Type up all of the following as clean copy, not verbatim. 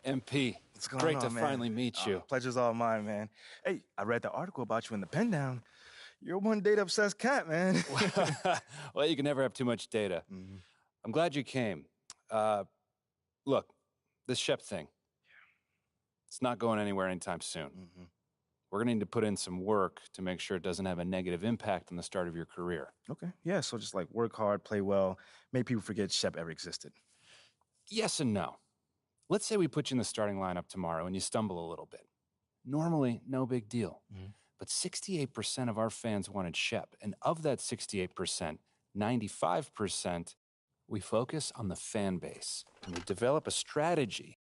MP, what's going great on, to man? finally meet you. Pleasure's all mine, man. Hey, I read the article about you in the Pen Down. You're one data-obsessed cat, man. Well, you can never have too much data. I'm glad you came. Look, this Shep thing, it's not going anywhere anytime soon. We're going to need to put in some work to make sure it doesn't have a negative impact on the start of your career. Okay, yeah, so just like work hard, play well, make people forget Shep ever existed. Yes and no. Let's say we put you in the starting lineup tomorrow and you stumble a little bit. Normally, no big deal. But 68% of our fans wanted Shep, and of that 68%, 95%, we focus on the fan base, and we develop a strategy.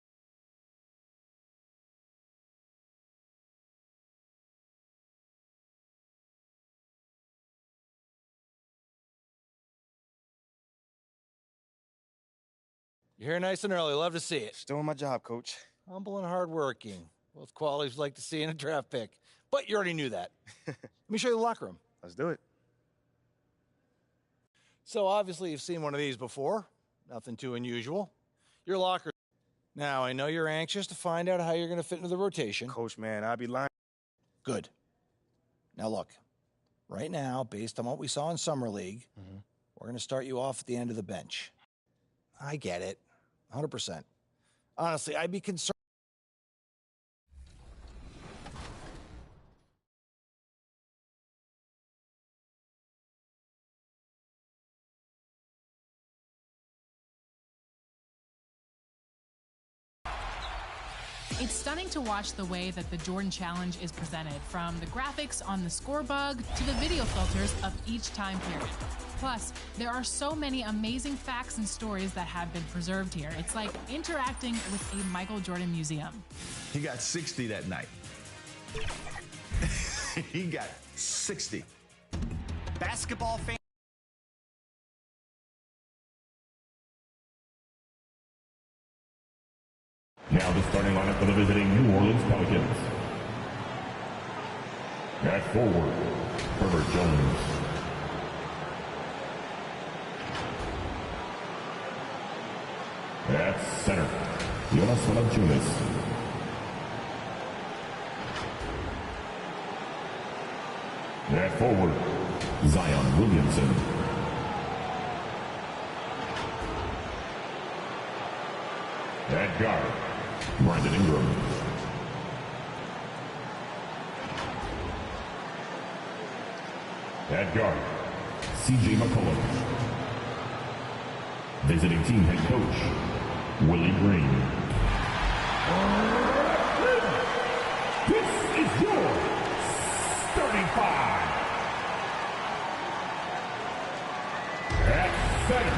You're here nice and early. Love to see it. Just doing my job, Coach. Humble and hardworking. Both qualities like to see in a draft pick. But you already knew that. Let me show you the locker room. Let's do it. So obviously you've seen one of these before. Nothing too unusual. Your locker. Now, I know you're anxious to find out how you're going to fit into the rotation. Coach, man, I'd be lying. Good. Now look, right now, based on what we saw in Summer League, we're going to start you off at the end of the bench. I get it. 100%. Honestly, I'd be concerned. It's stunning to watch the way that the Jordan Challenge is presented, from the graphics on the score bug to the video filters of each time period. Plus, there are so many amazing facts and stories that have been preserved here. It's like interacting with a Michael Jordan museum. He got 60 that night. He got 60. Basketball fan. Now the starting lineup for the visiting New Orleans Pelicans. At forward, Herbert Jones. At center, Jonas Valanciunas. At forward, Zion Williamson. At guard, Brandon Ingram. At guard, C.J. McCollum. Visiting team head coach, Willie Green. This is your starting five. At center,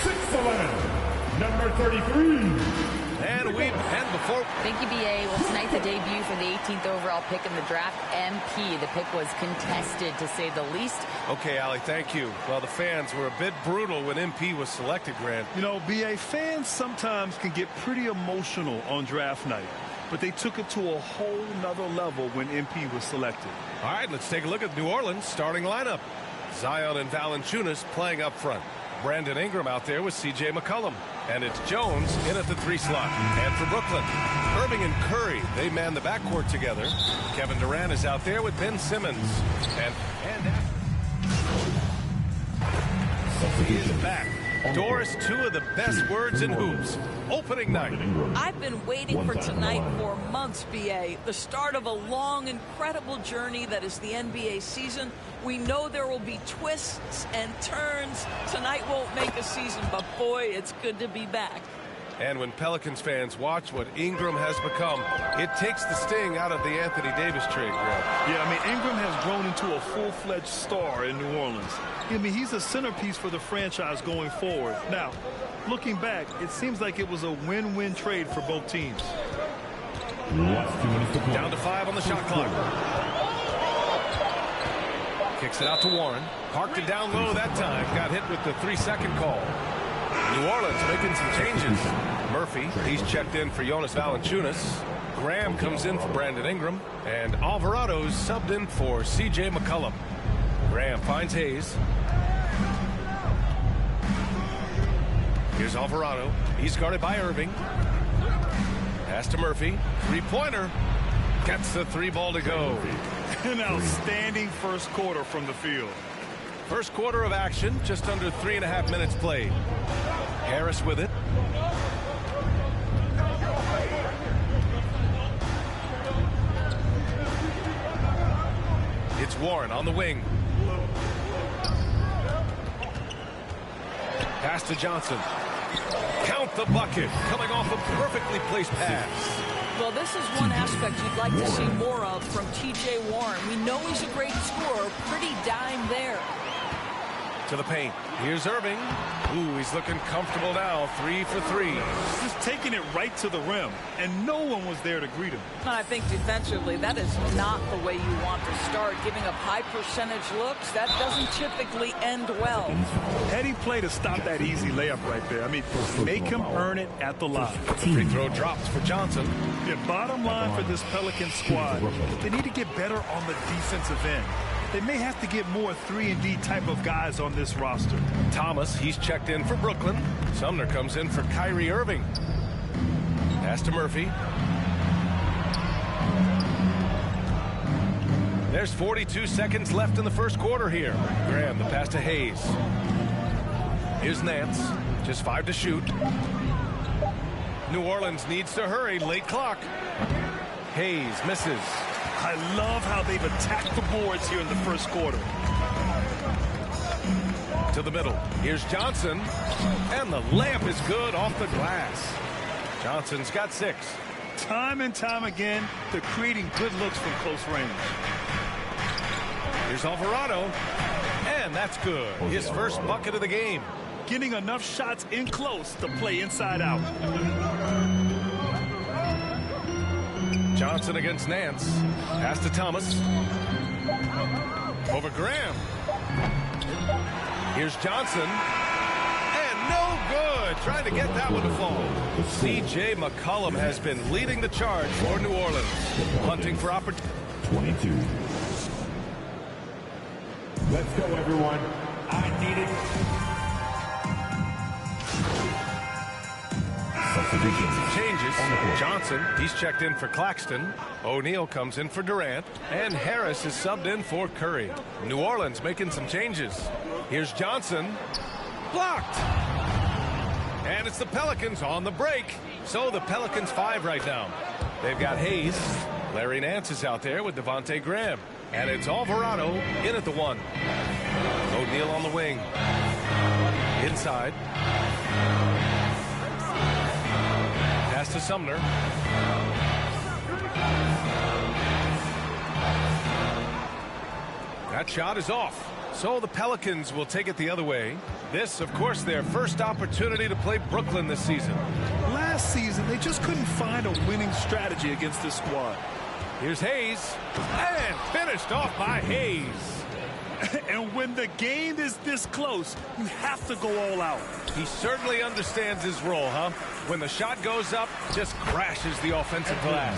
6'11", number 33. And before. Thank you, BA. Well, tonight's the debut for the 18th overall pick in the draft, MP. The pick was contested, to say the least. Okay, Allie, thank you. Well, the fans were a bit brutal when MP was selected, Grant. You know, BA, fans sometimes can get pretty emotional on draft night, but they took it to a whole nother level when MP was selected. All right, let's take a look at New Orleans' starting lineup. Zion and Valanciunas playing up front. Brandon Ingram out there with C.J. McCollum. And it's Jones in at the 3 slot. And for Brooklyn, Irving and Curry, they man the backcourt together. Kevin Durant is out there with Ben Simmons. And he is back. Doris, two of the best words in hoops. Opening night. I've been waiting for tonight for months, BA. The start of a long, incredible journey that is the NBA season. We know there will be twists and turns. Tonight won't make a season, but boy, it's good to be back. And when Pelicans fans watch what Ingram has become, it takes the sting out of the Anthony Davis trade, Grant. Yeah, I mean, Ingram has grown into a full-fledged star in New Orleans. I mean, he's a centerpiece for the franchise going forward. Now, looking back, it seems like it was a win-win trade for both teams. Down to 5 on the shot clock. Kicks it out to Warren. Parked it down low that time. Got hit with the 3-second call. New Orleans making some changes. Murphy, he's checked in for Jonas Valanciunas. Graham comes in for Brandon Ingram. And Alvarado's subbed in for C.J. McCollum. Graham finds Hayes. Here's Alvarado. He's guarded by Irving. Pass to Murphy. Three-pointer. Gets the three ball to go. An outstanding first quarter from the field. First quarter of action, just under 3.5 minutes played. Harris with it. It's Warren on the wing. Pass to Johnson. Count the bucket. Coming off a perfectly placed pass. Well, this is one aspect you'd like to see more of from T.J. Warren. We know he's a great scorer. Pretty dime there. To the paint. Here's Irving. Ooh, he's looking comfortable now. 3 for 3. Just taking it right to the rim, and no one was there to greet him. And I think defensively, that is not the way you want to start. Giving up high percentage looks, that doesn't typically end well. Heady play to stop that easy layup right there. I mean, make him earn it at the line. Free throw drops for Johnson. Yeah, bottom line for this Pelican squad, they need to get better on the defensive end. They may have to get more 3-and-D type of guys on this roster. Thomas, he's checked in for Brooklyn. Sumner comes in for Kyrie Irving. Pass to Murphy. There's 42 seconds left in the first quarter here. Graham, the pass to Hayes. Here's Nance. Just 5 to shoot. New Orleans needs to hurry. Late clock. Hayes misses. I love how they've attacked the boards here in the first quarter. To the middle. Here's Johnson. And the layup is good off the glass. Johnson's got 6. Time and time again, they're creating good looks from close range. Here's Alvarado. And that's good. His first bucket of the game. Getting enough shots in close to play inside out. Johnson against Nance. Pass to Thomas. Over Graham. Here's Johnson. And no good. Trying to get that one to fall. C.J. McCollum has been leading the charge for New Orleans. Hunting for opportunity. 22. Let's go, everyone. I need it. Changes. Johnson, he's checked in for Claxton. O'Neal comes in for Durant. And Harris is subbed in for Curry. New Orleans making some changes. Here's Johnson. Blocked. And it's the Pelicans on the break. So the Pelicans 5 right now. They've got Hayes. Larry Nance is out there with Devontae Graham. And it's Alvarado in at the 1. O'Neal on the wing. Inside. Pass to Sumner. That shot is off. So the Pelicans will take it the other way. This, of course, their first opportunity to play Brooklyn this season. Last season, they just couldn't find a winning strategy against this squad. Here's Hayes. And finished off by Hayes. And when the game is this close, you have to go all out. He certainly understands his role, huh? When the shot goes up, just crashes the offensive glass.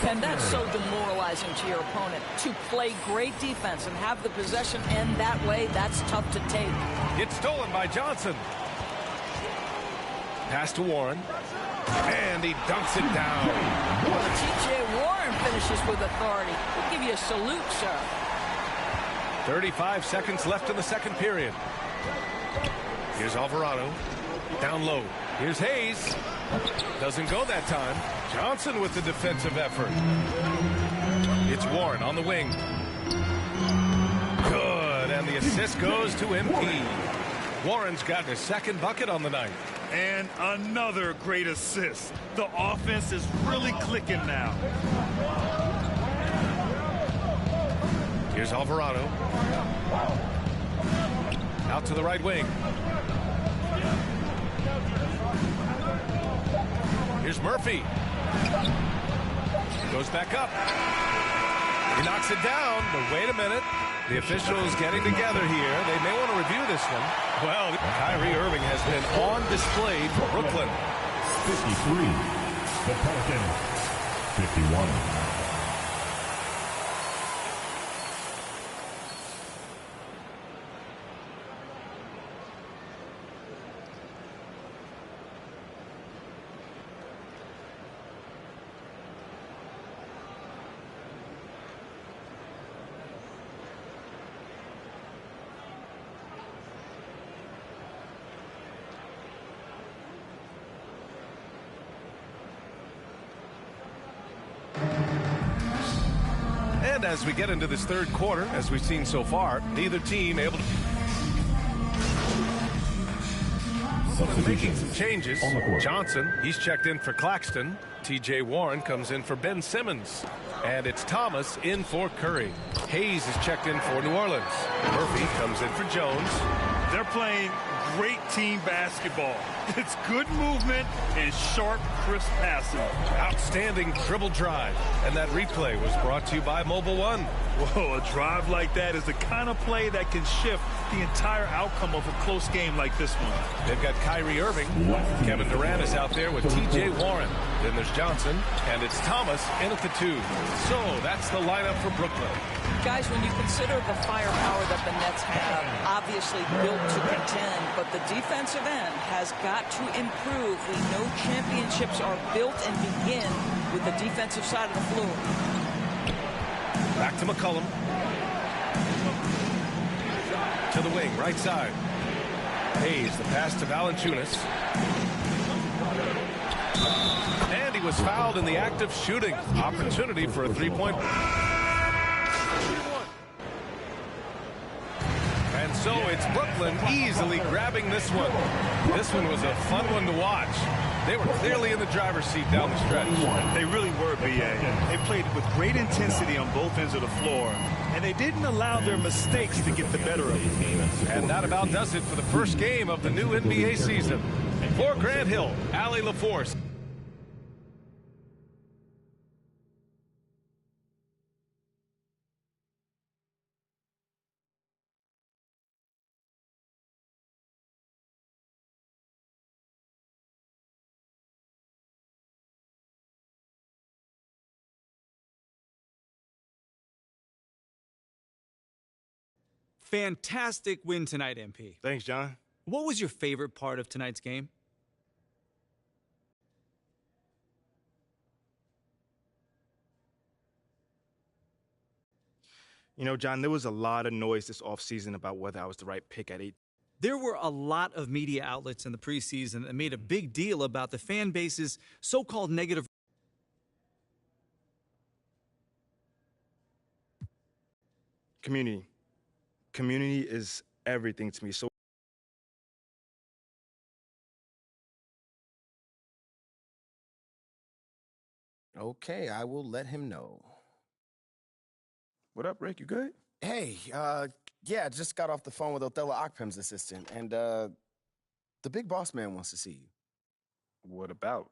And that's so demoralizing to your opponent. To play great defense and have the possession end that way, that's tough to take. It's stolen by Johnson. Pass to Warren. And he dunks it down. Well, T.J. Warren finishes with authority. We'll give you a salute, sir. 35 seconds left in the second period. Here's Alvarado. Down low. Here's Hayes. Doesn't go that time. Johnson with the defensive effort. It's Warren on the wing. Good. And the assist goes to MP. Warren's gotten his second bucket on the night. And another great assist. The offense is really clicking now. Here's Alvarado. Out to the right wing. Here's Murphy. Goes back up. He knocks it down, but wait a minute. The officials getting together here. They may want to review this one. Well, Kyrie Irving has been on display for Brooklyn. 53. The Pelicans. 51. And as we get into this third quarter, as we've seen so far, neither team able to making some changes. Johnson, he's checked in for Claxton. TJ Warren comes in for Ben Simmons. And it's Thomas in for Curry. Hayes is checked in for New Orleans. Murphy comes in for Jones. They're playing great team basketball. It's good movement and sharp, crisp passing. Outstanding dribble drive. And that replay was brought to you by Mobile One. Whoa, a drive like that is the kind of play that can shift the entire outcome of a close game like this one. They've got Kyrie Irving. Kevin Durant is out there with TJ Warren. Then there's Johnson, and it's Thomas in at the 2. So that's the lineup for Brooklyn. Guys, when you consider the firepower that the Nets have, obviously built to contend, but the defensive end has got to improve. We know championships are built and begin with the defensive side of the floor. Back to McCollum. To the wing, right side. Hayes, the pass to Valanciunas. And he was fouled in the act of shooting. Opportunity for a three-point. And so it's Brooklyn easily grabbing this one. This one was a fun one to watch. They were clearly in the driver's seat down the stretch. They really were, B.A. They played with great intensity on both ends of the floor, and they didn't allow their mistakes to get the better of them. And that about does it for the first game of the new NBA season. For Grant Hill, Allie LaForce. Fantastic win tonight, MP. Thanks, John. What was your favorite part of tonight's game? You know, John, there was a lot of noise this offseason about whether I was the right pick at 8. There were a lot of media outlets in the preseason that made a big deal about the fan base's so-called negative. Community. Community is everything to me. So Okay, I will let him know. what up, Rick? You good? Hey, yeah, just got off the phone with Othello Akpem's assistant, and the big boss man wants to see you. What about?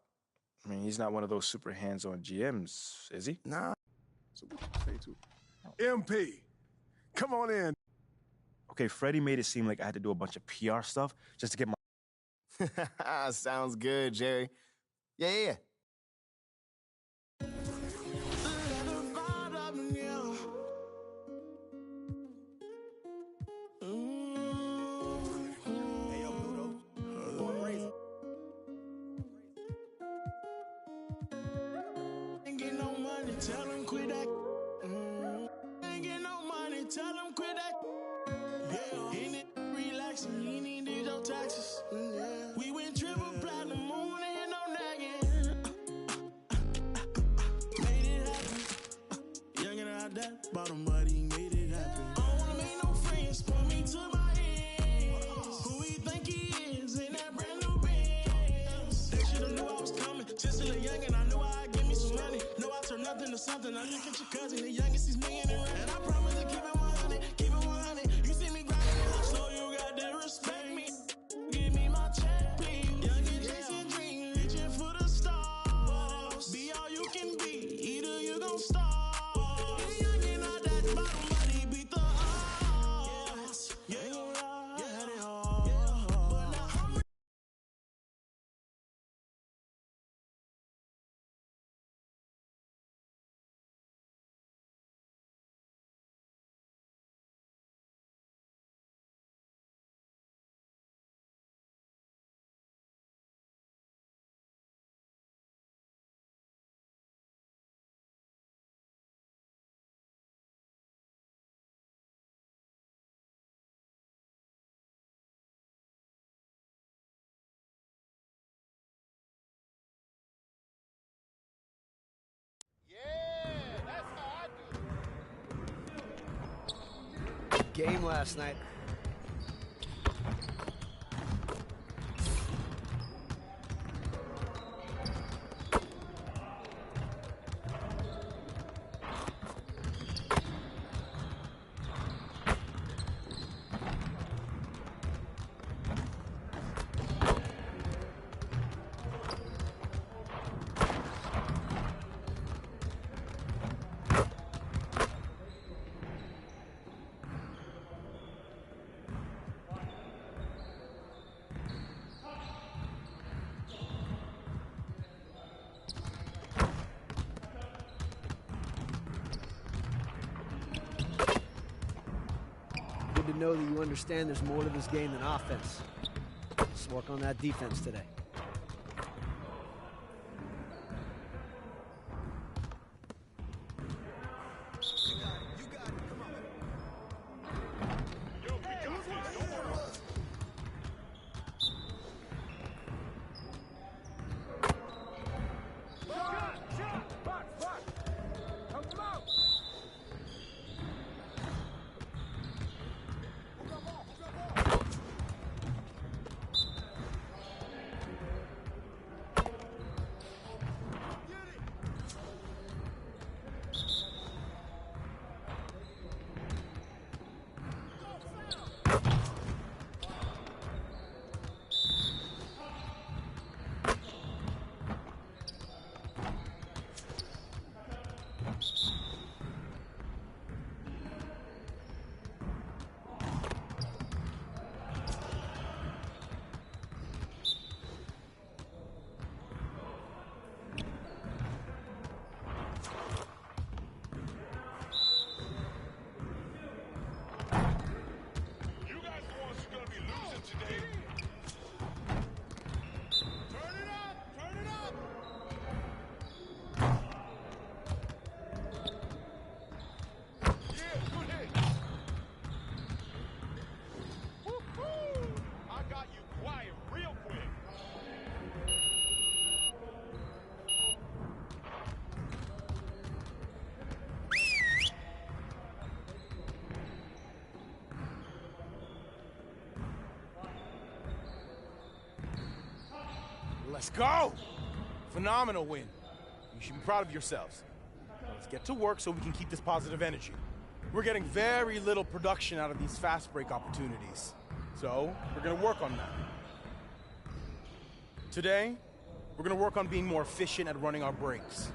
I mean, he's not one of those super hands-on GMs, is he? Nah. So what you say to? MP, come on in. Okay, Freddie made it seem like I had to do a bunch of PR stuff just to get my... Sounds good, Jerry. Yeah. Ain't get no money, tell him quit that. Ain't get no money, tell him quit that. Yeah, he need relaxing, he need your taxes. We went triple platinum, moon and no nagging. Made it happen. Young and I that bottom, but he made it happen. I don't wanna make no friends, point me to my ends. Who he think he is in that brand new Benz? They should've knew I was coming. Just a little young and I knew I'd give me some money. Know I turn nothing to something. I look at your cousin, the youngest, he's millionaire. And I promise to keep it 100, keep it 100. You see me grinding, so you got to respect me. Give me my check, please. Young and chasing dreams, reaching for the stars. Be all you can be, either you gon' starve. Young and I that bottom. game last night. Good to know that you understand there's more to this game than offense. Let's work on that defense today. Let's go! Phenomenal win. You should be proud of yourselves. Let's get to work so we can keep this positive energy. We're getting very little production out of these fast break opportunities. So, we're gonna work on that. Today, we're gonna work on being more efficient at running our breaks.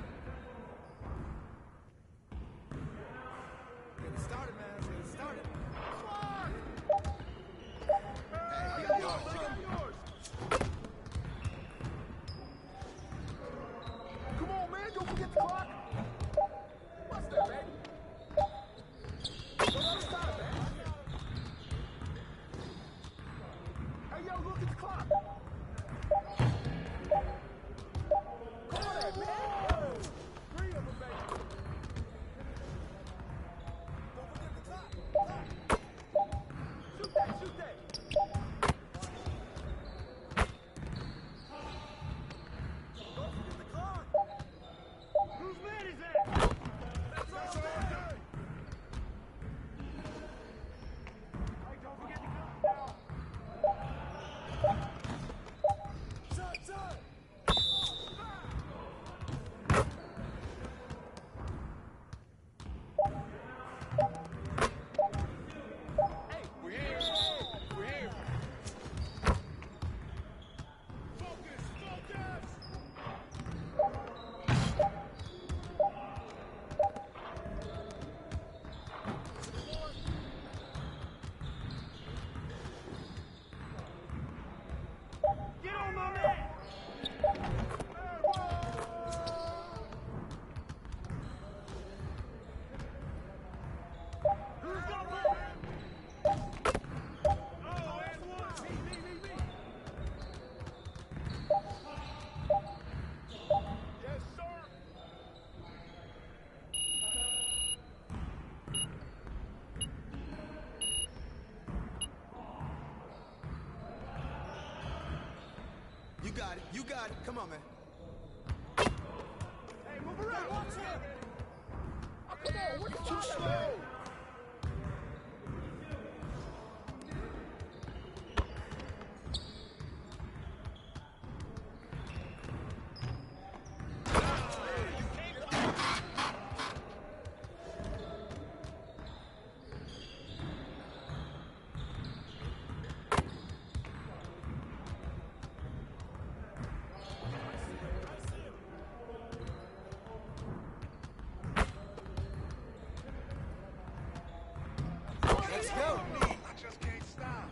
You got it. You got it. Come on, man. Hey, move around. Watch it. Oh, come on. What's too slow? go. I just can't stop.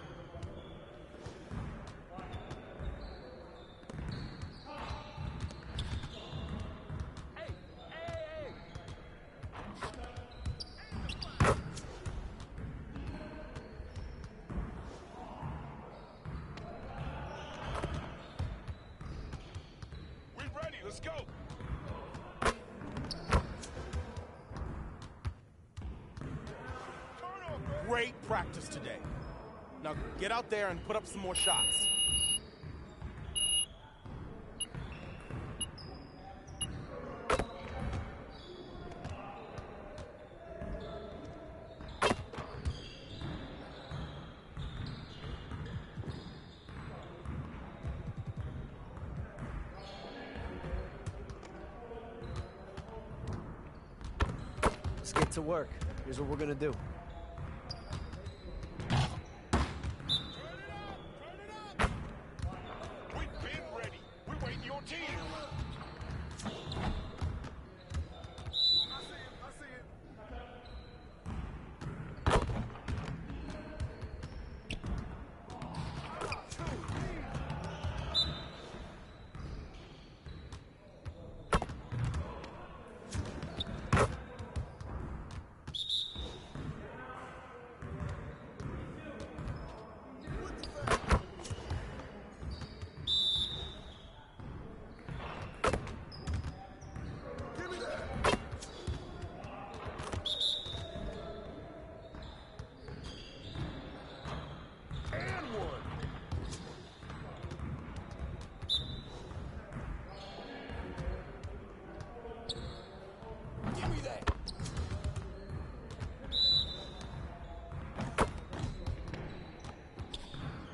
We ready, let's go. Great practice today. Now get out there and put up some more shots. Let's get to work. Here's what we're gonna do. We've been ready. We're waiting your team. Give me that.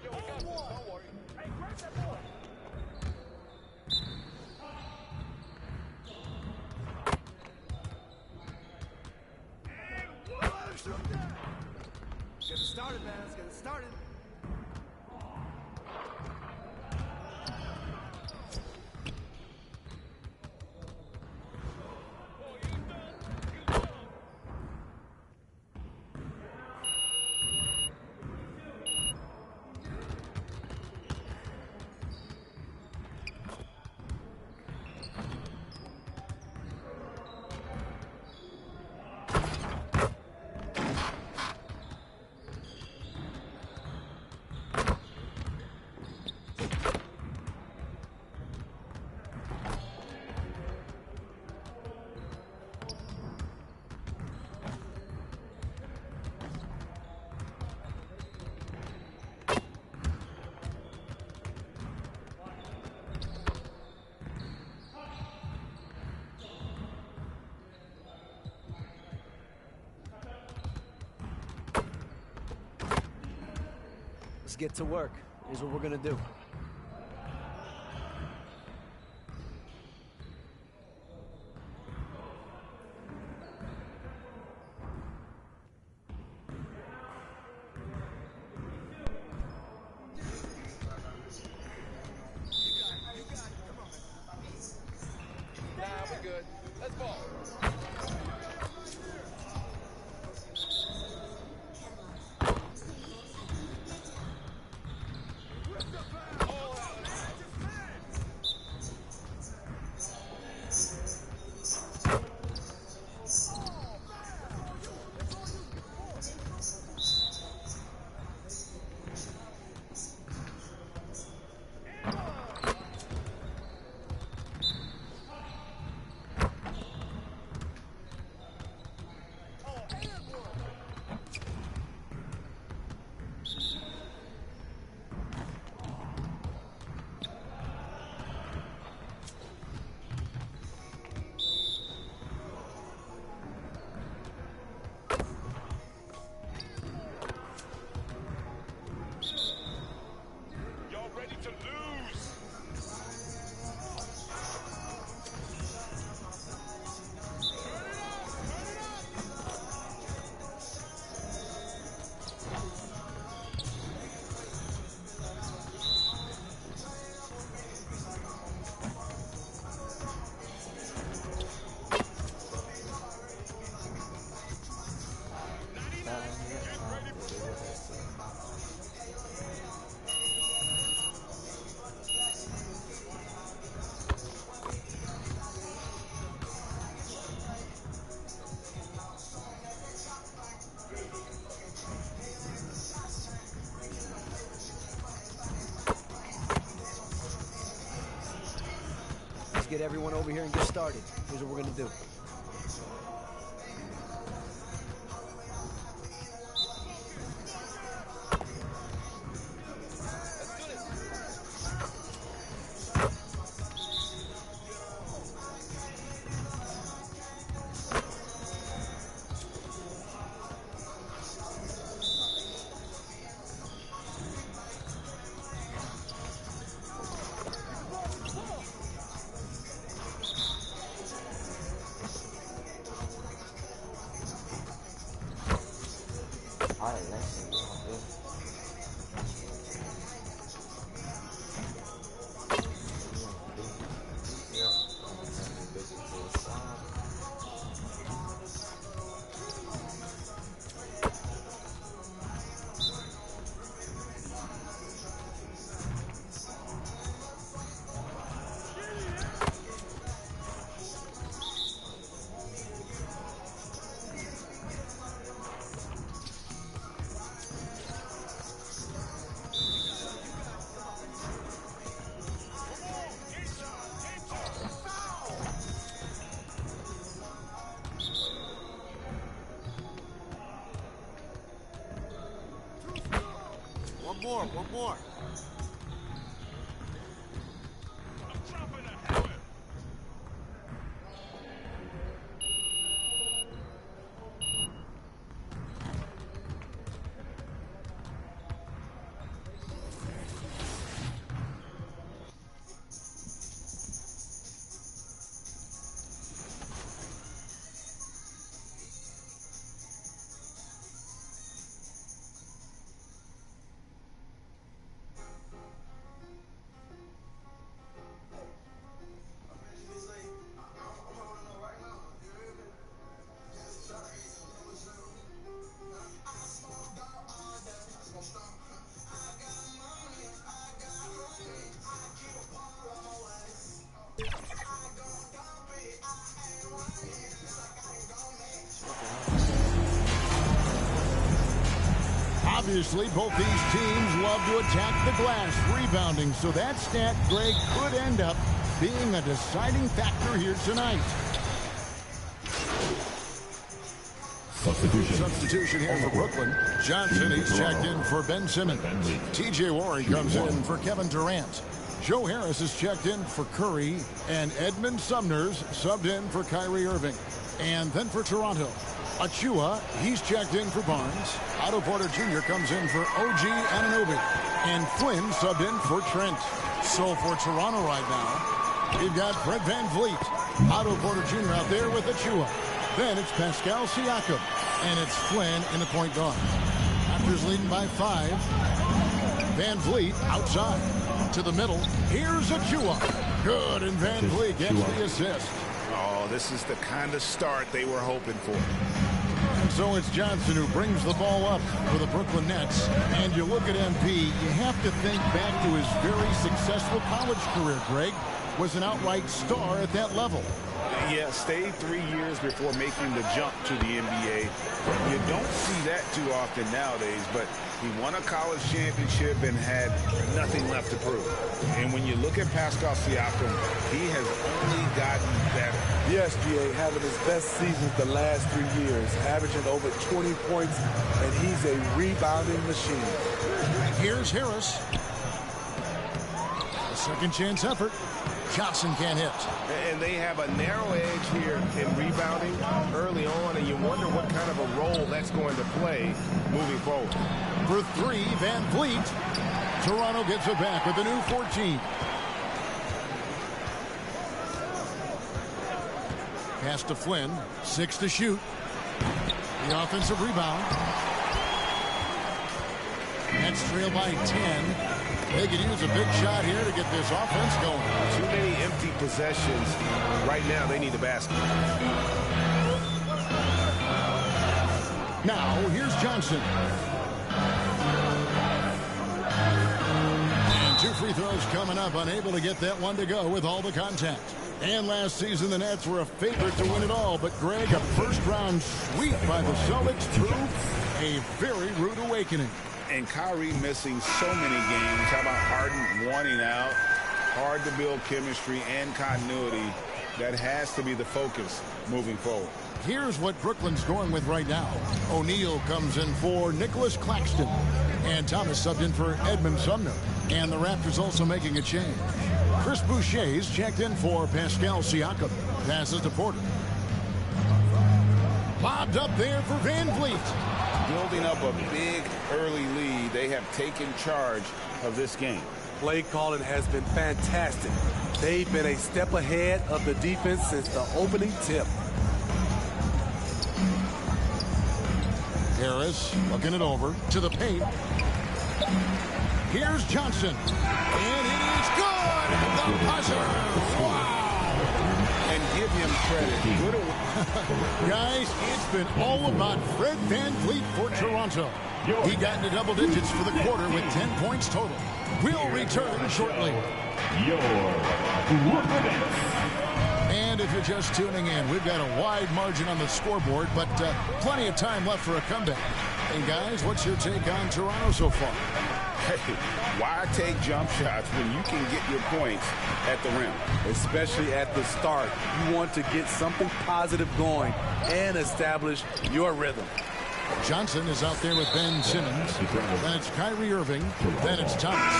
Yo, we got this, don't worry. Hey, grab that boy. Get it started, man. Let's get it started. Let's get to work. Here's what we're gonna do. Nah, we're good. Let's ball. get everyone over here and get started. Here's what we're going to do. One more. Obviously, both these teams love to attack the glass, rebounding, so that stat, Greg, could end up being a deciding factor here tonight. Substitution here for Brooklyn. Johnson, he's checked in for Ben Simmons. T.J. Warren comes in for Kevin Durant. Joe Harris is checked in for Curry, and Edmund Sumner's subbed in for Kyrie Irving. And then for Toronto, Achua, he's checked in for Barnes. Otto Porter Jr. comes in for OG Anunoby. And Flynn subbed in for Trent. So for Toronto right now, we've got Fred VanVleet. Otto Porter Jr. out there with Achua. Then it's Pascal Siakam. And it's Flynn in the point guard. Raptors leading by 5. VanVleet outside. To the middle. Here's Achua. Good, and VanVleet gets the assist. Oh, this is the kind of start they were hoping for. And so it's Johnson who brings the ball up for the Brooklyn Nets. And you look at MP, you have to think back to his very successful college career, Greg. Was an outright star at that level. Yeah, stayed 3 years before making the jump to the NBA. You don't see that too often nowadays, but he won a college championship and had nothing left to prove. And when you look at Pascal Siakam, he has only gotten better. Yes, GA, having his best seasons the last 3 years, averaging over 20 points, and he's a rebounding machine. Here's Harris. A second chance effort. Johnson can't hit. And they have a narrow edge here in rebounding early on, and you wonder what kind of a role that's going to play moving forward. For 3, VanVleet. Toronto gets it back with a new 14. Pass to Flynn. 6 to shoot. The offensive rebound. Nets trail by 10. They could use a big shot here to get this offense going. Too many empty possessions. Right now, they need the basket. Now, here's Johnson. And 2 free throws coming up. Unable to get that one to go with all the contact. And last season, the Nets were a favorite to win it all. But, Greg, a first-round sweep by the Celtics proved a very rude awakening. And Kyrie missing so many games. How about Harden wanting out? hard to build chemistry and continuity. That has to be the focus moving forward. Here's what Brooklyn's going with right now. O'Neal comes in for Nicholas Claxton. And Thomas subbed in for Edmund Sumner. And the Raptors also making a change. Chris Boucher's checked in for Pascal Siakam. Passes to Porter. Lobbed up there for Van Vliet. Building up a big early lead, they have taken charge of this game. Play calling has been fantastic. They've been a step ahead of the defense since the opening tip. Harris looking it over to the paint. Here's Johnson. And it is good. The buzzer. Wow. And give him credit. Good. Guys, it's been all about Fred Van Vliet for Toronto. He got into double digits for the quarter with 10 points total. We'll return shortly. And if you're just tuning in, we've got a wide margin on the scoreboard, but plenty of time left for a comeback. And guys, what's your take on Toronto so far? Hey, why take jump shots when you can get your points at the rim? Especially at the start. You want to get something positive going and establish your rhythm. Johnson is out there with Ben Simmons. Then it's Kyrie Irving. Then it's Thomas.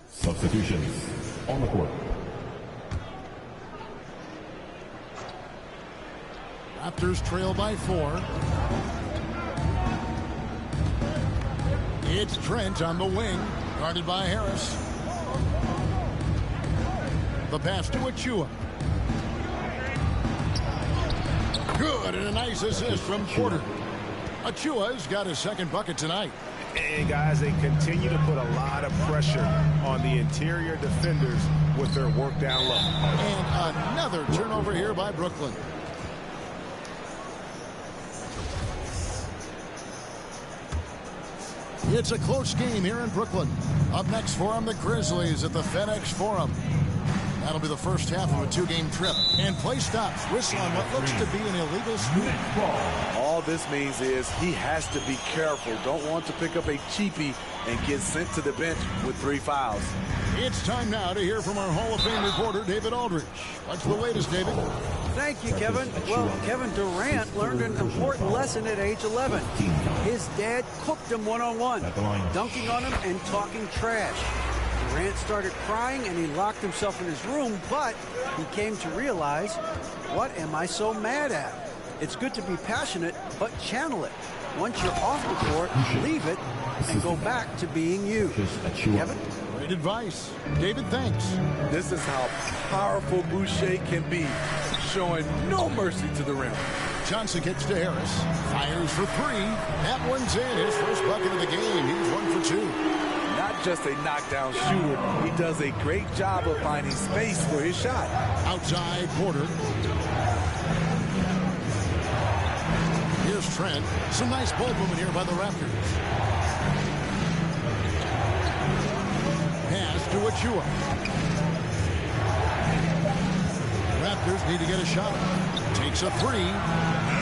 Substitutions on the court. Raptors trail by 4. It's Trent on the wing, guarded by Harris. The pass to Achua. Good, and a nice assist from Porter. Achua's got his second bucket tonight. And guys, they continue to put a lot of pressure on the interior defenders with their work down low. And another turnover here by Brooklyn. It's a close game here in Brooklyn. Up next for them, the Grizzlies at the FedEx Forum. That'll be the first half of a 2-game trip. And play stops. Whistle on what looks to be an illegal scoop. All this means is he has to be careful. Don't want to pick up a cheapie and get sent to the bench with 3 fouls. It's time now to hear from our Hall of Fame reporter, David Aldridge. What's the latest, David? Thank you, Kevin. Well, Kevin Durant learned an important lesson at age 11. His dad cooked him one-on-one, dunking on him and talking trash. Durant started crying and he locked himself in his room, but he came to realize, what am I so mad at? It's good to be passionate, but channel it. Once you're off the court, leave it and go back to being you. Kevin? Great advice. David, thanks. This is how powerful Boucher can be, showing no mercy to the rim. Johnson gets to Harris. Fires for 3. That one's in. His first bucket of the game. He's 1 for 2. Not just a knockdown shooter, he does a great job of finding space for his shot. Outside Porter. Here's Trent. Some nice ball movement here by the Raptors. Pass to Achua. Raptors need to get a shot. Takes a 3.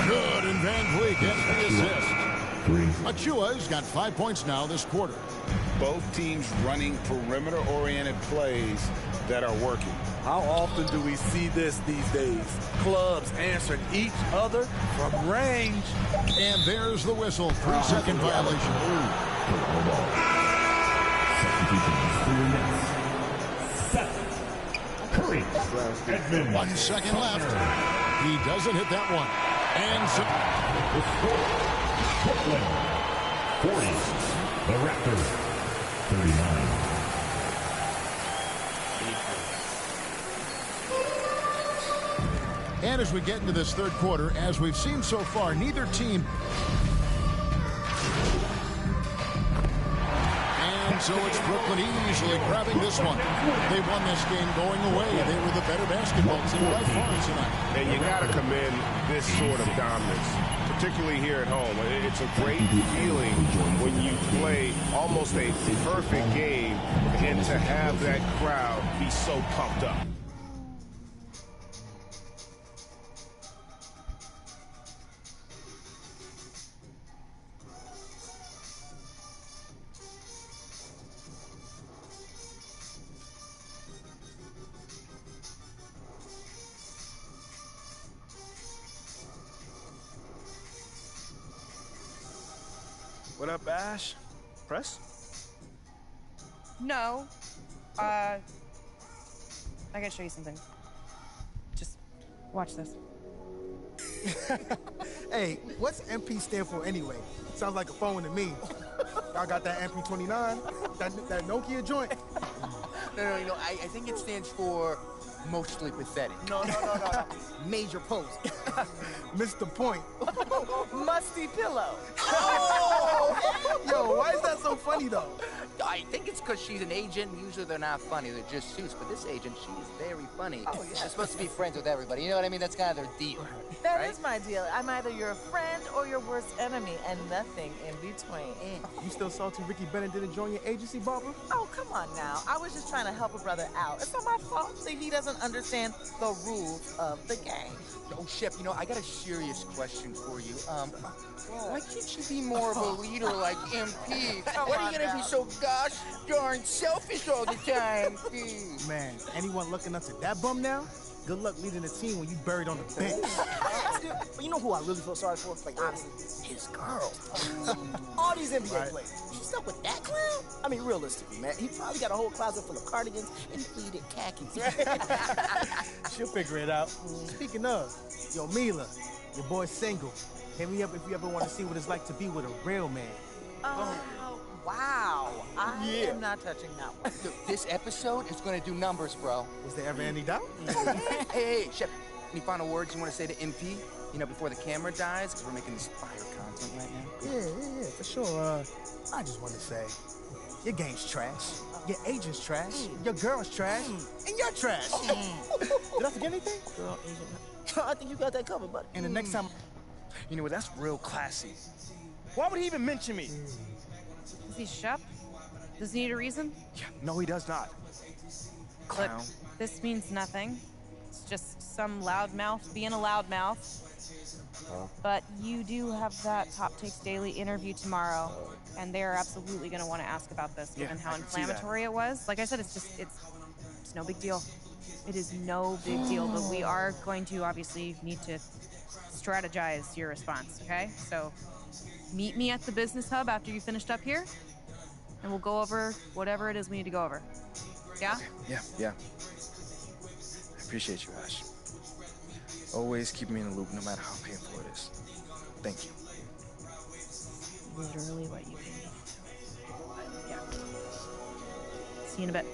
Good, and Van Vliet gets the assist. Achua's got 5 points now this quarter. Both teams running perimeter-oriented plays that are working. How often do we see this these days? Clubs answering each other from range. And there's the whistle. 3-second violation. Curry. 1 second left. He doesn't hit that one. And so Brooklyn 40. The Raptors 39. And as we get into this third quarter, as we've seen so far, neither team. And so it's Brooklyn easily grabbing this one. They won this game going away. They were the better basketball team by far tonight. And you got to commend this sort of dominance, particularly here at home. It's a great feeling when you play almost a perfect game and to have that crowd be so pumped up. What up, Ash? Press? No. I gotta show you something. Just watch this. Hey, what's MP stand for anyway? Sounds like a phone to me. Y'all got that MP29? That Nokia joint? No, I think it stands for mostly pathetic. No. Major pose. Missed the point. Musty pillow. Oh! Yo, why is that so funny though? I think it's because she's an agent. Usually they're not funny, they're just suits. But this agent, she is very funny. Oh, yeah. She's supposed to be friends with everybody. You know what I mean? That's kind of their deal. That is my deal. I'm either your friend or your worst enemy, and nothing in between. You still salty Ricky Bennett didn't join your agency, Barbara? Oh, come on now. I was just trying to help a brother out. It's not my fault that he doesn't understand the rules of the game. Oh, Shep, I got a serious question for you. Why can't you be more of a leader like MP? Why are you gonna be so gosh darn selfish all the time? Man, anyone looking up to that bum now? Good luck leading the team when you buried on the bench. But you know who I really feel sorry for? Like, honestly, his girl. All these NBA players. You stuck with that clown? I mean, realistically, man, he probably got a whole closet full of cardigans and pleated khakis. She'll figure it out. Speaking of, yo, Mila, your boy's single. Hit me up if you ever want to see what it's like to be with a real man. Wow. I am not touching that one. Look, this episode is gonna do numbers, bro. Was there ever any doubt? Hey, Shep, any final words you want to say to MP? Before the camera dies, because we're making this fire content right now. Yeah, for sure. I just want to say, your game's trash, your agent's trash, your girl's trash, and you're trash. Did I forget anything? Girl, agent. I think you got that covered, buddy. And the next time, you know what? That's real classy. Why would he even mention me? Is he Shep? Does he need a reason? Yeah, no, he does not. Clown. Look, this means nothing. It's just some loudmouth being a loudmouth. But you do have that Top Takes Daily interview tomorrow, and they're absolutely going to want to ask about this, given how inflammatory it was. Like I said, it's no big deal. It is no big deal, but we are going to obviously need to strategize your response, okay? So meet me at the business hub after you finished up here, and we'll go over whatever it is we need to go over. Yeah? Yeah. I appreciate you, Ash. Always keep me in the loop, no matter how painful it is. Thank you. Literally what you can. Yeah. See you in a bit.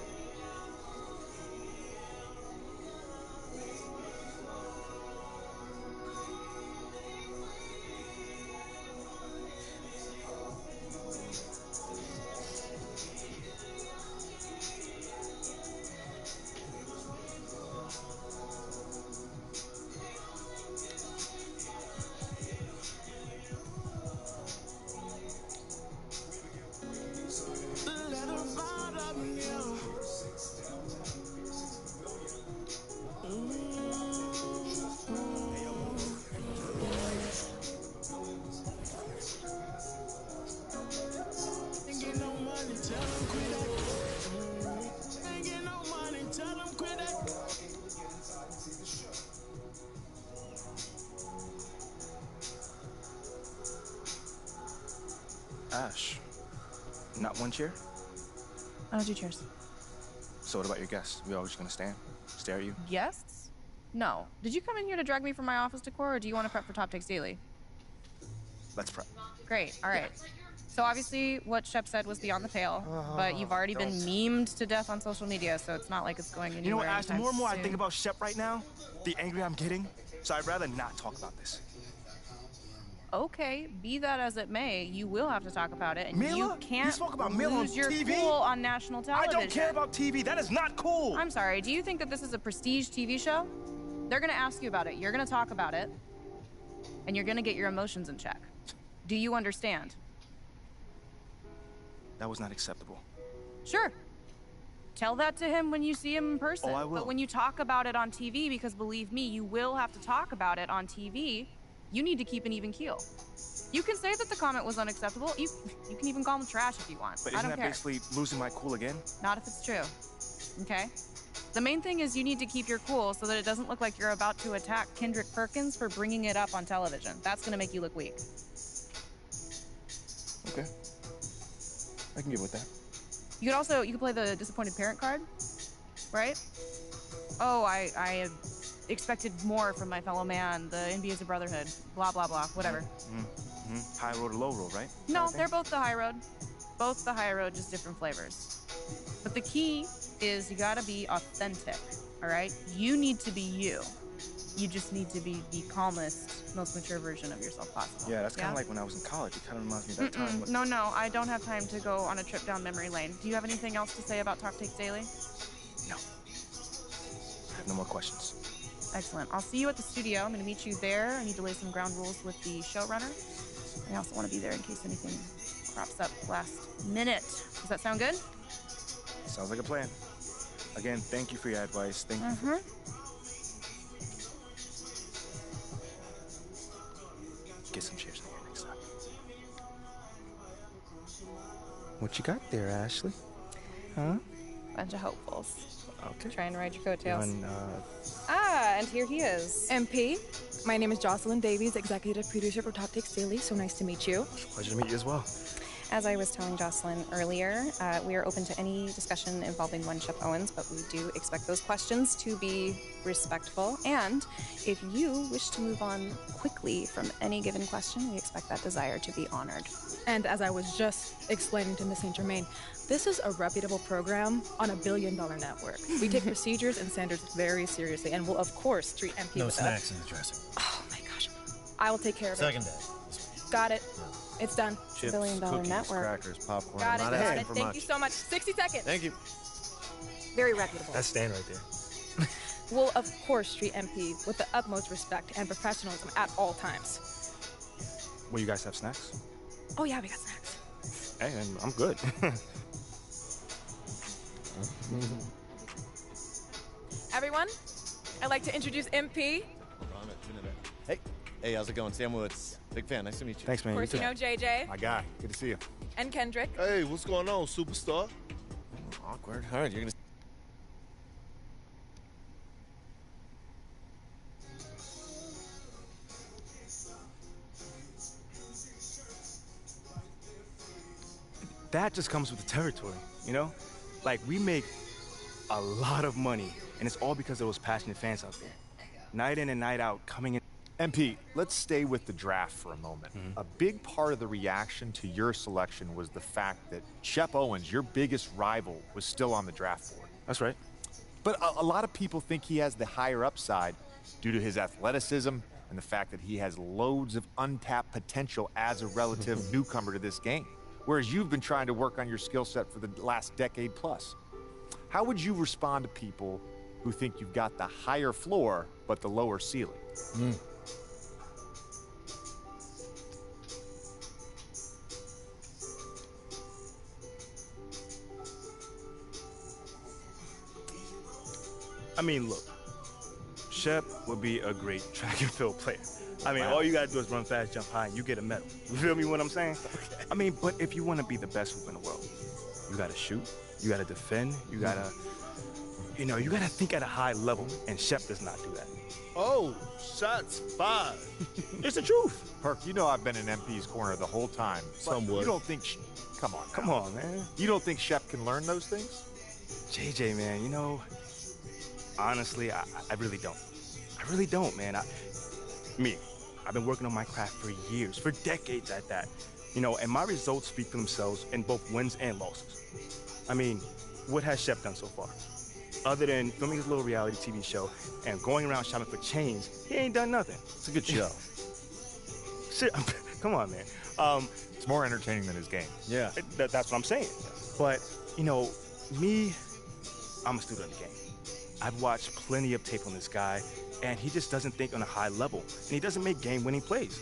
Ash, not one chair? I don't do chairs. So what about your guests? We all just gonna stand, stare at you? Guests? No. Did you come in here to drag me from my office decor, or do you want to prep for Top Takes Daily? Let's prep. Great. All right. So obviously what Shep said was beyond the pale, but you've already been memed to death on social media, so it's not like it's going anywhere. You know what, Ash? The more and more I soon. think about Shep right now, the angrier I'm getting. So I'd rather not talk about this. Okay, be that as it may, you will have to talk about it, and Mila? you can't You spoke about Mila on lose your TV? cool on national television. I don't care about TV. That is not cool. I'm sorry. Do you think that this is a prestige TV show? They're going to ask you about it. You're going to talk about it, and you're going to get your emotions in check. Do you understand? That was not acceptable. Sure. Tell that to him when you see him in person. Oh, I will. But when you talk about it on TV, because believe me, you will have to talk about it on TV, you need to keep an even keel. You can say that the comment was unacceptable. You can even call him trash if you want. But I isn't don't that care. basically losing my cool again? Not if it's true. Okay? The main thing is you need to keep your cool so that it doesn't look like you're about to attack Kendrick Perkins for bringing it up on television. That's going to make you look weak. Okay. I can get with that. You could play the disappointed parent card, right? Oh, I expected more from my fellow man. The NBA is a brotherhood. Blah, blah, blah. Whatever. High road or low road, right? No, they're both the high road. Both the high road, just different flavors. But the key is you gotta be authentic, all right? You need to be you. You just need to be the calmest, most mature version of yourself possible. Yeah, that's kind of like when I was in college. It kind of reminds me of that time. When... No, I don't have time to go on a trip down memory lane. Do you have anything else to say about Talk Takes Daily? No. I have no more questions. Excellent. I'll see you at the studio. I'm going to meet you there. I need to lay some ground rules with the showrunner. I also want to be there in case anything crops up last minute. Does that sound good? Sounds like a plan. Again, thank you for your advice. Thank you. For... Get some cheers in here next time. What you got there, Ashley? Huh? Bunch of hopefuls. Okay. Trying to ride your coattails. And and here he is. MP, my name is Jocelyn Davies, executive producer for Talk Takes Daily. So nice to meet you. Pleasure to meet you as well. As I was telling Jocelyn earlier, we are open to any discussion involving one Shep Owens, but we do expect those questions to be respectful. And if you wish to move on quickly from any given question, we expect that desire to be honored. And as I was just explaining to Ms. St. Germain, this is a reputable program on $1 billion network. We take procedures and standards very seriously and will, of course, treat MP No with snacks in the dressing. Oh, my gosh. I will take care of Second it. day. Got it. It's done. Chips, $1 billion cookies, network. crackers, popcorn. Got it, I'm not got asking it. for Thank much. you so much. 60 seconds. Thank you. Very reputable. That's Stan right there. We'll, of course, treat MP with the utmost respect and professionalism at all times. Will you guys have snacks? Oh, yeah, we got snacks. Hey, I'm good. Everyone, I'd like to introduce MP. Hey, how's it going? Sam Woods. Big fan. Nice to meet you. Thanks, man. Of course, you know JJ My guy. Good to see you. and Kendrick. Hey, what's going on, superstar? Awkward. All right, you're gonna. That just comes with the territory, you know? Like, we make a lot of money, and it's all because of those passionate fans out there. Night in and night out, coming in. MP, let's stay with the draft for a moment. A big part of the reaction to your selection was the fact that Shep Owens, your biggest rival, was still on the draft board. That's right. But a lot of people think he has the higher upside due to his athleticism and the fact that he has loads of untapped potential as a relative newcomer to this game, whereas you've been trying to work on your skill set for the last decade plus. How would you respond to people who think you've got the higher floor but the lower ceiling? I mean, look, Shep would be a great track and field player. I mean, all you gotta do is run fast, jump high, and you get a medal. You feel me what I'm saying? Okay. I mean, but if you want to be the best hoop in the world, you gotta shoot, you gotta defend, you gotta, you know, you gotta think at a high level, and Shep does not do that. Oh, shots fired. It's the truth. Perk, you know I've been in MP's corner the whole time. Somewhat. You don't think... Come on, Come on, man. You don't think Shep can learn those things? JJ, man, you know, honestly, I really don't. I really don't, man. I've been working on my craft for years, for decades at that. You know, and my results speak for themselves in both wins and losses. I mean, what has Shep done so far? Other than filming his little reality TV show and going around shopping for chains, he ain't done nothing. It's a good show. Shit, come on, man. It's more entertaining than his game. Yeah. That's what I'm saying. But, you know, I'm a student of the game. I've watched plenty of tape on this guy, and he just doesn't think on a high level, and he doesn't make game-winning plays.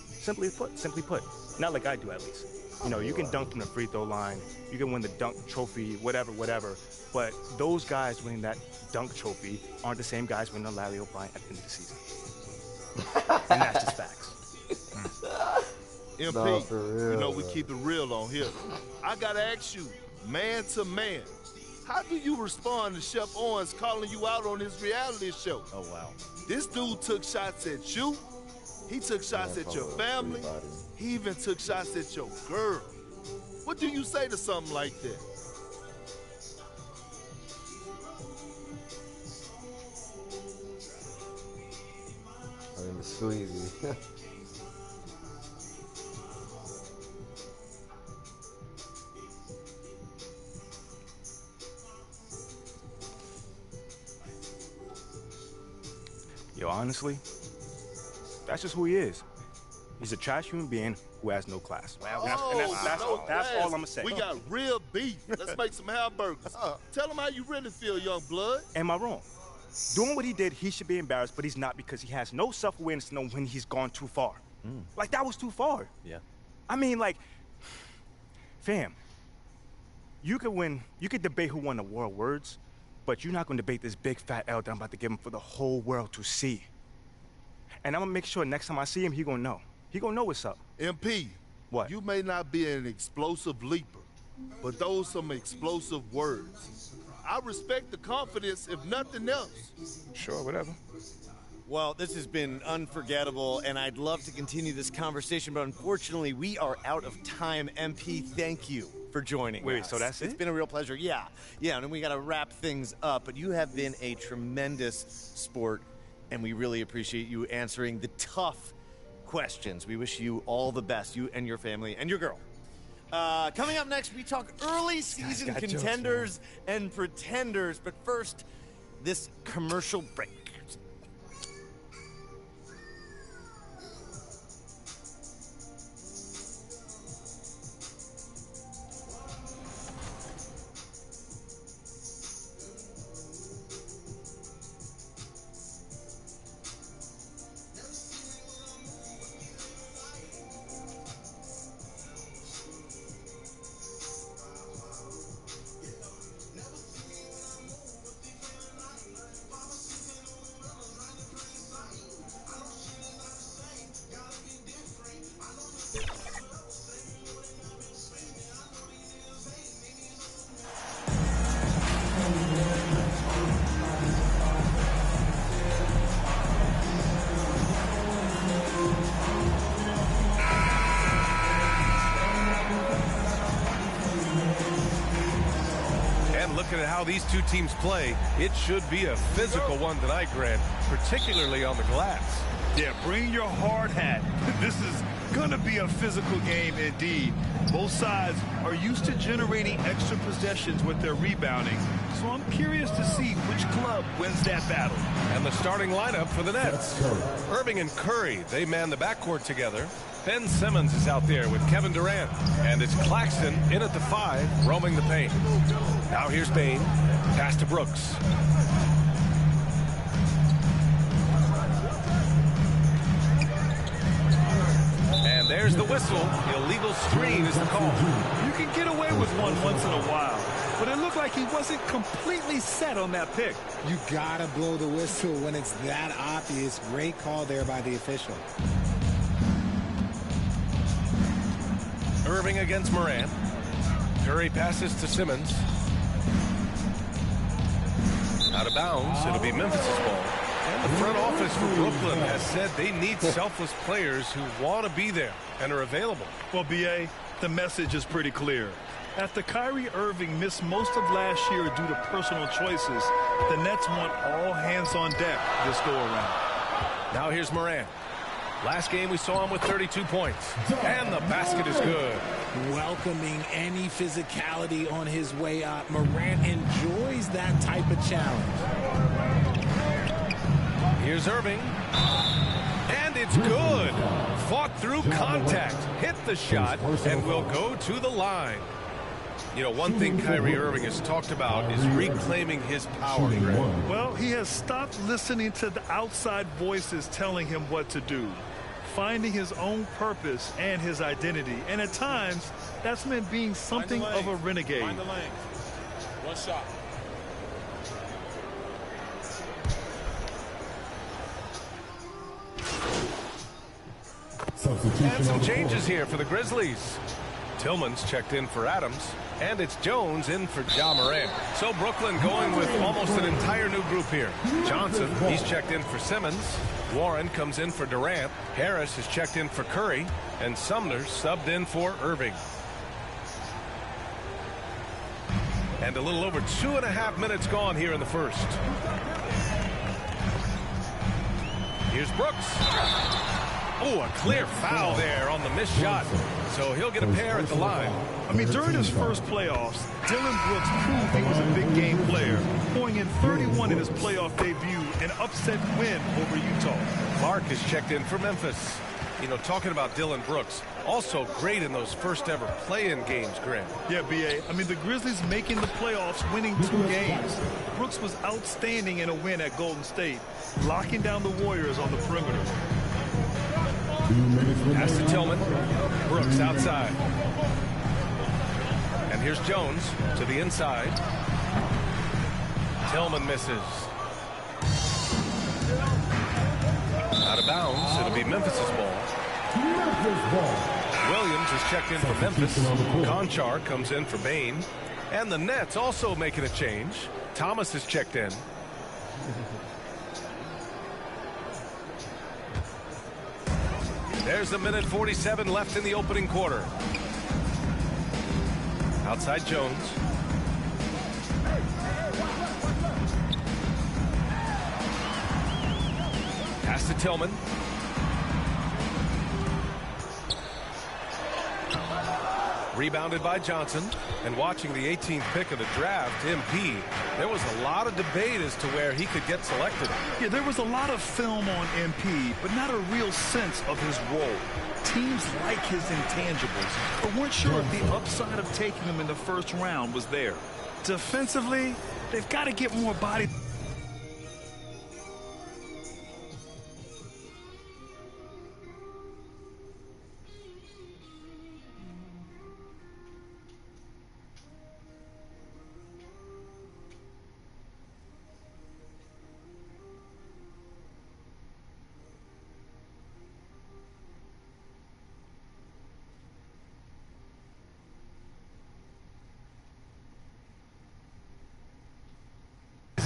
Simply put, not like I do at least. You know, you can dunk from the free throw line, you can win the dunk trophy, whatever, but those guys winning that dunk trophy aren't the same guys winning the Larry O'Brien at the end of the season. And that's just facts. MP, No, for real, you know we bro. keep it real on here. I gotta ask you, man to man, how do you respond to Shep Owens calling you out on his reality show? Oh, wow. This dude took shots at you. He took shots at your family. He even took shots at your girl. What do you say to something like that? I'm squeezy. Yo, honestly, that's just who he is. He's a trash human being who has no class. That's all I'm gonna say. We got real beef. Let's make some hamburgers. Tell him how you really feel, young blood. Am I wrong? Doing what he did, he should be embarrassed, but he's not because he has no self-awareness to know when he's gone too far. Like, that was too far. Yeah. I mean, like, fam, you could debate who won the war of words, but you're not gonna debate this big fat L that I'm about to give him for the whole world to see. And I'm gonna make sure next time I see him, he gonna know. He gonna know what's up. MP. What? You may not be an explosive leaper, but those some explosive words. I respect the confidence, if nothing else. Sure, whatever. Well, this has been unforgettable, and I'd love to continue this conversation, but unfortunately, we are out of time. MP, thank you for joining us. Wait, so that's it? It's been a real pleasure. Yeah, and we got to wrap things up, but you have been a tremendous sport, and we really appreciate you answering the tough questions. We wish you all the best, you and your family and your girl. Coming up next, we talk early season contenders and pretenders, but first, this commercial break. Looking at how these two teams play, it should be a physical one tonight, Grant, particularly on the glass. Yeah, bring your hard hat. This is gonna be a physical game indeed. Both sides are used to generating extra possessions with their rebounding, so I'm curious to see which club wins that battle. And the starting lineup for the Nets. Irving and Curry, they man the backcourt together. Ben Simmons is out there with Kevin Durant. And it's Claxton in at the 5, roaming the paint. Now here's Bane. Pass to Brooks. And there's the whistle. Illegal screen is the call. You can get away with one once in a while, but it looked like he wasn't completely set on that pick. You gotta blow the whistle when it's that obvious. Great call there by the official. Irving against Morant. Curry passes to Simmons. Out of bounds. It'll be Memphis' ball. And the front office for Brooklyn has said they need selfless players who want to be there and are available. Well, B.A., the message is pretty clear. After Kyrie Irving missed most of last year due to personal choices, the Nets want all hands on deck this go-around. Now here's Morant. Last game we saw him with 32 points. And the basket is good. Welcoming any physicality on his way up. Morant enjoys that type of challenge. Here's Irving. And it's good. Fought through contact. Hit the shot and will go to the line. You know, one thing Kyrie Irving has talked about is reclaiming his power. Well, he has stopped listening to the outside voices telling him what to do, finding his own purpose and his identity. And at times, that's meant being something of a renegade. Find the lane. One shot. And some changes here for the Grizzlies. Tillman's checked in for Adams, and it's Jones in for Ja Morant. So Brooklyn going with almost an entire new group here. Johnson, he's checked in for Simmons. Warren comes in for Durant. Harris is checked in for Curry, and Sumner subbed in for Irving. And a little over 2.5 minutes gone here in the first. Here's Brooks. Oh, a clear foul there on the missed shot. So he'll get a pair at the line. I mean, during his first playoffs, Dillon Brooks proved he was a big game player, pouring in 31 in his playoff debut, an upset win over Utah. Mark is checked in for Memphis. You know, talking about Dillon Brooks, also great in those first ever play-in games, Graham. Yeah, B.A. I mean, the Grizzlies making the playoffs, winning 2 games. Brooks was outstanding in a win at Golden State, locking down the Warriors on the perimeter. Pass to Tillman. Brooks outside. And here's Jones to the inside. Tillman misses. Out of bounds. It'll be Memphis's ball. Williams is checked in for Memphis. Conchar comes in for Bane. And the Nets also making a change. Thomas is checked in. There's a minute 47 left in the opening quarter. Outside Jones. Pass to Tillman. Rebounded by Johnson. And watching the 18th pick of the draft, MP, there was a lot of debate as to where he could get selected. Yeah, there was a lot of film on MP, but not a real sense of his role. Teams like his intangibles, but weren't sure if the upside of taking him in the first round was there. Defensively, they've got to get more body.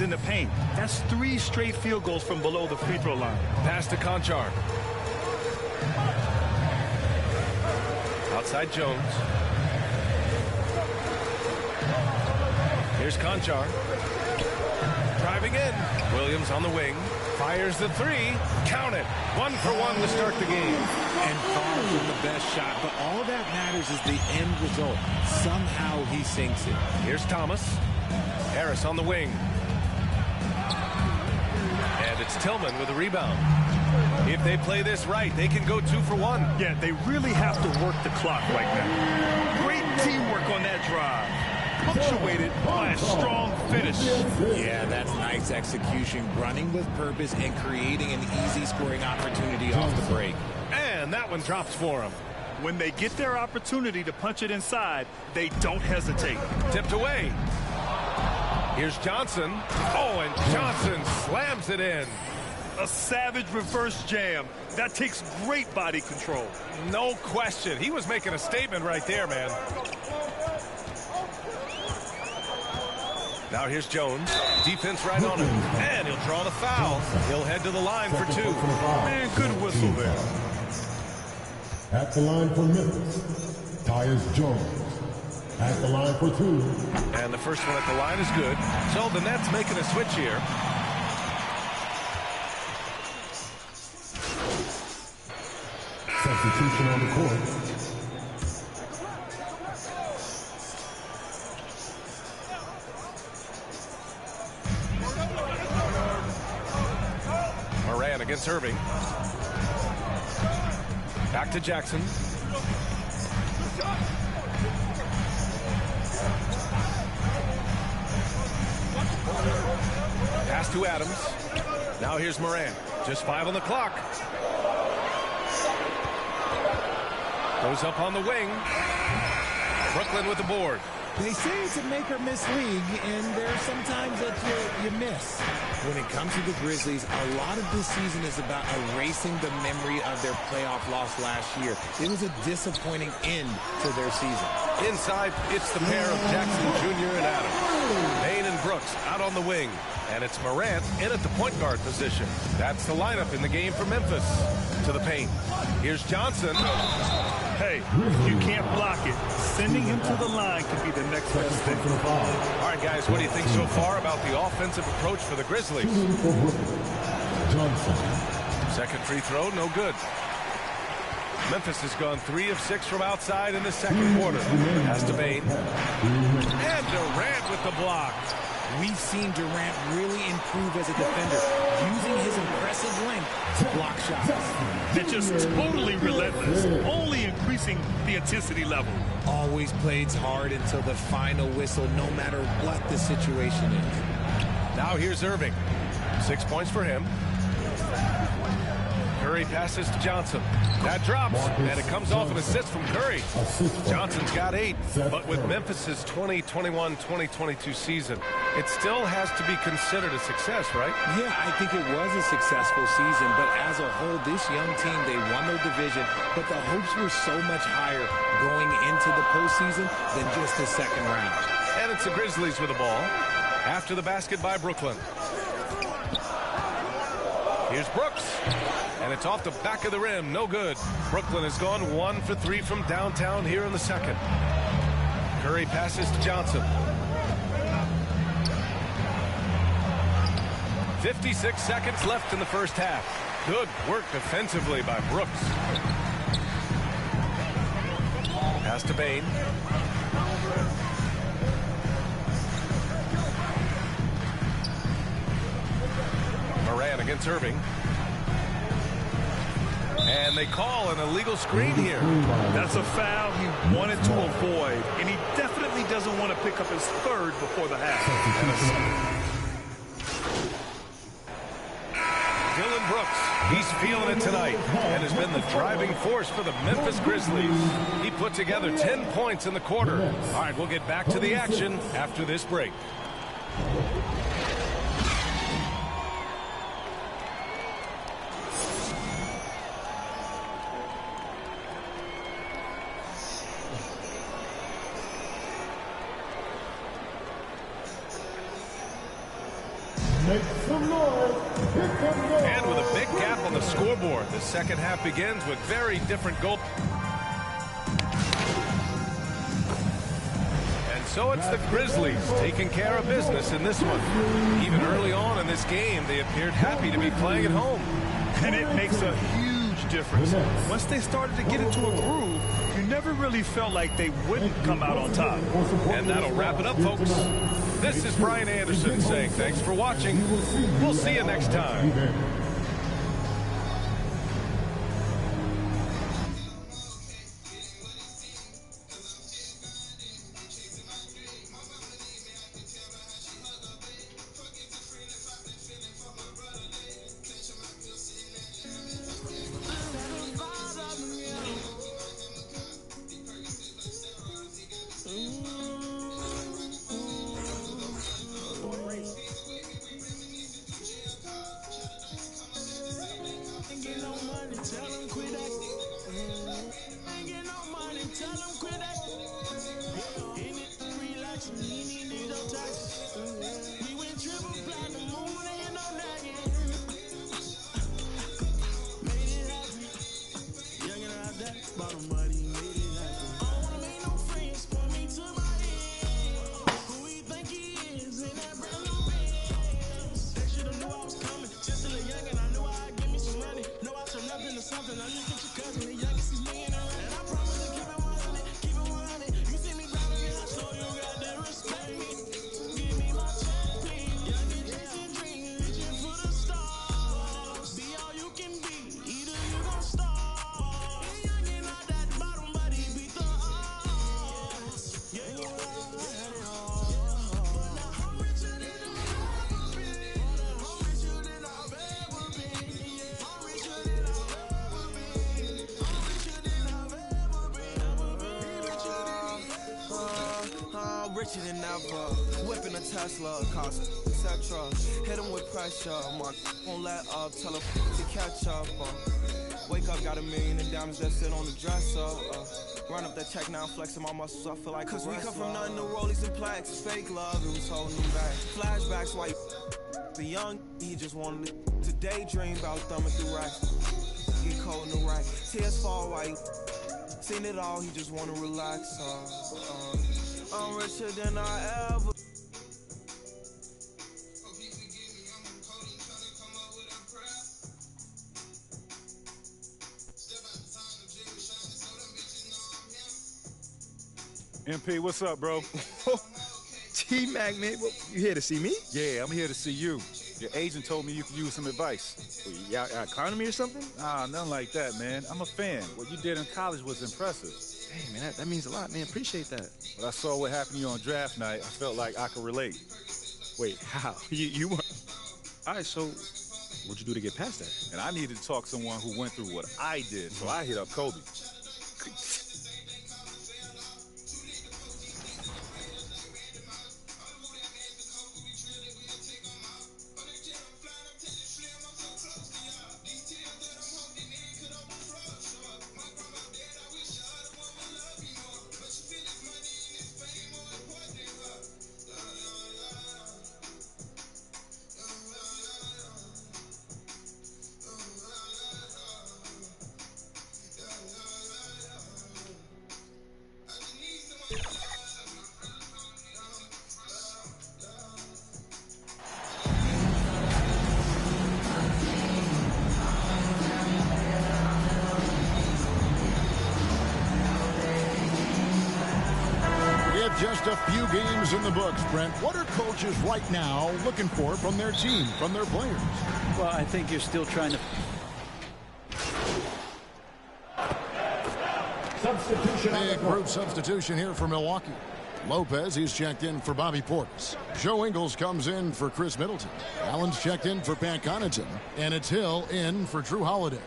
In the paint. That's 3 straight field goals from below the free throw line. Pass to Conchar. Outside Jones. Here's Conchar. Driving in. Williams on the wing. Fires the 3. Count it. 1 for 1 to start the game. And far from the best shot, but all that matters is the end result. Somehow he sinks it. Here's Thomas. Harris on the wing. And it's Tillman with a rebound. If they play this right, they can go 2 for 1. Yeah, they really have to work the clock right now. Great teamwork on that drive. Punctuated by a strong finish. Yeah, that's nice execution. Running with purpose and creating an easy scoring opportunity off the break. And that one drops for him. When they get their opportunity to punch it inside, they don't hesitate. Tipped away. Here's Johnson. Oh, and Johnson slams it in. A savage reverse jam. That takes great body control. No question. He was making a statement right there, man. Now here's Jones. Defense right on him. And he'll draw the foul. He'll head to the line for 2. Man, good whistle there. At the line for Memphis, Tyus Jones. At the line for 2. And the first one at the line is good. So the Nets making a switch here. Substitution on the court. Moran against Irving. Back to Jackson. Pass to Adams. Now here's Moran. Just 5 on the clock. Goes up on the wing. Brooklyn with the board. They say it's a make or miss league, and there's sometimes that you miss. When it comes to the Grizzlies, a lot of this season is about erasing the memory of their playoff loss last year. It was a disappointing end to their season. Inside, it's the pair of Jackson Jr. and Adams. Payne and Brooks out on the wing. And it's Morant in at the point guard position. That's the lineup in the game for Memphis. To the paint. Here's Johnson. Hey, if you can't block it, sending him to the line could be the next best thing. All right, guys, what do you think so far about the offensive approach for the Grizzlies? Second free throw, no good. Memphis has gone 3 of 6 from outside in the second quarter. Pass to Bane. And Durant with the block. We've seen Durant really improve as a defender, using his impressive length to block shots. They're just totally relentless, only increasing the intensity level. Always plays hard until the final whistle, no matter what the situation is. Now here's Irving. 6 points for him. Curry passes to Johnson. That drops, and it comes off an assist from Curry. Johnson's got 8, but with Memphis's 2021-2022 season, it still has to be considered a success, right? Yeah, I think it was a successful season, but as a whole, this young team, they won their division, but the hopes were so much higher going into the postseason than just the second round. And it's the Grizzlies with the ball. After the basket by Brooklyn. Here's Brooks. And it's off the back of the rim. No good. Brooklyn has gone 1 for 3 from downtown here in the second. Curry passes to Johnson. 56 seconds left in the first half. Good work defensively by Brooks. Pass to Bane. Moran against Irving. And they call an illegal screen here. That's a foul he wanted to avoid, and he definitely doesn't want to pick up his third before the half. Dylan Brooks, he's feeling it tonight and has been the driving force for the Memphis Grizzlies. He put together 10 points in the quarter. All right, we'll get back to the action after this break. And with a big gap on the scoreboard, the second half begins with very different goals. And so it's the Grizzlies taking care of business in this one. Even early on in this game, they appeared happy to be playing at home. And it makes a huge difference. Once they started to get into a groove, you never really felt like they wouldn't come out on top. And that'll wrap it up, folks. This is Brian Anderson saying thanks for watching. We'll see you next time. Richer than ever, whipping a Tesla, cost etc. Hit him with pressure, Mark won't let up, tell her to catch up. Wake up, got $1 million in diamonds that sit on the dresser. Run up that check now, flexing my muscles, I feel like cause we come from nothing to rollies and plaques. Fake love, it was holding him back. Flashbacks, why the young, he just wanted to daydream about thumbing through racks. Get cold in the rack, tears fall while Seen it all, he just wanna relax. I'm richer than I ever. MP, what's up, bro? T-Mac, man, you here to see me? Yeah, I'm here to see you. Your agent told me you could use some advice. Y'all economy or something? Nah, nothing like that, man. I'm a fan. What you did in college was impressive. Hey, man, that means a lot, man. Appreciate that. When I saw what happened to you on draft night, I felt like I could relate. Wait, how? You weren't... All right, so what'd you do to get past that? And I needed to talk to someone who went through what I did, so I hit up Kobe. Just a few games in the books, Brent. What are coaches right now looking for from their team, from their players? Well, I think you're still trying to... Big group substitution here for Milwaukee. Lopez, he's checked in for Bobby Portis. Joe Ingles comes in for Chris Middleton. Allen's checked in for Pat Connaughton. And it's Hill in for Drew Holiday.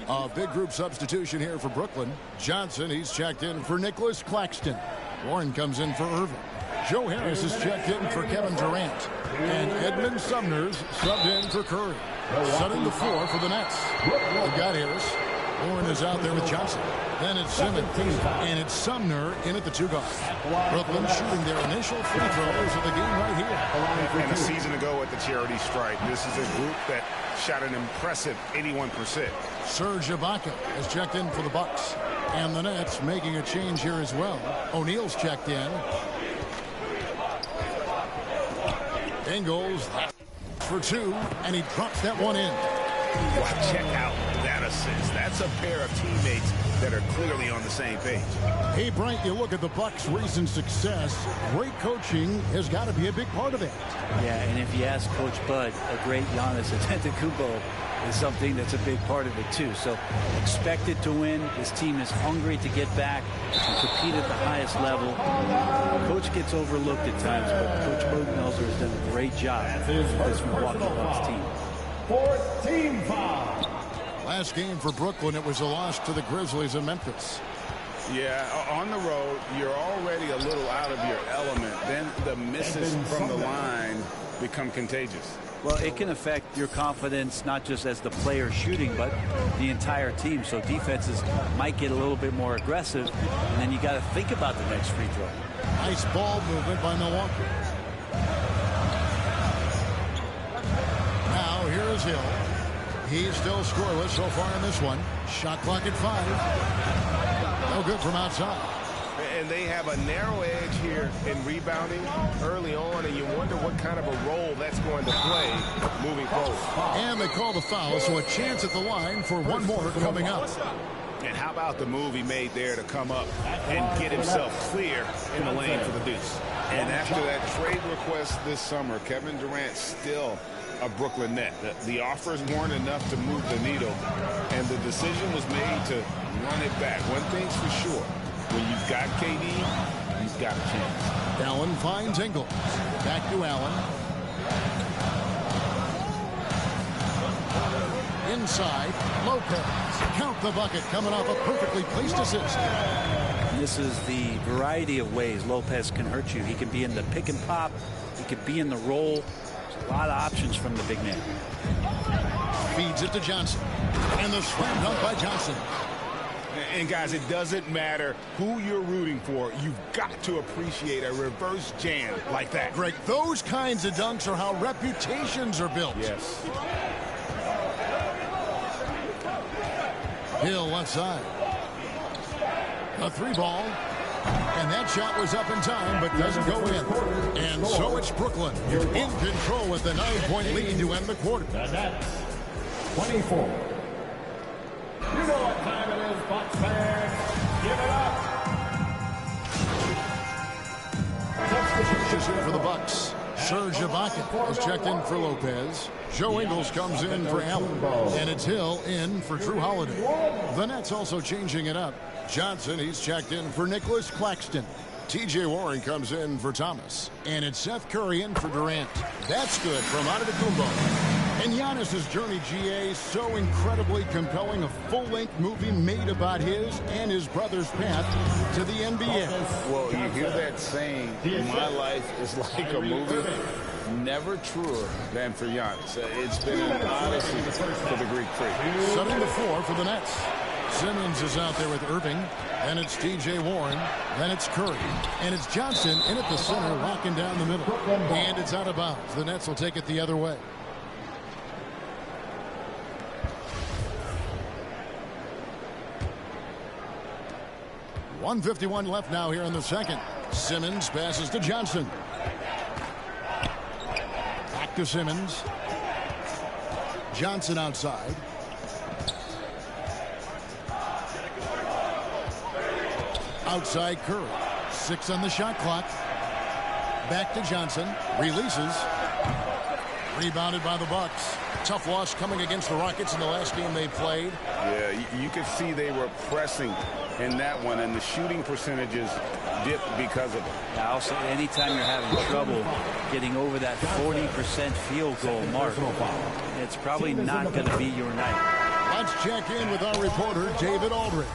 A big group substitution here for Brooklyn. Johnson, he's checked in for Nicholas Claxton. Warren comes in for Irving. Joe Harris is checked in for Kevin Durant. And Edmund Sumner's subbed in for Curry. Setting the floor for the Nets. They've got Harris. Warren is out there with Johnson. Then it's Simmons. And it's Sumner in at the 2-guard. Brooklyn shooting their initial free throws of the game right here. And a season ago at the charity stripe, this is a group that shot an impressive 81%. Serge Ibaka is checked in for the Bucks. And the Nets making a change here as well. O'Neal's checked in. Ingles for 2, and he drops that one in. Wow, check out that assist. That's a pair of teammates that are clearly on the same page. Hey, Bright, you look at the Bucks' recent success. Great coaching has got to be a big part of it. Yeah, and if you ask Coach Bud, a great Giannis Antetokounmpo is something that's a big part of it too. So expected to win. This team is hungry to get back and compete at the highest level. Coach gets overlooked at times, but Coach Budenholzer has done a great job with this Milwaukee Bucks team. Fourth team foul. Last game for Brooklyn, it was a loss to the Grizzlies in Memphis. Yeah, on the road, you're already a little out of your element. Then the misses from the line become contagious. Well, it can affect your confidence, not just as the player shooting, but the entire team. So defenses might get a little bit more aggressive, and then you got to think about the next free throw. Nice ball movement by Milwaukee. Now, here is Hill. He's still scoreless so far in this one. Shot clock at 5. No good from outside. And they have a narrow edge here in rebounding early on, and you wonder what kind of a role that's going to play moving forward. And they call the foul, so a chance at the line for one more coming up. And how about the move he made there to come up and get himself clear in the lane for the deuce. And after that trade request this summer, Kevin Durant still a Brooklyn Net. The offers weren't enough to move the needle, and the decision was made to run it back. One thing's for sure. When you've got KD, you've got a chance. Allen finds Ingles. Back to Allen. Inside, Lopez. Count the bucket coming off a perfectly placed assist. This is the variety of ways Lopez can hurt you. He can be in the pick and pop. He could be in the roll. There's a lot of options from the big man. Feeds it to Johnson. And the slam dunk by Johnson. And guys, it doesn't matter who you're rooting for. You've got to appreciate a reverse jam like that. Greg, those kinds of dunks are how reputations are built. Yes. Hill left side. A 3-ball. And that shot was up in time, but doesn't go in. And so it's Brooklyn in control with the 9-point lead to end the quarter. And that's 24. You know what time it is, Bucks fans. Give it up. Substitution for the Bucks. Serge Ibaka has checked in for Lopez. Joe Ingles comes in for Allen. And it's Hill in for Drew Holiday. The Nets also changing it up. Johnson, he's checked in for Nicholas Claxton. T.J. Warren comes in for Thomas. And it's Seth Curry in for Durant. That's good from Antetokounmpo. And Giannis's journey, GA, so incredibly compelling. A full-length movie made about his and his brother's path to the NBA. Well, you hear that saying, my life is like a movie. Never truer than for Giannis. It's been an odyssey for the Greek freak. Setting the floor for the Nets. Simmons is out there with Irving. Then it's T.J. Warren. Then it's Curry. And it's Johnson in at the center, locking down the middle. And it's out of bounds. The Nets will take it the other way. .151 left now here in the second. Simmons passes to Johnson. Back to Simmons. Johnson outside. Outside Curry. 6 on the shot clock. Back to Johnson. Releases. Rebounded by the Bucks. Tough loss coming against the Rockets in the last game they played. Yeah, you could see they were pressing in that one, and the shooting percentages dipped because of it. Now, also, anytime you're having trouble getting over that 40% field goal mark, it's probably not going to be your night. Let's check in with our reporter, David Aldridge.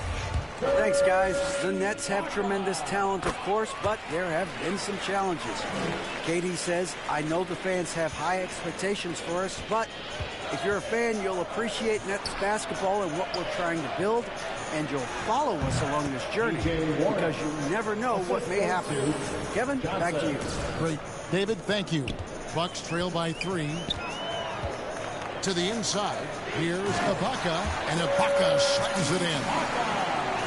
Thanks, guys. The Nets have tremendous talent, of course, but there have been some challenges. Katie says, I know the fans have high expectations for us, but if you're a fan, you'll appreciate Nets basketball and what we're trying to build, and you'll follow us along this journey because you never know what may happen. Kevin, back to you. Great. David, thank you. Bucks trail by 3. To the inside, here's Ibaka, and Ibaka slams it in.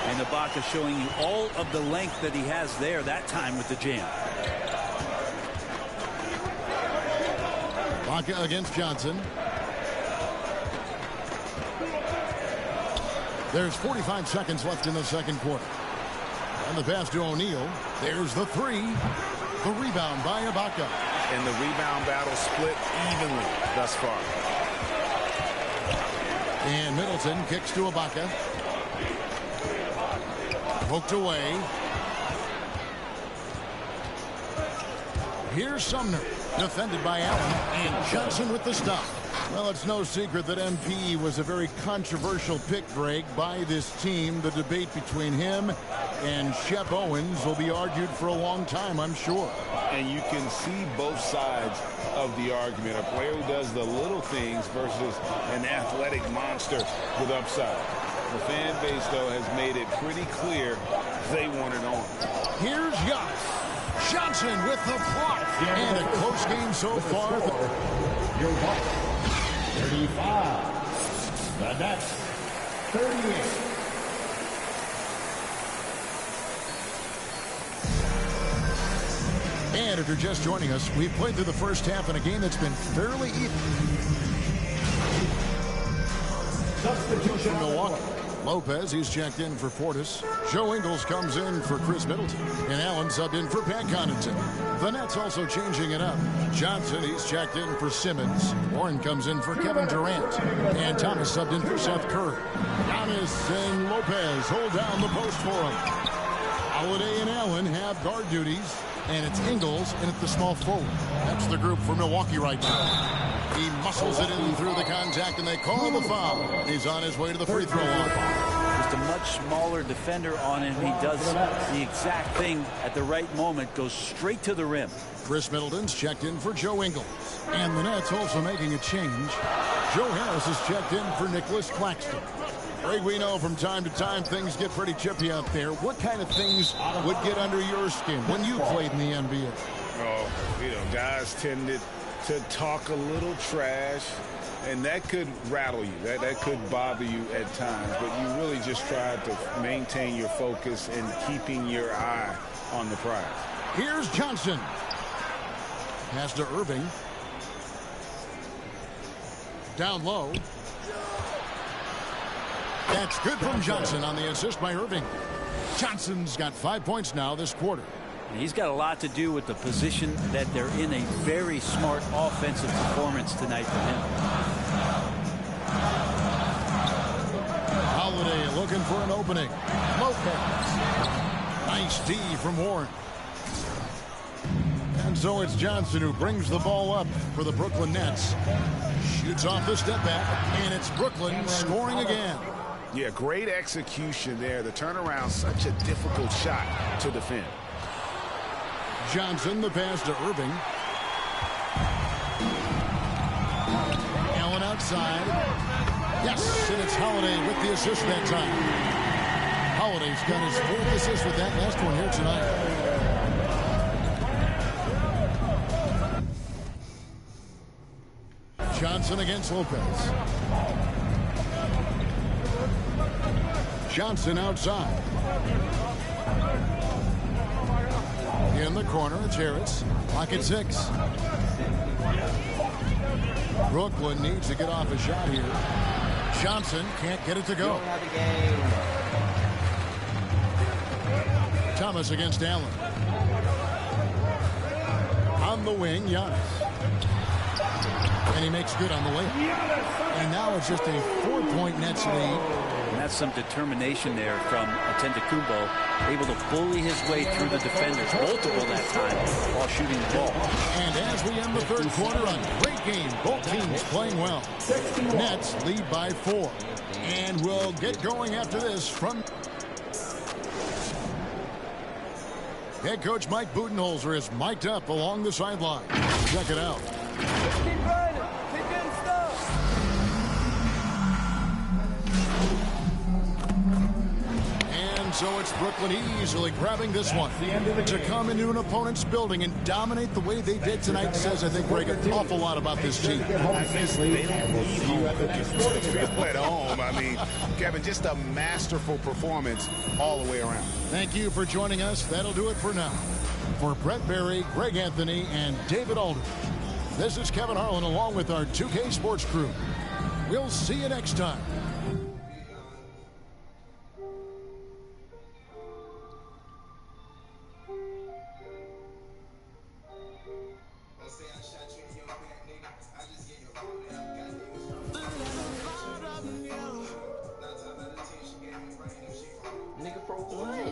And Ibaka showing you all of the length that he has there that time with the jam. Ibaka against Johnson. There's 45 seconds left in the second quarter. And the pass to O'Neal. There's the 3. The rebound by Ibaka. And the rebound battle split evenly thus far. And Middleton kicks to Ibaka. Poked away. Here's Sumner, defended by Allen, and Johnson with the stop. Well, it's no secret that MP was a very controversial pick, Greg, by this team. The debate between him and Shep Owens will be argued for a long time, I'm sure. And you can see both sides of the argument. A player who does the little things versus an athletic monster with upside. The fan base, though, has made it pretty clear they want it on. Here's Giannis. Johnson with the block. And a close game so far. Your Bucks, 35. The Nets, 38. And if you're just joining us, we've played through the first half in a game that's been fairly even. Substitution from Milwaukee. Lopez, he's checked in for Portis. Joe Ingles comes in for Chris Middleton. And Allen subbed in for Pat Connaughton. The Nets also changing it up. Johnson, he's checked in for Simmons. Warren comes in for Kevin Durant. And Thomas subbed in for Seth Curry. Giannis and Lopez hold down the post for him. Holiday and Allen have guard duties. And it's Ingles in at the small forward. That's the group for Milwaukee right now. He muscles it in through the contact, and they call the foul. He's on his way to the free throw line. Just a much smaller defender on him. He does the exact thing at the right moment, goes straight to the rim. Chris Middleton's checked in for Joe Ingles. And the Nets also making a change. Joe Harris is checked in for Nicholas Claxton. Greg, we know from time to time things get pretty chippy out there. What kind of things would get under your skin when you played in the NBA? Oh, guys tended to talk a little trash, And that could rattle you. That could bother you at times. But you really just try to maintain your focus and keeping your eye on the prize. Here's Johnson. Pass to Irving. Down low. That's good from Johnson on the assist by Irving. Johnson's got 5 points now this quarter. He's got a lot to do with the position that they're in. A very smart offensive performance tonight for him. Holiday looking for an opening. Lopez. Nice D from Warren. And so it's Johnson who brings the ball up for the Brooklyn Nets. Shoots off the step back, and it's Brooklyn scoring again. Yeah, great execution there. The turnaround, such a difficult shot to defend. Johnson, the pass to Irving. Allen outside. Yes, and it's Holiday with the assist that time. Holiday's got his 4th assist with that last one here tonight. Johnson against Lopez. Johnson outside. In the corner, it's Harris. Clock at 6. Brooklyn needs to get off a shot here. Johnson can't get it to go. Thomas against Allen. On the wing, Giannis. And he makes good on the way. And now it's just a 4-point Nets lead. And that's some determination there from Antetokounmpo, able to bully his way through the defenders, multiple that time, while shooting the ball. And as we end the 3rd quarter, a great game. Both teams playing well. Nets lead by 4. And we'll get going after this from head coach Mike Budenholzer is mic'd up along the sideline. Check it out. So it's Brooklyn easily grabbing this one. To come into an opponent's building and dominate the way they did tonight says, I think, Greg, an awful lot about this team. At home, I mean, Kevin, just a masterful performance all the way around. Thank you for joining us. That'll do it for now. For Brett Berry, Greg Anthony, and David Aldridge, this is Kevin Harlan along with our 2K Sports crew. We'll see you next time. Nigga, for what?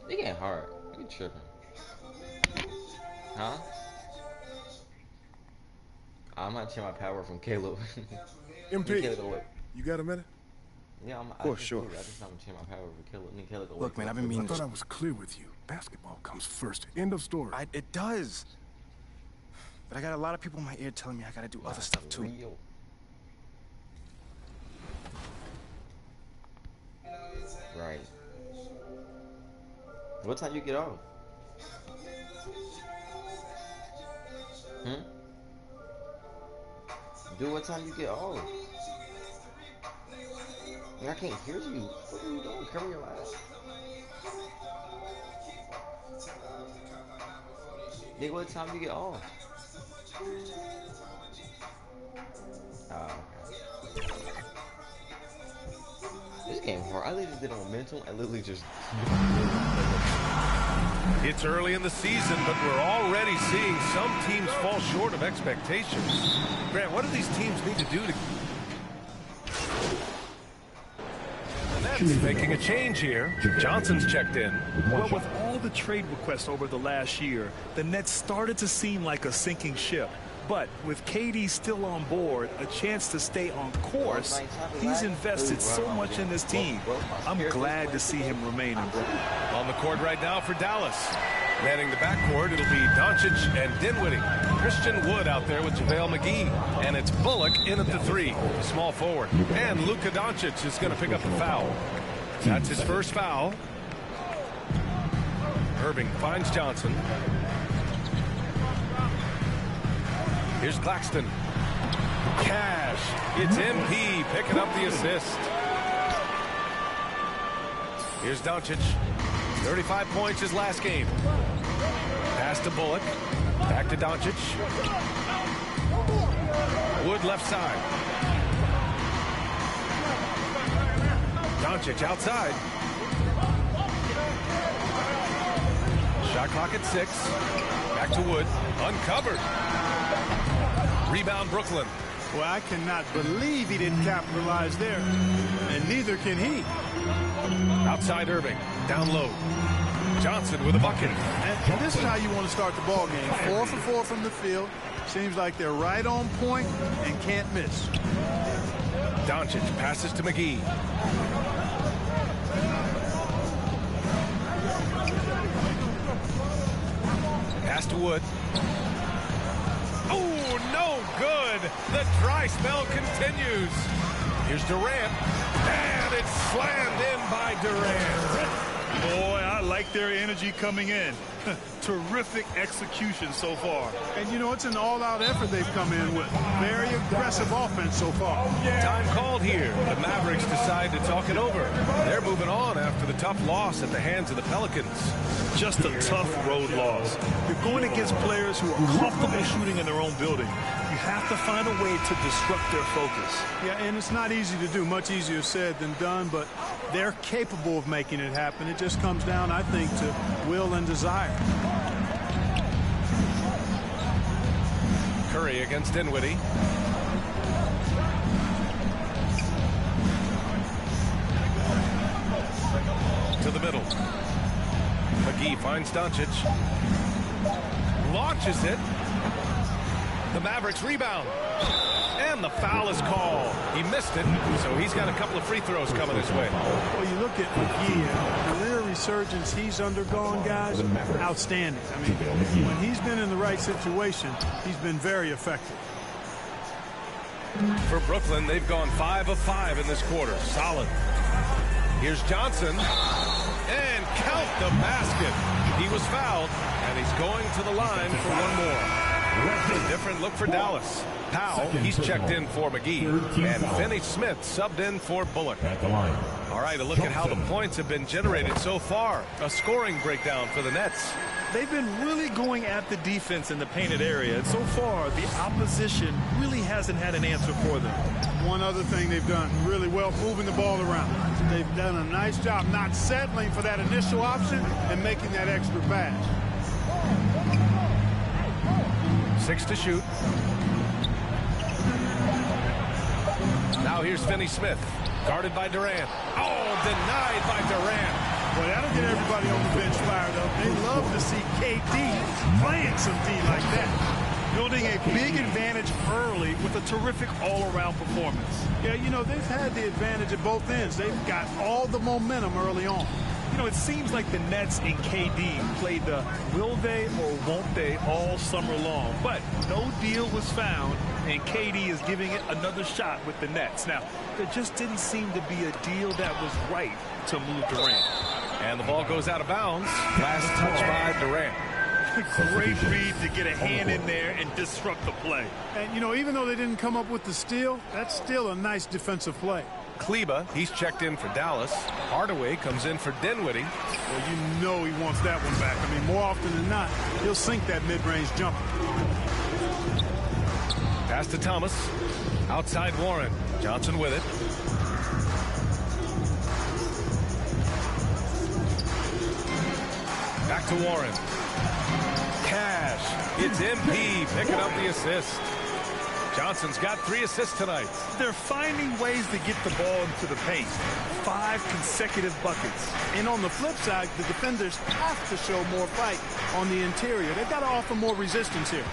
This game hard. You tripping. Huh? I'm not change my power from Caleb. MP, you got a minute? Yeah, of course, sure. I just not change my power for Caleb. Look, man, I've been meaning. I thought I was clear with you. Basketball comes first. End of story. It does. But I got a lot of people in my ear telling me I gotta do other stuff too. Right. What time you get off? Dude, what time you get off? I can't hear you. What are you doing? Cover your eyes. Nigga, what time you get off? This game hard. I literally did momentum. I literally just. It's early in the season, but we're already seeing some teams fall short of expectations. Grant, what do these teams need to do to... The Nets making a change here. Johnson's checked in. Well, with all the trade requests over the last year, the Nets started to seem like a sinking ship. But with KD still on board, a chance to stay on course, he's invested so much in this team. I'm glad to see him remain in Brooklyn. On the court right now for Dallas. Manning the backcourt, it'll be Doncic and Dinwiddie. Christian Wood out there with JaVale McGee. And it's Bullock in at the 3, the small forward. And Luka Doncic is going to pick up the foul. That's his first foul. Irving finds Johnson. Here's Claxton. Cash. It's MP picking up the assist. Here's Doncic. 35 points his last game. Pass to Bullock. Back to Doncic. Wood left side. Doncic outside. Shot clock at 6. Back to Wood. Uncovered. Rebound Brooklyn. Well, I cannot believe he didn't capitalize there. And neither can he. Outside Irving. Down low. Johnson with a bucket. And this is how you want to start the ball game. 4 for 4 from the field. Seems like they're right on point and can't miss. Doncic passes to McGee. Pass to Wood. Oh, no good. The dry spell continues. Here's Durant. And it's slammed in by Durant. Boy, I like their energy coming in. Terrific execution so far. And, you know, it's an all-out effort they've come in with. Very aggressive offense so far. Time called here. The Mavericks decide to talk it over. They're moving on after the tough loss at the hands of the Pelicans. Just a tough road loss. You're going against players who are comfortable shooting in their own building. You have to find a way to disrupt their focus. Yeah, and it's not easy to do. Much easier said than done, but they're capable of making it happen. It just comes down, I think, to will and desire. Curry against Dinwiddie. To the middle. McGee finds Doncic. Launches it. The Mavericks rebound. And the foul is called. He missed it, so he's got a couple of free throws coming his way. Well, you look at McGee, the career resurgence he's undergone, guys, outstanding. I mean, when he's been in the right situation, he's been very effective. For Brooklyn, they've gone 5 of 5 in this quarter. Solid. Here's Johnson. And count the basket. He was fouled, and he's going to the line for one more. A different look for Dallas. Powell, he's checked in for McGee. And Finney Smith subbed in for Bullock. All right, a look at how the points have been generated so far. A scoring breakdown for the Nets. They've been really going at the defense in the painted area. And so far, the opposition really hasn't had an answer for them. One other thing they've done really well, moving the ball around. They've done a nice job not settling for that initial option and making that extra pass. 6 to shoot. Now here's Finney Smith, guarded by Durant. Oh, denied by Durant. Well, that'll get everybody on the bench fired up. They love to see KD playing some D like that. Building a big advantage early with a terrific all-around performance. Yeah, you know, they've had the advantage at both ends. They've got all the momentum early on. You know, it seems like the Nets and KD played the will they or won't they all summer long. But no deal was found, and KD is giving it another shot with the Nets. Now, there just didn't seem to be a deal that was right to move Durant. And the ball goes out of bounds. Last touch by Durant. Great read to get a hand in there and disrupt the play. And, you know, even though they didn't come up with the steal, that's still a nice defensive play. Kleba, he's checked in for Dallas. Hardaway comes in for Dinwiddie. Well, you know he wants that one back. I mean, more often than not, he'll sink that mid-range jumper. Pass to Thomas. Outside Warren. Johnson with it. Back to Warren. Cash. It's MP picking up the assist. Johnson's got 3 assists tonight. They're finding ways to get the ball into the paint. 5 consecutive buckets. And on the flip side, the defenders have to show more fight on the interior. They've got to offer more resistance here.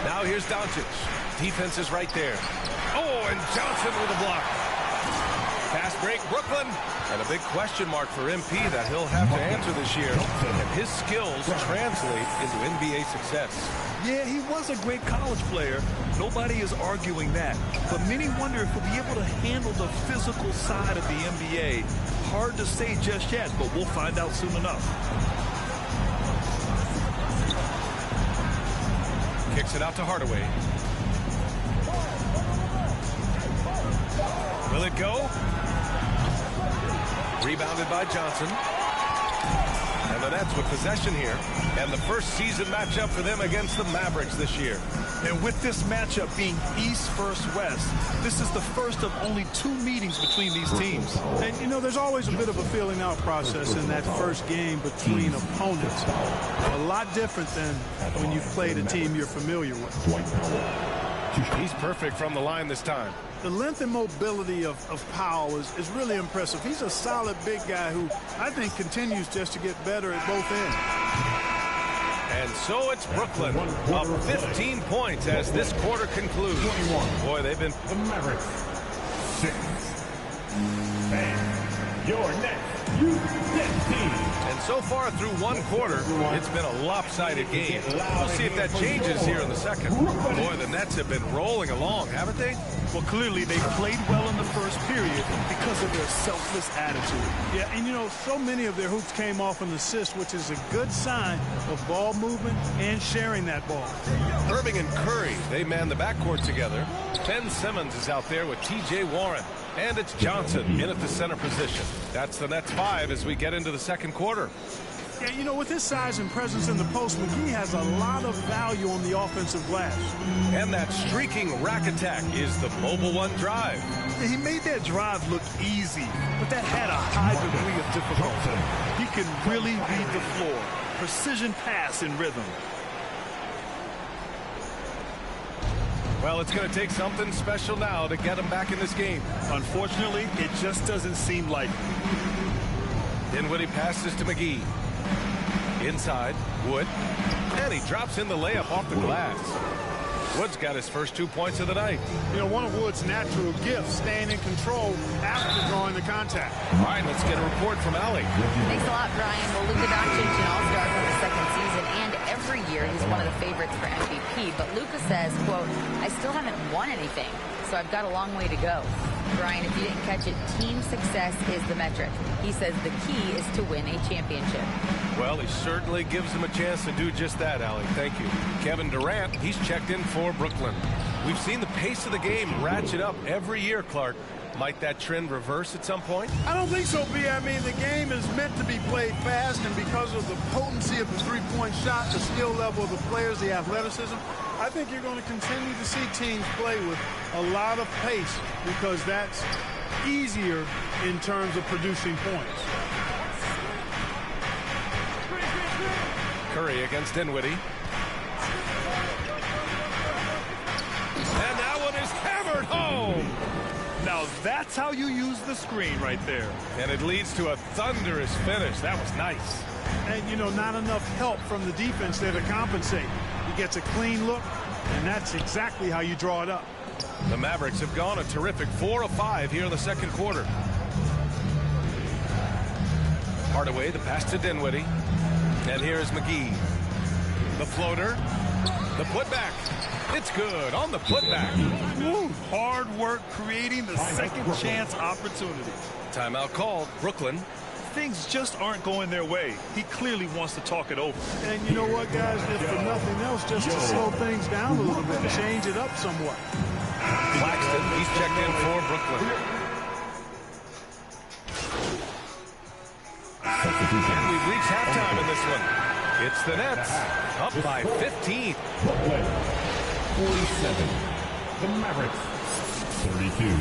Now here's Doncic. Defense is right there. Oh, and Johnson with a block. Fast break, Brooklyn. And a big question mark for MP that he'll have to answer this year. And his skills translate into NBA success. Yeah, he was a great college player. Nobody is arguing that. But many wonder if he'll be able to handle the physical side of the NBA. hard to say just yet, but we'll find out soon enough. Kicks it out to Hardaway. Will it go? Rebounded by Johnson. And the Nets with possession here. And the first season matchup for them against the Mavericks this year. And with this matchup being East versus West, this is the first of only 2 meetings between these teams. And, you know, there's always a bit of a feeling out process in that first game between opponents. A lot different than when you've played a team you're familiar with. He's perfect from the line this time. The length and mobility of Powell is really impressive. He's a solid big guy who I think continues just to get better at both ends. And so it's Brooklyn up 15 points as this quarter concludes. Boy, they've been... The Mavericks, 6. And your next, you get team. And so far through one quarter, it's been a lopsided game. We'll see if that changes here in the second. Boy, the Nets have been rolling along, haven't they? Well, clearly they played well in the first period because of their selfless attitude. Yeah, and you know, so many of their hoops came off an assist, which is a good sign of ball movement and sharing that ball. Irving and Curry, they man the backcourt together. Ben Simmons is out there with T.J. Warren. And it's Johnson in at the center position. That's the Nets 5 as we get into the second quarter. Yeah, you know, with his size and presence in the post, McGee has a lot of value on the offensive glass. And that streaking rack attack is the Mobile One drive. He made that drive look easy, but that had a high degree of difficulty. He can really read the floor. Precision pass and rhythm. Well, it's going to take something special now to get him back in this game. Unfortunately, it just doesn't seem like it. Dinwiddie passes to McGee. Inside, Wood. And he drops in the layup off the glass. Wood's got his first 2 points of the night. You know, one of Wood's natural gifts, staying in control after drawing the contact. All right, let's get a report from Allie. Thanks a lot, Brian. Well, Luka Doncic, an all-star for the second season, and every year he's one of the favorites for MVP. But Luka says, quote, I still haven't won anything, so I've got a long way to go. Brian, if you didn't catch it, team success is the metric. He says the key is to win a championship. Well, he certainly gives them a chance to do just that, Allie. Thank you. Kevin Durant, he's checked in for Brooklyn. We've seen the pace of the game ratchet up every year, Clark. Might that trend reverse at some point? I don't think so, B. I mean, the game is meant to be played fast, and because of the potency of the three-point shot, the skill level of the players, the athleticism, I think you're going to continue to see teams play with a lot of pace because that's easier in terms of producing points. Curry against Dinwiddie. And that one is hammered home. Now that's how you use the screen right there. And it leads to a thunderous finish. That was nice. And, you know, not enough help from the defense there to compensate. He gets a clean look, and that's exactly how you draw it up. The Mavericks have gone a terrific 4 of 5 here in the second quarter. Hardaway, the pass to Dinwiddie. And here's McGee. The floater. The putback. It's good on the putback. Woo, hard work creating the second chance opportunity. Timeout called. Brooklyn. Things just aren't going their way. He clearly wants to talk it over. And you know what, guys? If for nothing else, just to slow things down a little bit, change it up somewhat. Claxton, he's checked in for Brooklyn. And we've reached halftime in this one. It's the Nets up by 15. Brooklyn, 47. The Mavericks, 32.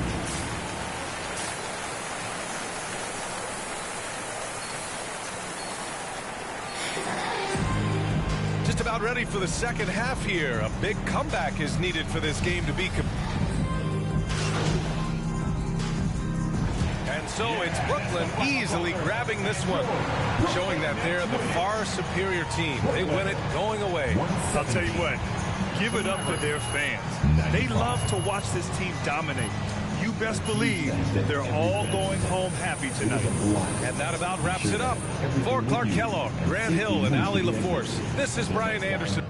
Just about ready for the second half here. A big comeback is needed for this game to be And so it's Brooklyn easily grabbing this one, showing that they're the far superior team. They win it going away. I'll tell you what, give it up for their fans. They love to watch this team dominate. You best believe they're all going home happy tonight. And that about wraps it up. For Clark Kellogg, Grant Hill, and Allie LaForce, this is Brian Anderson.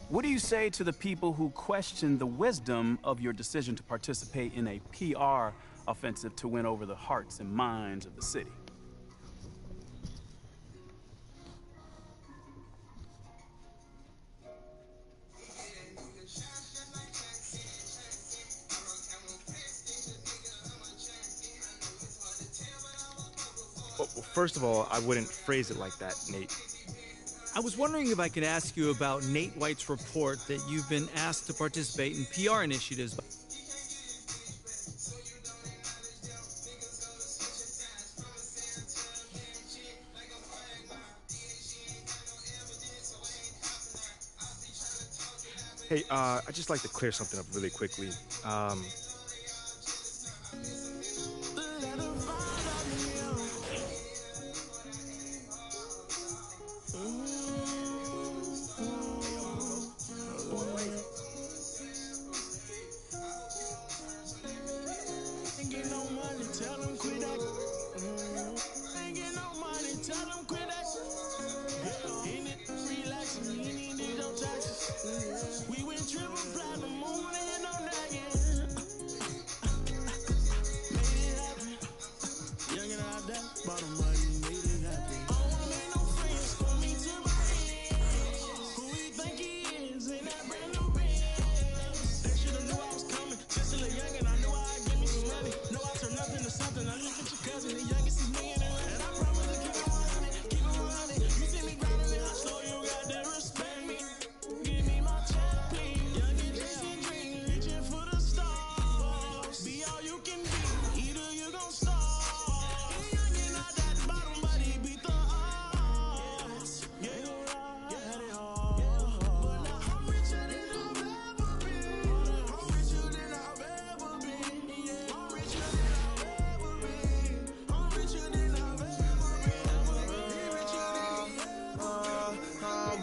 What do you say to the people who question the wisdom of your decision to participate in a PR offensive to win over the hearts and minds of the city? Well, first of all, I wouldn't phrase it like that, Nate. I was wondering if I could ask you about Nate White's report that you've been asked to participate in PR initiatives. Hey, I'd just like to clear something up really quickly.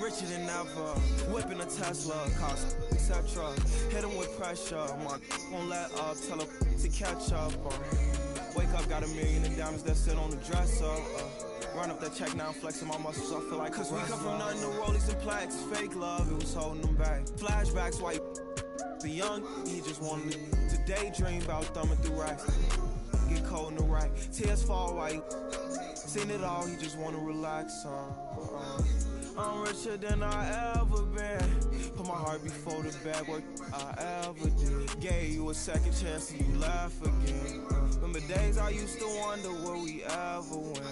richer than ever. Whipping a Tesla, cost, etc. Hit him with pressure. My won't let up, tell her to catch up. Wake up, got $1 million in diamonds that sit on the dresser. Run up that check now, flexing my muscles, I feel like cause we come from nothing, no rollies and plaques. Fake love, it was holding them back. Flashbacks, white the young, he just wanted to daydream about thumbing through racks. Get cold in the right, tears fall white. Seen it all, he just wanna relax. I'm richer than I ever been. Put my heart before the bad work I ever did. Gave you a second chance and you laugh again. Remember days I used to wonder will we ever win.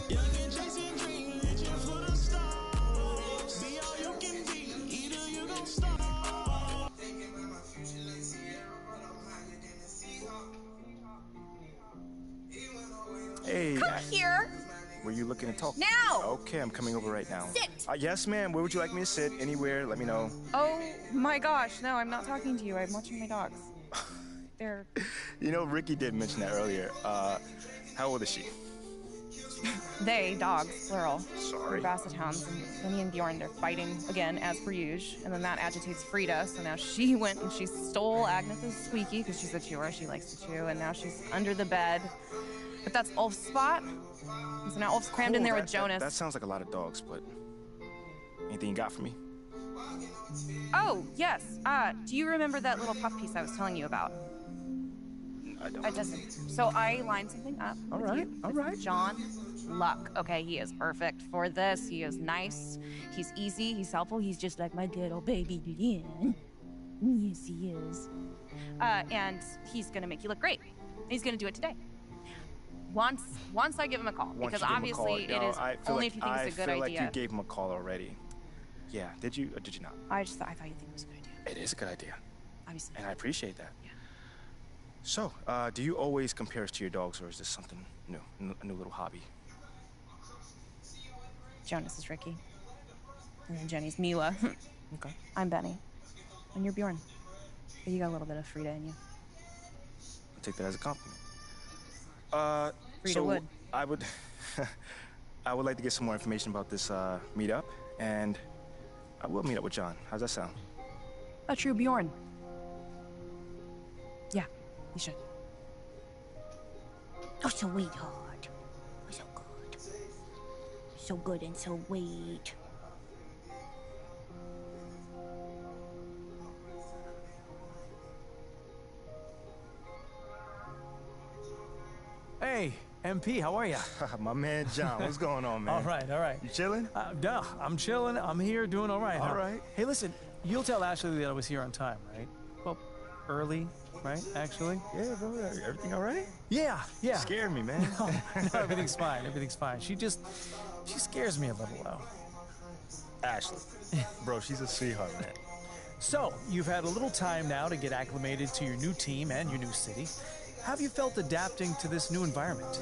Young and chasing dreams, reaching for the stars. Be all you can be, either you gon' stop. Hey. Come here. Were you looking to talk? Now! Okay, I'm coming over right now. Sit! Yes, ma'am. Where would you like me to sit? Anywhere, let me know. Oh my gosh, no, I'm not talking to you. I'm watching my dogs. They're... You know, Ricky did mention that earlier. How old is she? They, dogs, plural. Sorry. They're basset hounds, and Vinny and Bjorn, they're fighting again, as per usual. And then that agitates Frida, so now she went and she stole Agnes's squeaky, because she's a chewer, she likes to chew, and now she's under the bed. But that's Ulf's spot. And so now Ulf's crammed in there with Jonas. That sounds like a lot of dogs, but anything you got for me? Oh, yes. Do you remember that little puff piece I was telling you about? I don't. It doesn't. So I lined something up with John Luck. Okay, he is perfect for this. He is nice. He's easy. He's helpful. He's just like my little baby Lillian. Yes, he is. And he's gonna make you look great. He's gonna do it today. Once I give him a call, because obviously it is only if you think it's a good idea. I feel like you gave him a call already. Yeah, did you or did you not? I thought you think it was a good idea. It is a good idea. Obviously. And I appreciate that. Yeah. So, do you always compare us to your dogs, or is this something new, a new little hobby? Jonas is Ricky. And Jenny's Mila. Okay. I'm Benny. And you're Bjorn. But you got a little bit of Frida in you. I'll take that as a compliment. Frida so would. I would like to get some more information about this meetup, and I will meet up with John. How's that sound? A true Bjorn. Yeah, you should. Oh, sweetheart. Oh, so good. So good and so sweet. Hey, MP, how are you? My man John, what's going on, man? All right, all right. You chilling? No, I'm chilling. I'm here doing all right. All right. Hey, listen, you'll tell Ashley that I was here on time, right? Well, early, right, actually? Yeah, bro. Everything all right? Yeah. You scared me, man. No, everything's fine. Everything's fine. She scares me a little, though. Ashley. Bro, she's a sweetheart, man. So, you've had a little time now to get acclimated to your new team and your new city. How have you felt adapting to this new environment?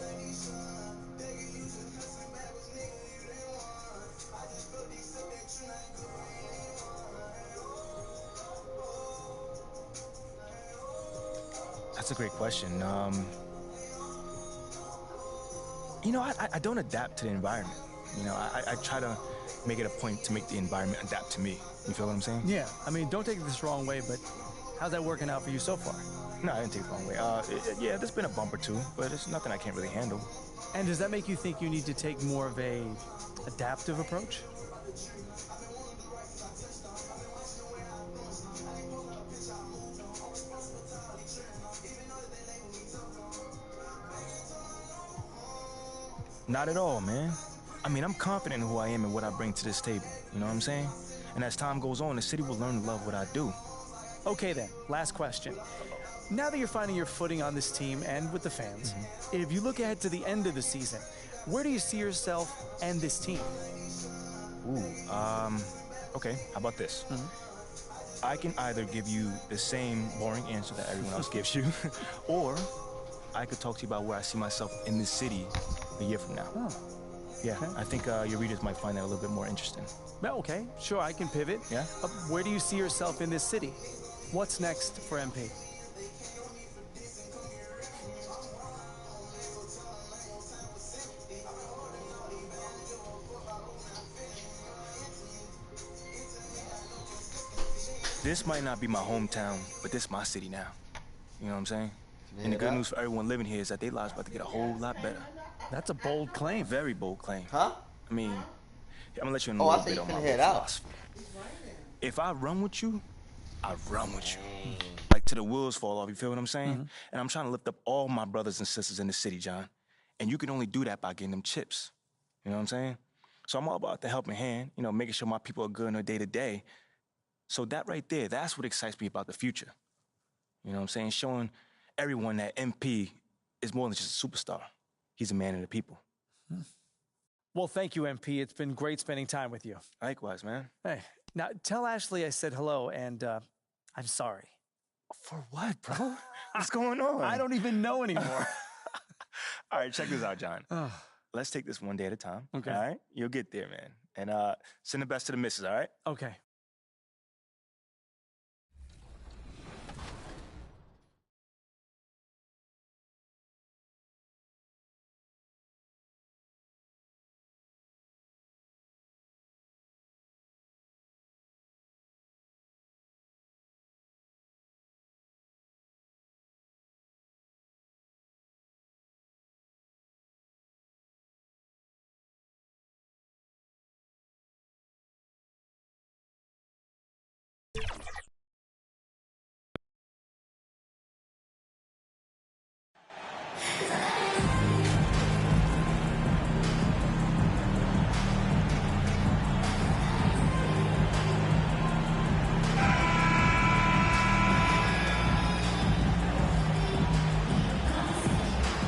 That's a great question. You know, I don't adapt to the environment. You know, I try to make it a point to make the environment adapt to me. You feel what I'm saying? Yeah, I mean, don't take this the wrong way, but how's that working out for you so far? No, I didn't take it the wrong way. Yeah, there's been a bump or two, but it's nothing I can't really handle. And does that make you think you need to take more of a adaptive approach? Not at all, man. I mean, I'm confident in who I am and what I bring to this table. You know what I'm saying? And as time goes on, the city will learn to love what I do. Okay then, last question. Now that you're finding your footing on this team and with the fans, if you look ahead to the end of the season, where do you see yourself and this team? Okay, how about this? I can either give you the same boring answer that everyone else gives you, or I could talk to you about where I see myself in this city a year from now. Yeah, okay. I think your readers might find that a little bit more interesting. Well, okay, sure, I can pivot. Yeah? Where do you see yourself in this city? What's next for MP? This might not be my hometown, but this is my city now. You know what I'm saying? Yeah, and the good news for everyone living here is that their lives about to get a whole lot better. That's a bold claim. Very bold claim. Huh? I mean, I'm gonna let you know a little bit on my philosophy. If I run with you, I run with you. Like till the wheels fall off, you feel what I'm saying? And I'm trying to lift up all my brothers and sisters in the city, John. And you can only do that by getting them chips. You know what I'm saying? So I'm all about the helping hand, you know, making sure my people are good in their day-to-day. So that right there, that's what excites me about the future. You know what I'm saying? Showing everyone that MP is more than just a superstar. He's a man of the people. Well, thank you, MP. It's been great spending time with you. Likewise, man. Hey, now tell Ashley I said hello, and I'm sorry. For what, bro? What's going on? I don't even know anymore. All right, check this out, John. Let's take this one day at a time. Okay. All right? You'll get there, man. And send the best to the missus, all right? Okay.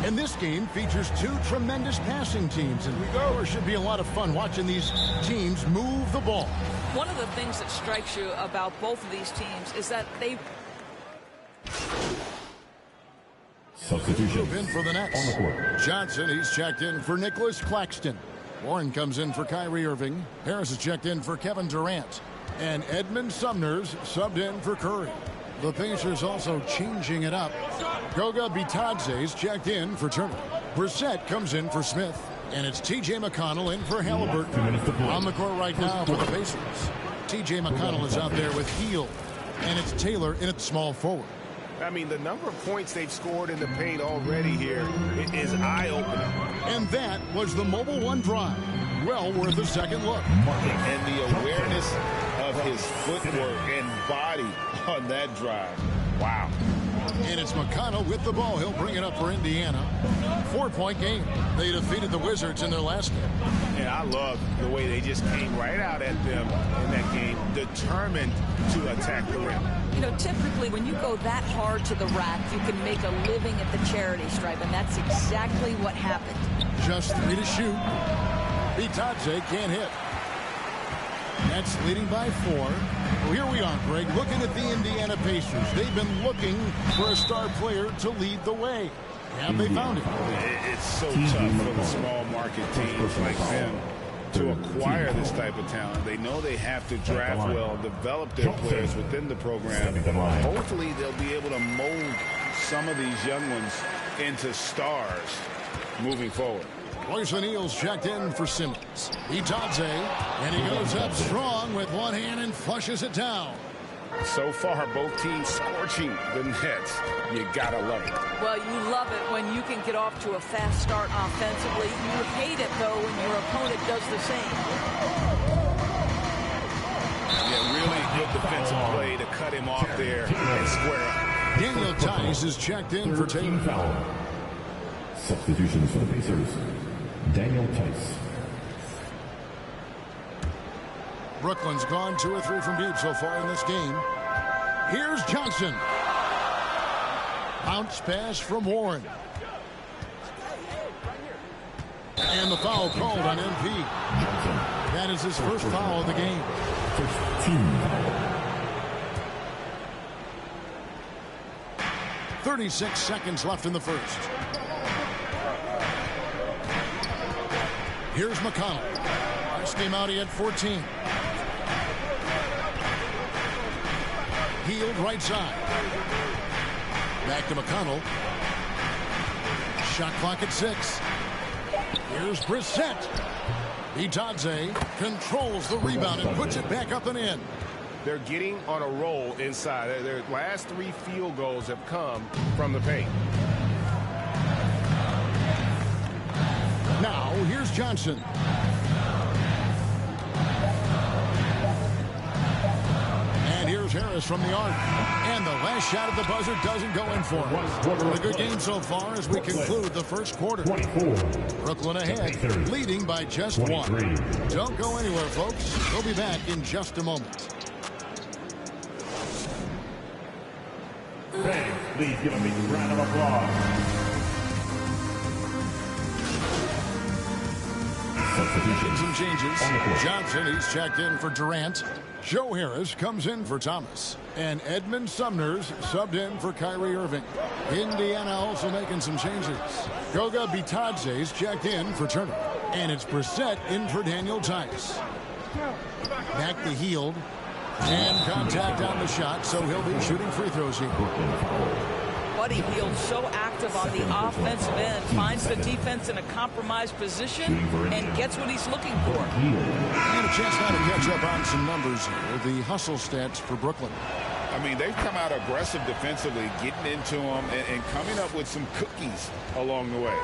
And this game features two tremendous passing teams, and there should be a lot of fun watching these teams move the ball. One of the things that strikes you about both of these teams is that they Substitution. Move in for the Nets. On the court. Johnson, he's checked in for Nicholas Claxton. Warren comes in for Kyrie Irving. Harris is checked in for Kevin Durant. And Edmund Sumner's subbed in for Curry. The Pacers also changing it up. Goga Bitadze's checked in for Turner. Brissett comes in for Smith. And it's T.J. McConnell in for Halliburton. On the court right now for the Pacers. T.J. McConnell is out there with Hield. And it's Taylor in at small forward. I mean, the number of points they've scored in the paint already here is eye-opening. And that was the Mobile One drive. Well worth a second look. And the awareness of his footwork and body on that drive. Wow. And it's McConnell with the ball. He'll bring it up for Indiana. 4-point game. They defeated the Wizards in their last game. Yeah, I love the way they just came right out at them in that game, determined to attack the rim. You know, typically when you go that hard to the rack, you can make a living at the charity stripe, and that's exactly what happened. Just 3 to shoot. Bitadze can't hit. Nets leading by 4. Well, here we are, Greg, looking at the Indiana Pacers. They've been looking for a star player to lead the way. Have they found it? It's so tough for the small market teams like them to acquire this type of talent. They know they have to draft well, develop their players within the program. Hopefully they'll be able to mold some of these young ones into stars moving forward. Royce O'Neal's checked in for Simmons. Bitadze, and he goes up strong with one hand and flushes it down. So far, both teams scorching the Nets. You gotta love it. Well, you love it when you can get off to a fast start offensively. You hate it, though, when your opponent does the same. Yeah, really good defensive play to cut him off there and square up. Daniel Tice is checked in for Tatum. Substitutions for the Pacers. Daniel Tice. Brooklyn's gone 2 or 3 from deep so far in this game. Here's Johnson. Bounce pass from Warren. And the foul called on MP. That is his first foul of the game. First team foul. 36 seconds left in the first. Here's McConnell. Last game out, he had 14. Healed right side. Back to McConnell. Shot clock at 6. Here's Brissett. Bitadze controls the rebound and puts it back up and in. They're getting on a roll inside. Their last 3 field goals have come from the paint. Now, here's Johnson. And here's Harris from the arc. And the last shot at the buzzer doesn't go in for him. A good game so far as we conclude the first quarter. Brooklyn ahead, leading by just 1. Don't go anywhere, folks. We'll be back in just a moment. Thanks. Please give them a round of applause. Making some changes. Johnson, he's checked in for Durant. Joe Harris comes in for Thomas. And Edmund Sumner's subbed in for Kyrie Irving. Indiana also making some changes. Goga Bitadze's checked in for Turner. And it's Brissett in for Daniel Tice. Back to Hield. And contact on the shot, so he'll be shooting free throws here. Buddy Hield so active on the offensive end, finds the defense in a compromised position and gets what he's looking for. And a chance now to catch up on some numbers here. The hustle stats for Brooklyn. I mean, they've come out aggressive defensively, getting into them and coming up with some cookies along the way.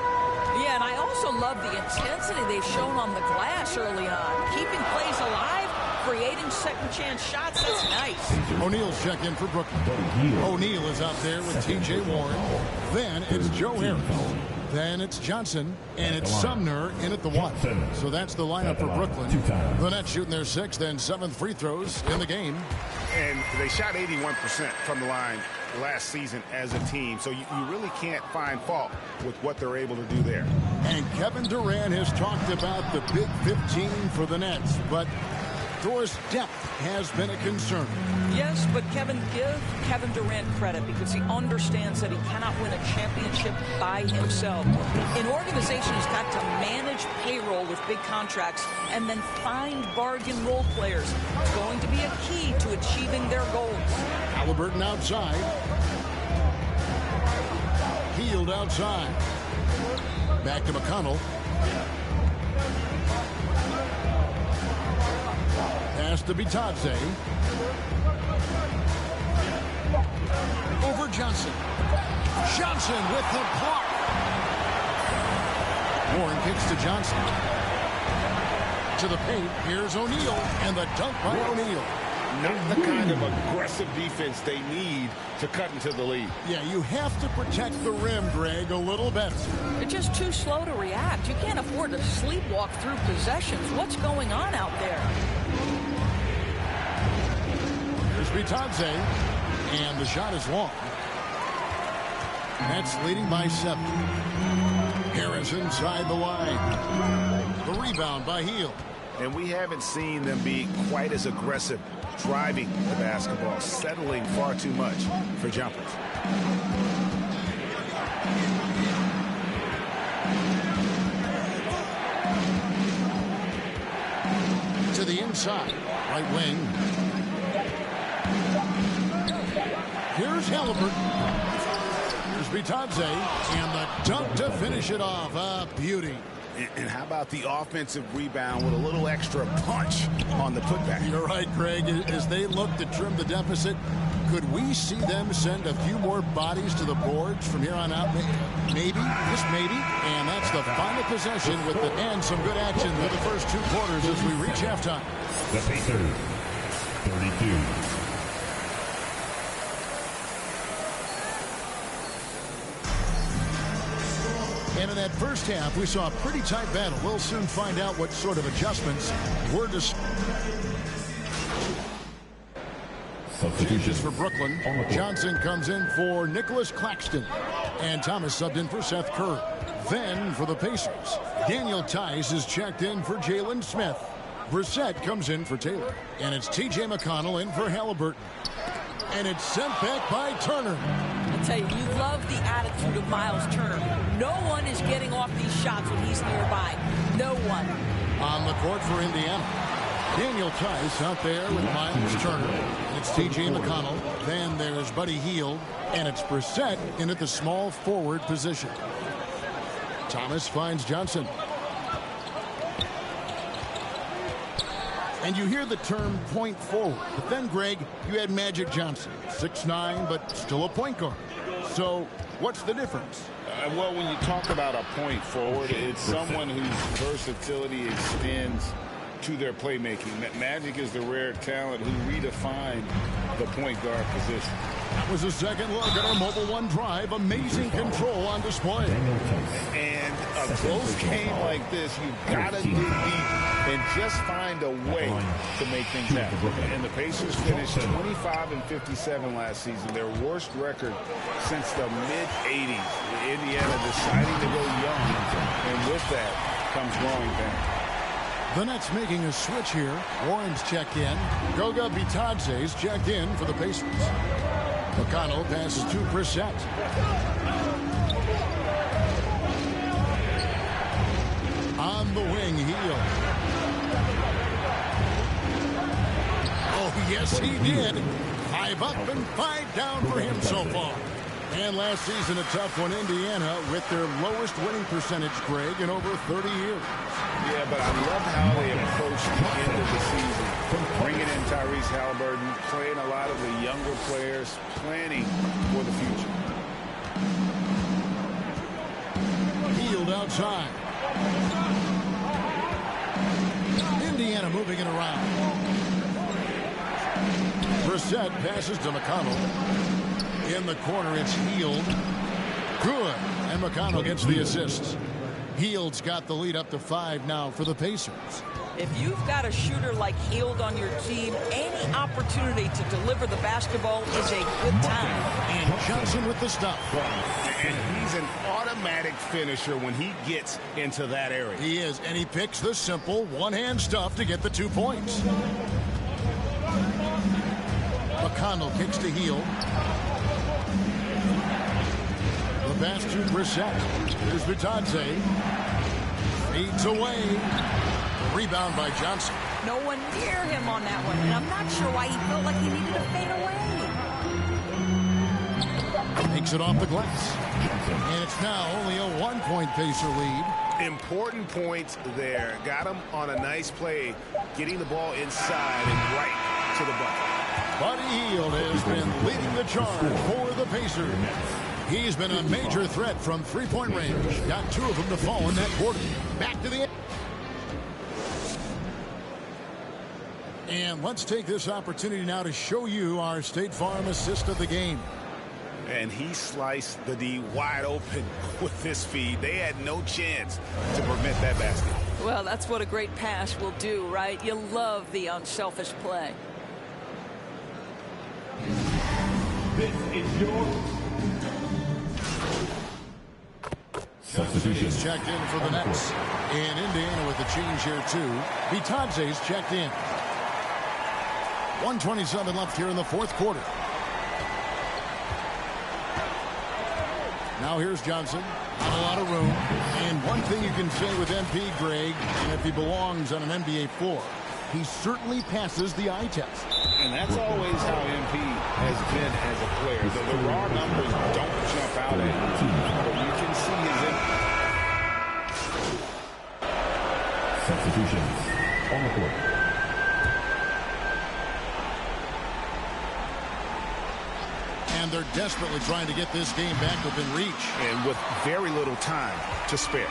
Yeah, and I also love the intensity they've shown on the glass early on, keeping plays alive, creating second-chance shots. That's nice. O'Neal's check in for Brooklyn. O'Neal is out there with T.J. Warren. Then it's Joe Harris. Then it's Johnson. And it's Sumner in at the 1. So that's the lineup for Brooklyn. The Nets shooting their 6th and 7th free throws in the game. And they shot 81% from the line last season as a team. So you really can't find fault with what they're able to do there. And Kevin Durant has talked about the Big 15 for the Nets. But Doris' depth has been a concern. Yes, but give Kevin Durant credit because he understands that he cannot win a championship by himself. An organization has got to manage payroll with big contracts and then find bargain role players. It's going to be a key to achieving their goals. Halliburton outside. Hield outside. Back to McConnell. Pass to Bitadze. Over Johnson. Johnson with the block. Warren kicks to Johnson. To the paint. Here's O'Neal. And the dunk by O'Neal. not the kind of aggressive defense they need to cut into the lead. Yeah, you have to protect the rim, Greg, a little better. They're just too slow to react. You can't afford to sleepwalk through possessions. What's going on out there? Here's Bitadze, and the shot is long. Nets leading by 7. Harris inside the line. The rebound by Hield. And we haven't seen them be quite as aggressive driving the basketball, settling far too much for jumpers. To the inside, right wing. Here's Halliburton. Here's Bitadze, and the dunk to finish it off. A beauty. And how about the offensive rebound with a little extra punch on the putback? You're right, Greg. As they look to trim the deficit, could we see them send a few more bodies to the boards from here on out? Maybe, just maybe. And that's the final possession and some good action for the first 2 quarters as we reach halftime. The Pacers, 32. And in that first half, we saw a pretty tight battle. We'll soon find out what sort of adjustments were Changes for Brooklyn. Johnson comes in for Nicholas Claxton. And Thomas subbed in for Seth Curry. Then for the Pacers, Daniel Tice is checked in for Jalen Smith. Brissett comes in for Taylor. And it's T.J. McConnell in for Halliburton. And it's sent back by Turner. I tell you, you love the attitude of Miles Turner. No one is getting off these shots when he's nearby. No one. On the court for Indiana, Daniel Tice out there with Miles Turner. It's T.J. McConnell. Then there's Buddy Hield. And it's Brissett in at the small forward position. Thomas finds Johnson. And you hear the term point forward. But then, Greg, you had Magic Johnson. 6'9", but still a point guard. So what's the difference? Well, when you talk about a point forward, it's someone whose versatility extends to their playmaking. Magic is the rare talent who redefined the point guard position. That was a second look at our Mobile One drive. Amazing control on display. And a close game like this, you've got to dig deep and just find a way to make things happen. And the Pacers finished 25-57 last season, their worst record since the mid-'80s. Indiana deciding to go young, and with that comes growing pains. The Nets making a switch here. Warren's checked in. Goga Bitadze's checked in for the Pacers. McConnell passes to Brissett. On the wing, Hield. Oh, yes, he did. 5 up and 5 down for him so far. And last season, a tough one, Indiana, with their lowest winning percentage, Greg, in over 30 years. Yeah, but I love how they approached the end of the season. Bringing in Tyrese Halliburton, playing a lot of the younger players, planning for the future. Hield outside. Indiana moving it around. Brissett passes to McConnell. In the corner, it's Hield. Good. And McConnell gets the assist. Hield's got the lead up to 5 now for the Pacers. If you've got a shooter like Hield on your team, any opportunity to deliver the basketball is a good time. And Johnson with the stop. And he's an automatic finisher when he gets into that area. He is, and he picks the simple one-hand stuff to get the 2 points. McConnell kicks to Hield. The pass to Brissett. Here's Bitadze. Feeds away. Rebound by Johnson. No one near him on that one, and I'm not sure why he felt like he needed to fade away. Takes it off the glass. And it's now only a 1-point Pacer lead. Important points there. Got him on a nice play, getting the ball inside and right to the bucket. Buddy Hield has been leading the charge for the Pacers. He's been a major threat from 3-point range. Got 2 of them to fall in that quarter. Back to the end. And let's take this opportunity now to show you our State Farm assist of the game. And he sliced the D wide open with this feed. They had no chance to prevent that basket. Well, that's what a great pass will do, right? You love the unselfish play. This is your substitution. He's checked in for the Nets. In Indiana with the change here, too. Bitadze's checked in. 1:27 left here in the fourth quarter. Now here's Johnson. Not a lot of room. And one thing you can say with MP, Greg, and if he belongs on an NBA floor, he certainly passes the eye test. And that's always how MP has been as a player. The raw numbers don't jump out at you, but you can see his substitutions on the court. And they're desperately trying to get this game back within reach. And with very little time to spare.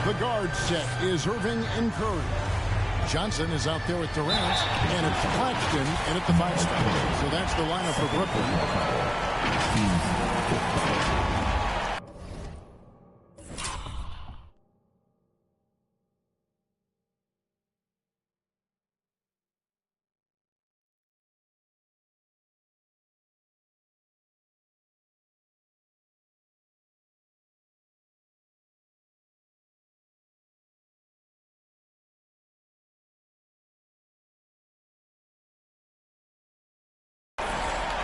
The guard set is Irving and Curry. Johnson is out there with Durant, and it's Claxton in at the 5 spot. So that's the lineup for Brooklyn.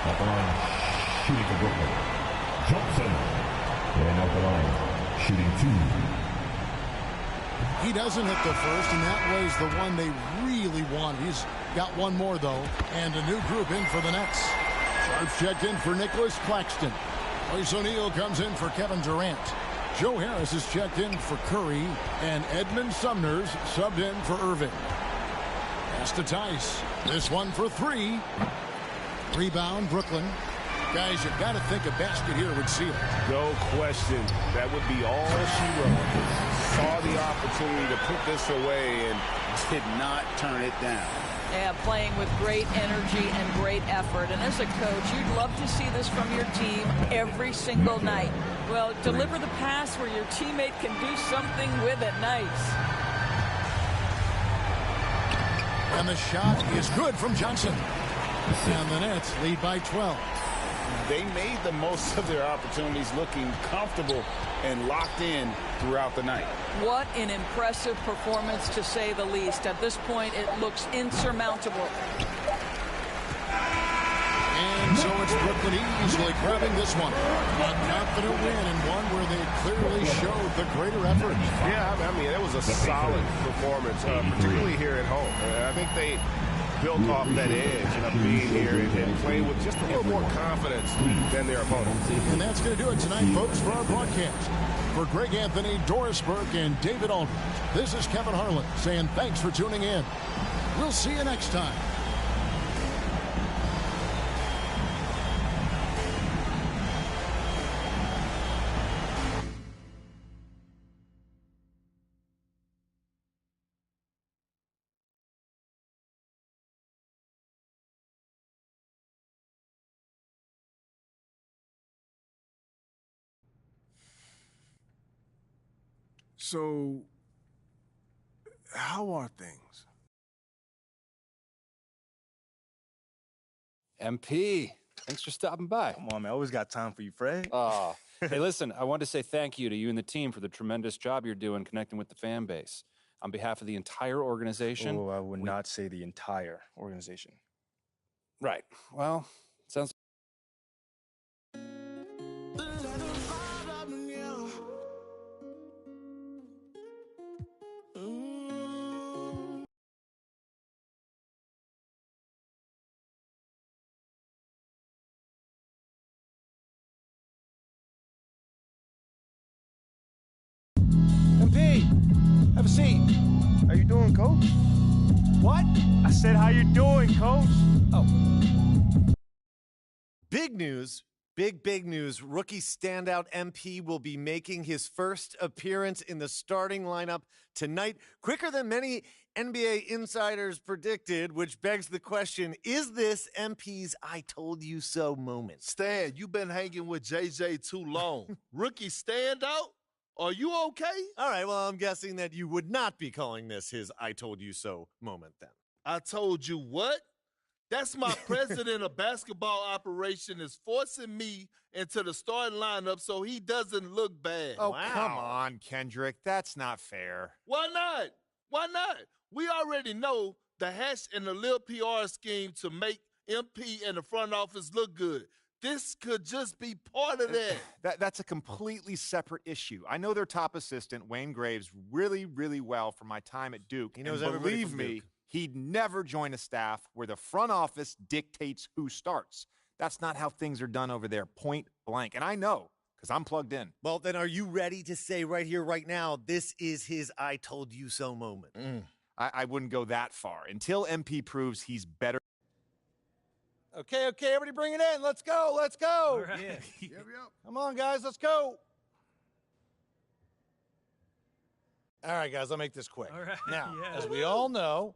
At the line, shooting for Brooklyn, Johnson. And at the line, shooting 2. He doesn't hit the first, and that was the one they really wanted. He's got one more, though, and a new group in for the Nets. Sharps checked in for Nicholas Claxton. Royce O'Neal comes in for Kevin Durant. Joe Harris is checked in for Curry, and Edmund Sumner's subbed in for Irving. Pass to Tice. This one for 3. Rebound, Brooklyn. Guys, you've got to think a basket here would seal it. No question. That would be all she wrote. Saw the opportunity to put this away and did not turn it down. Yeah, playing with great energy and great effort. And as a coach, you'd love to see this from your team every single night. Well, deliver the pass where your teammate can do something with it. Nice. And the shot is good from Johnson. And the Nets lead by 12. They made the most of their opportunities, looking comfortable and locked in throughout the night. What an impressive performance, to say the least. At this point, it looks insurmountable. And so it's Brooklyn easily grabbing this one. A confident win, and one where they clearly showed the greater effort. Yeah, I mean, it was a solid performance, particularly here at home. I think they built off that edge of being here and playing with just a little more confidence than their opponents. And that's going to do it tonight, folks, for our broadcast. For Greg Anthony, Doris Burke, and David Aldridge, this is Kevin Harlan saying thanks for tuning in. We'll see you next time. So, how are things? MP, thanks for stopping by. Come on, man. I always got time for you, Fred. Hey, listen, I want to say thank you to you and the team for the tremendous job you're doing connecting with the fan base. On behalf of the entire organization. Oh, I would not say the entire organization. Right. Well, sounds. Have a seat. How you doing, Coach? What? I said, how you doing, Coach? Oh. Big news. Big news. Rookie standout MP will be making his first appearance in the starting lineup tonight. Quicker than many NBA insiders predicted, which begs the question, is this MP's I told you so moment? Stan, you've been hanging with JJ too long. Rookie standout? Are you okay? All right, well, I'm guessing that you would not be calling this his I told you so moment then. I told you what? That's my president of basketball operation is forcing me into the starting lineup so he doesn't look bad. Oh, wow. Come on, Kendrick. That's not fair. Why not? Why not? We already know the hash and the little PR scheme to make MP and the front office look good. This could just be part of that. That's a completely separate issue. I know their top assistant, Wayne Graves, really, really well from my time at Duke. He knows and everybody believe from me, Duke. He'd never join a staff where the front office dictates who starts. That's not how things are done over there, point blank. And I know, because I'm plugged in. Well, then are you ready to say right here, right now, this is his I told you so moment? I wouldn't go that far. Until MP proves he's better. Okay, everybody bring it in. Let's go. All right. Yeah. Come on, guys, let's go. All right, guys, I'll make this quick. All right. Now, as we all know,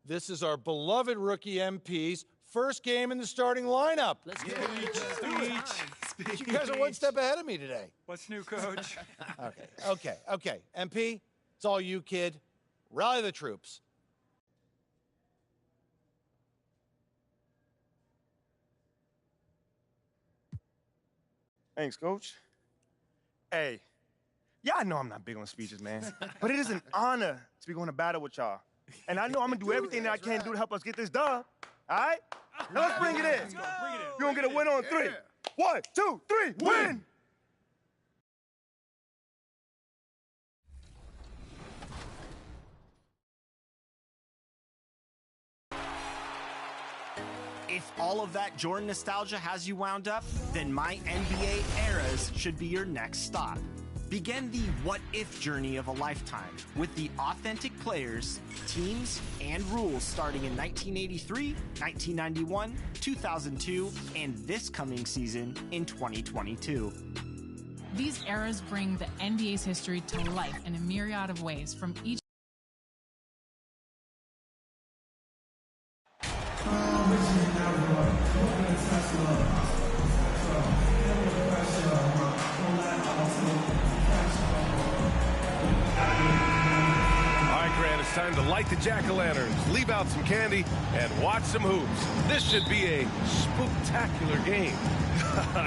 this is our beloved rookie MP's first game in the starting lineup. Let's go. Speech. You guys are one step ahead of me today. What's new, Coach? Okay. MP, it's all you, kid. Rally the troops. Thanks, Coach. Hey, y'all know I'm not big on speeches, man. But it is an honor to be going to battle with y'all. And I know I'm going to do everything that I can do to help us get this dub. All right? Now let's bring it in. You're going to get a win on 3. 1, 2, 3, win! If all of that Jordan nostalgia has you wound up, then My NBA Eras should be your next stop. Begin the what-if journey of a lifetime with the authentic players, teams, and rules starting in 1983, 1991, 2002, and this coming season in 2022. These eras bring the NBA's history to life in a myriad of ways from each. Time to light the jack-o'-lanterns, leave out some candy, and watch some hoops. This should be a spooktacular game.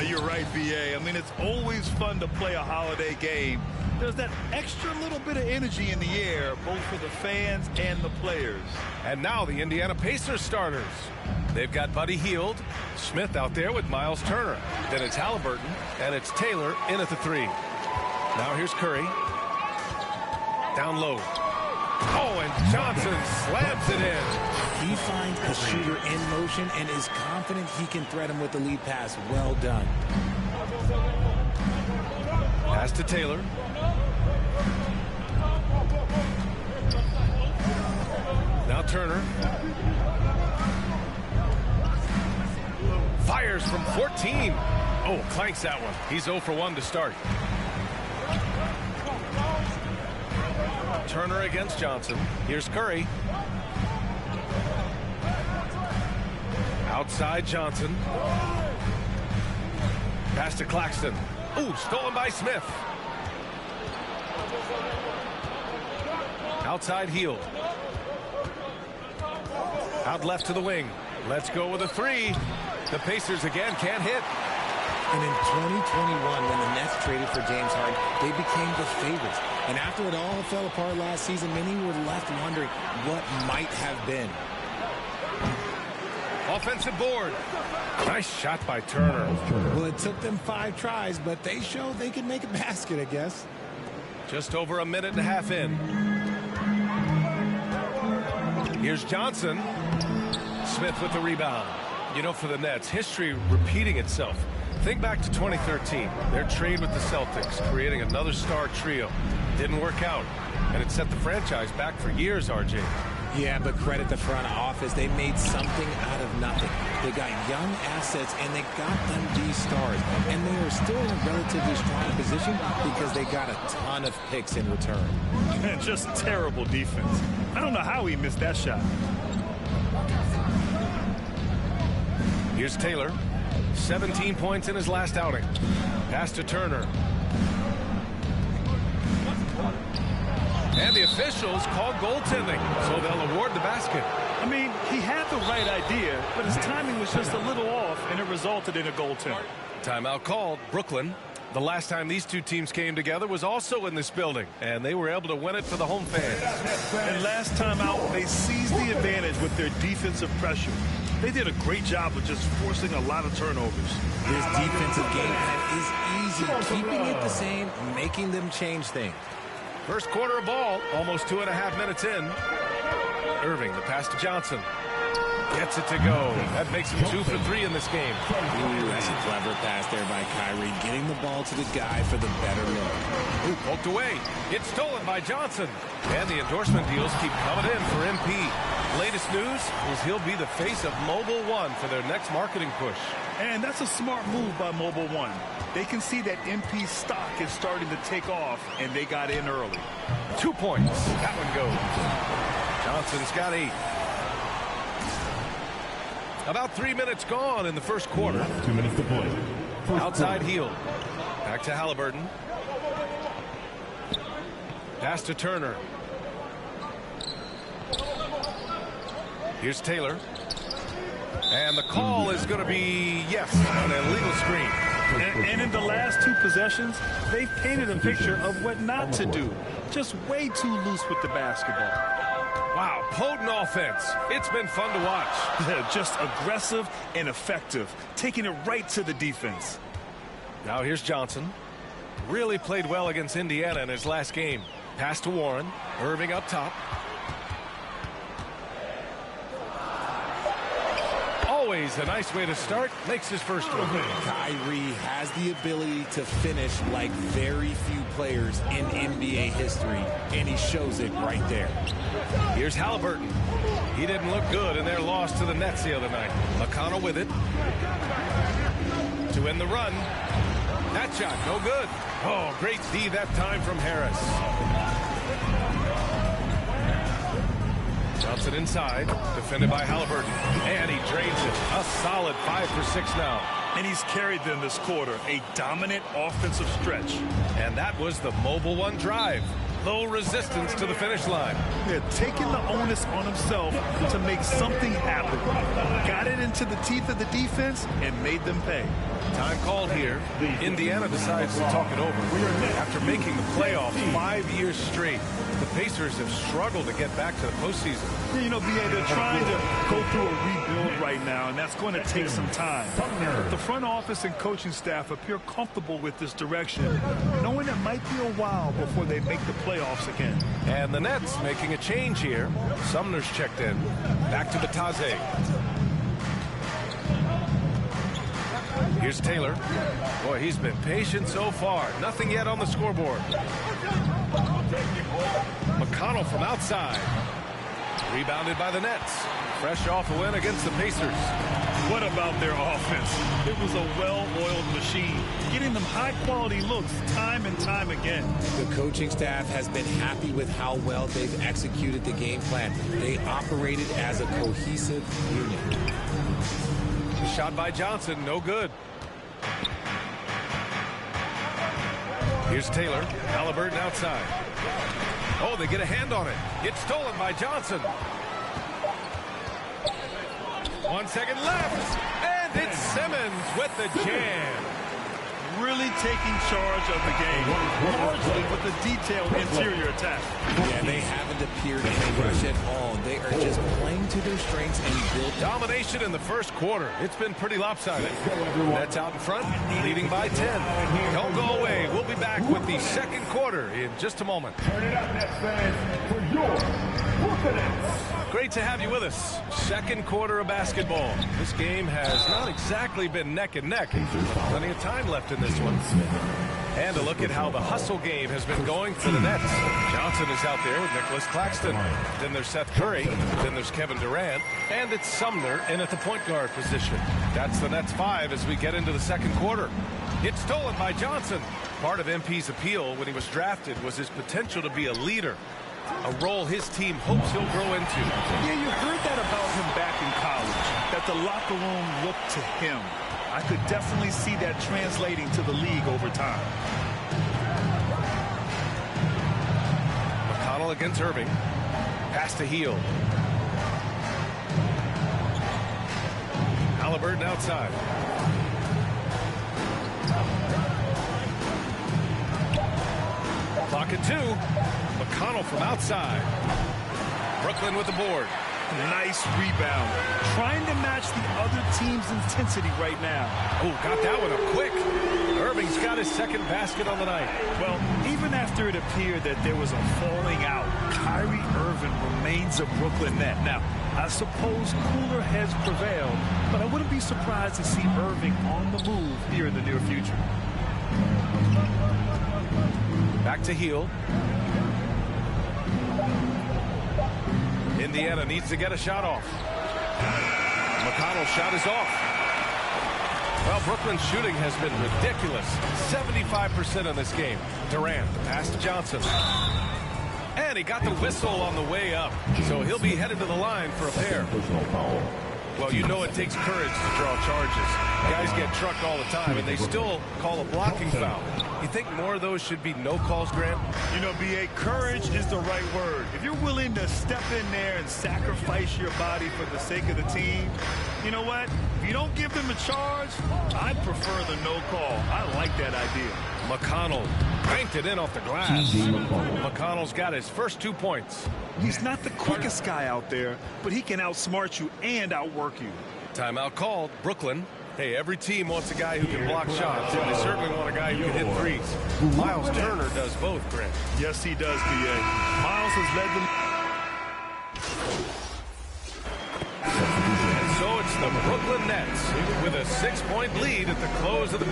You're right, VA. I mean, it's always fun to play a holiday game. There's that extra little bit of energy in the air, both for the fans and the players. And now the Indiana Pacers starters. They've got Buddy Hield, Smith out there with Miles Turner. Then it's Halliburton, and it's Taylor in at the 3. Now here's Curry. Down low. Oh, and Johnson slams it in. He finds a shooter in motion and is confident he can thread him with the lead pass. Well done. Pass to Taylor. Now Turner. Fires from 14. Oh, clanks that one. He's 0 for 1 to start. Turner against Johnson. Here's Curry. Outside Johnson. Pass to Claxton. Ooh, stolen by Smith. Outside Hield. Out left to the wing. Let's go with a 3. The Pacers again can't hit. And in 2021, when the Nets traded for James Harden, they became the favorites. And after it all fell apart last season, many were left wondering what might have been. Offensive board. Nice shot by Turner. Well, it took them 5 tries, but they showed they could make a basket, I guess. Just over a minute and a half in. Here's Johnson. Smith with the rebound. You know, for the Nets, history repeating itself. Think back to 2013, their trade with the Celtics, creating another star trio. Didn't work out, and it set the franchise back for years, RJ. Yeah, but credit the front office. They made something out of nothing. They got young assets, and they got them these stars. And they are still in a relatively strong position because they got a ton of picks in return. Just terrible defense. I don't know how he missed that shot. Here's Taylor. 17 points in his last outing. Pass to Turner. And the officials call goaltending, so they'll award the basket. I mean, he had the right idea, but his timing was just a little off, and it resulted in a goaltend. Timeout called. Brooklyn. The last time these two teams came together was also in this building, and they were able to win it for the home fans. And last time out, they seized the advantage with their defensive pressure. They did a great job of just forcing a lot of turnovers. This defensive game plan is easy, keeping it the same, making them change things. First quarter of ball, almost 2.5 minutes in. Irving, the pass to Johnson. Gets it to go. That makes him 2 for 3 in this game. Ooh, that's a clever pass there by Kyrie, getting the ball to the guy for the better look. Ooh, poked away. It's stolen by Johnson. And the endorsement deals keep coming in for MP. Latest news is he'll be the face of Mobil 1 for their next marketing push. And that's a smart move by Mobil 1. They can see that MP's stock is starting to take off, and they got in early. 2 points. That one goes. Johnson's got 8. About 3 minutes gone in the first quarter. 2 minutes to play. Outside heel. Back to Halliburton. Pass to Turner. Here's Taylor. And the call is going to be, yes, an illegal screen. And in the last 2 possessions, they've painted a picture of what not to do. Just way too loose with the basketball. Wow, potent offense. It's been fun to watch. Just aggressive and effective, taking it right to the defense. Now here's Johnson. Really played well against Indiana in his last game. Pass to Warren. Irving up top. Always a nice way to start. Makes his first one. Kyrie has the ability to finish like very few players in NBA history, and he shows it right there. Here's Halliburton. He didn't look good in their loss to the Nets the other night. McConnell with it. To end the run. That shot, no good. Oh, great D that time from Harris. Johnson inside, defended by Halliburton. And he drains it. A solid 5 for 6 now. And he's carried them this quarter. A dominant offensive stretch. And that was the Mobil 1 drive. Low resistance to the finish line. They're taking the onus on himself to make something happen. Got it into the teeth of the defense and made them pay. Time called here. Indiana decides to talk it over. After making the playoffs 5 years straight, the Pacers have struggled to get back to the postseason. Yeah, you know, B.A., they're trying to go through a rebuild right now, and that's going to take some time. But the front office and coaching staff appear comfortable with this direction, knowing it might be a while before they make the playoffs again. And the Nets making a change here. Sumner's checked in. Back to Batase. Here's Taylor. Boy, he's been patient so far. Nothing yet on the scoreboard. McConnell from outside. Rebounded by the Nets. Fresh off a win against the Pacers. What about their offense? It was a well-oiled machine, getting them high-quality looks time and time again. The coaching staff has been happy with how well they've executed the game plan. They operated as a cohesive unit. Shot by Johnson, no good. Here's Taylor. Halliburton outside. Oh, they get a hand on it. It's stolen by Johnson. 1 second left. And it's Simmons with the jam. Really taking charge of the game, largely with a detailed interior attack. Yeah, they haven't appeared in a rush at all. They are just playing to their strengths and build domination in the first quarter. It's been pretty lopsided. Nets out in front, leading by 10. Don't go away. We'll be back with the second quarter in just a moment. Turn it up, Nets fans, for your Brooklyn Nets. Great to have you with us. Second quarter of basketball. This game has not exactly been neck and neck. Plenty of time left in this one. And a look at how the hustle game has been going for the Nets. Johnson is out there with Nicholas Claxton. Then there's Seth Curry. Then there's Kevin Durant. And it's Sumner in at the point guard position. That's the Nets 5 as we get into the second quarter. It's stolen by Johnson. Part of MP's appeal when he was drafted was his potential to be a leader. A role his team hopes he'll grow into. Yeah, you heard that about him back in college, that the locker room looked to him. I could definitely see that translating to the league over time. McConnell against Irving. Pass to Hield. Halliburton outside. Clock at 2. McConnell from outside. Brooklyn with the board. Nice rebound. Trying to match the other team's intensity right now. Oh, got that one up quick. Irving's got his second basket on the night. Well, even after it appeared that there was a falling out, Kyrie Irving remains a Brooklyn Net. Now, I suppose cooler heads prevailed, but I wouldn't be surprised to see Irving on the move here in the near future. Back to Hield. Indiana needs to get a shot off. McConnell's shot is off. Well, Brooklyn's shooting has been ridiculous. 75% in this game. Durant, the pass to Johnson. And he got the whistle on the way up. So he'll be headed to the line for a pair. Well, you know it takes courage to draw charges. Guys get trucked all the time, and they still call a blocking foul. You think more of those should be no calls, Grant? You know, B.A., courage is the right word. If you're willing to step in there and sacrifice your body for the sake of the team, you know what? If you don't give them a charge, I'd prefer the no call. I like that idea. McConnell banked it in off the glass. McConnell's got his first 2 points. He's not the quickest guy out there, but he can outsmart you and outwork you. Timeout called. Brooklyn. Hey, every team wants a guy who can block shots, and they certainly want a guy who can hit threes. Miles Turner does both, Grant. Yes, he does, B.A. Miles has led them. And so it's the Brooklyn Nets with a 6-point lead at the close of the...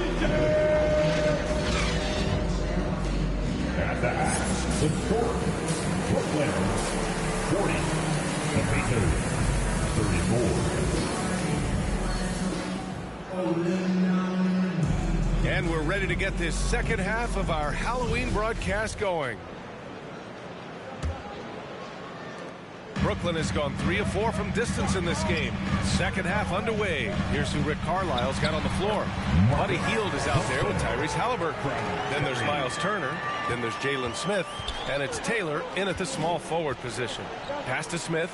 At the half, the score, Brooklyn 40, 72, 34. And we're ready to get this second half of our Halloween broadcast going. Brooklyn has gone 3 of 4 from distance in this game. Second half underway. Here's who Rick Carlisle's got on the floor. Buddy Hield is out there with Tyrese Halliburton. Then there's Miles Turner. Then there's Jalen Smith. And it's Taylor in at the small forward position. Pass to Smith.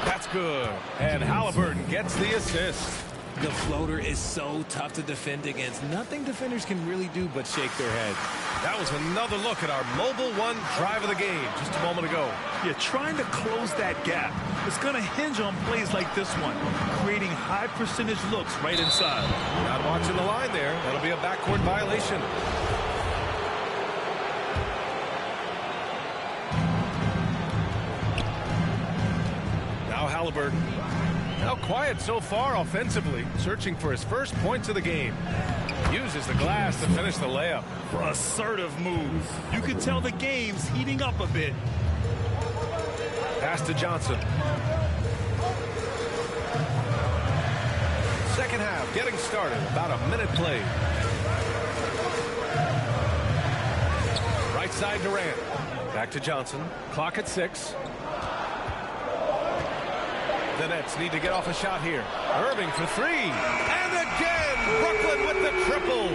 That's good. And Halliburton gets the assist. The floater is so tough to defend against. Nothing defenders can really do but shake their head. That was another look at our Mobile One drive of the game just a moment ago. Yeah, trying to close that gap. It's going to hinge on plays like this one, creating high percentage looks right inside. Not watching the line there. That'll be a backcourt violation. Now Halliburton. How quiet so far offensively, searching for his first points of the game. Uses the glass to finish the layup. Assertive move. You can tell the game's heating up a bit. Pass to Johnson. Second half getting started. About a minute played. Right side Durant. Back to Johnson. Clock at 6. The Nets need to get off a shot here. Irving for 3. And again, Brooklyn with the triple.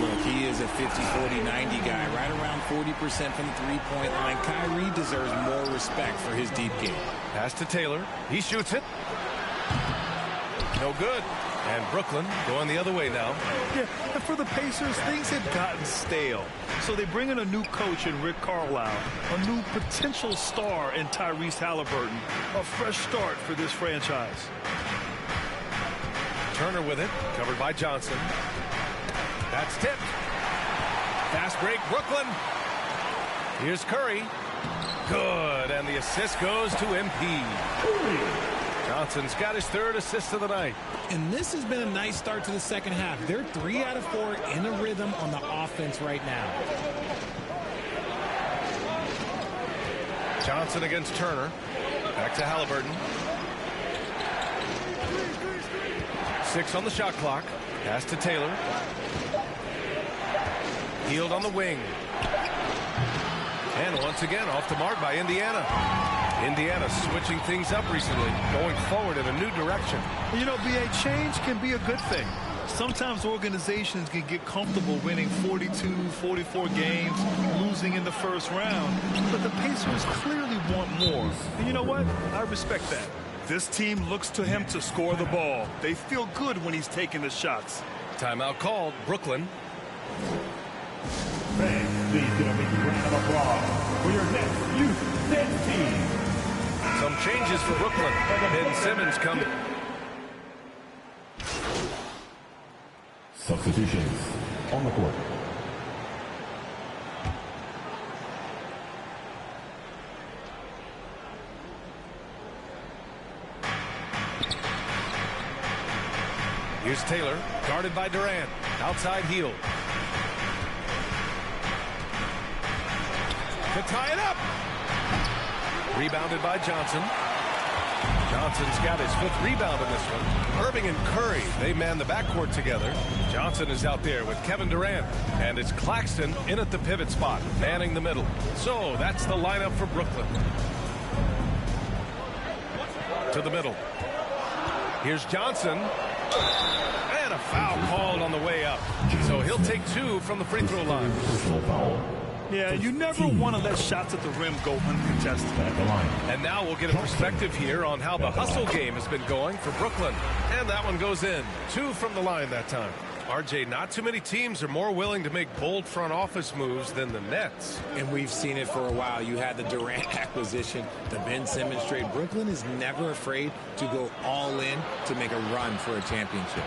Look, he is a 50, 40, 90 guy. Right around 40% from the three-point line. Kyrie deserves more respect for his deep game. Pass to Taylor. He shoots it. No good. And Brooklyn going the other way now. Yeah, and for the Pacers, things had gotten stale. So they bring in a new coach in Rick Carlisle, a new potential star in Tyrese Halliburton, a fresh start for this franchise. Turner with it, covered by Johnson. That's tipped. Fast break, Brooklyn. Here's Curry. Good, and the assist goes to MP. Johnson's got his 3rd assist of the night. And this has been a nice start to the second half. They're 3 out of 4 in a rhythm on the offense right now. Johnson against Turner. Back to Halliburton. 6 on the shot clock. Pass to Taylor. Hield on the wing. And once again, off the mark by Indiana. Indiana switching things up recently, going forward in a new direction. You know, B.A., change can be a good thing. Sometimes organizations can get comfortable winning 42, 44 games, losing in the first round. But the Pacers clearly want more. And you know what? I respect that. This team looks to him to score the ball. They feel good when he's taking the shots. Timeout called. Brooklyn. Fans, please give a big round of applause for your next youth dance team. Some changes for Brooklyn. Ben Simmons coming. Substitutions on the court. Here's Taylor, guarded by Durant. Outside heel. To tie it up. Rebounded by Johnson. Johnson's got his 5th rebound in this one. Irving and Curry, they man the backcourt together. Johnson is out there with Kevin Durant. And it's Claxton in at the pivot spot, manning the middle. So that's the lineup for Brooklyn. To the middle. Here's Johnson. And a foul called on the way up. So he'll take 2 from the free throw line. Yeah, you never want to let shots at the rim go uncontested. And now we'll get a perspective here on how the hustle game has been going for Brooklyn. And that one goes in. 2 from the line that time. RJ, not too many teams are more willing to make bold front office moves than the Nets. And we've seen it for a while. You had the Durant acquisition, the Ben Simmons trade. Brooklyn is never afraid to go all in to make a run for a championship.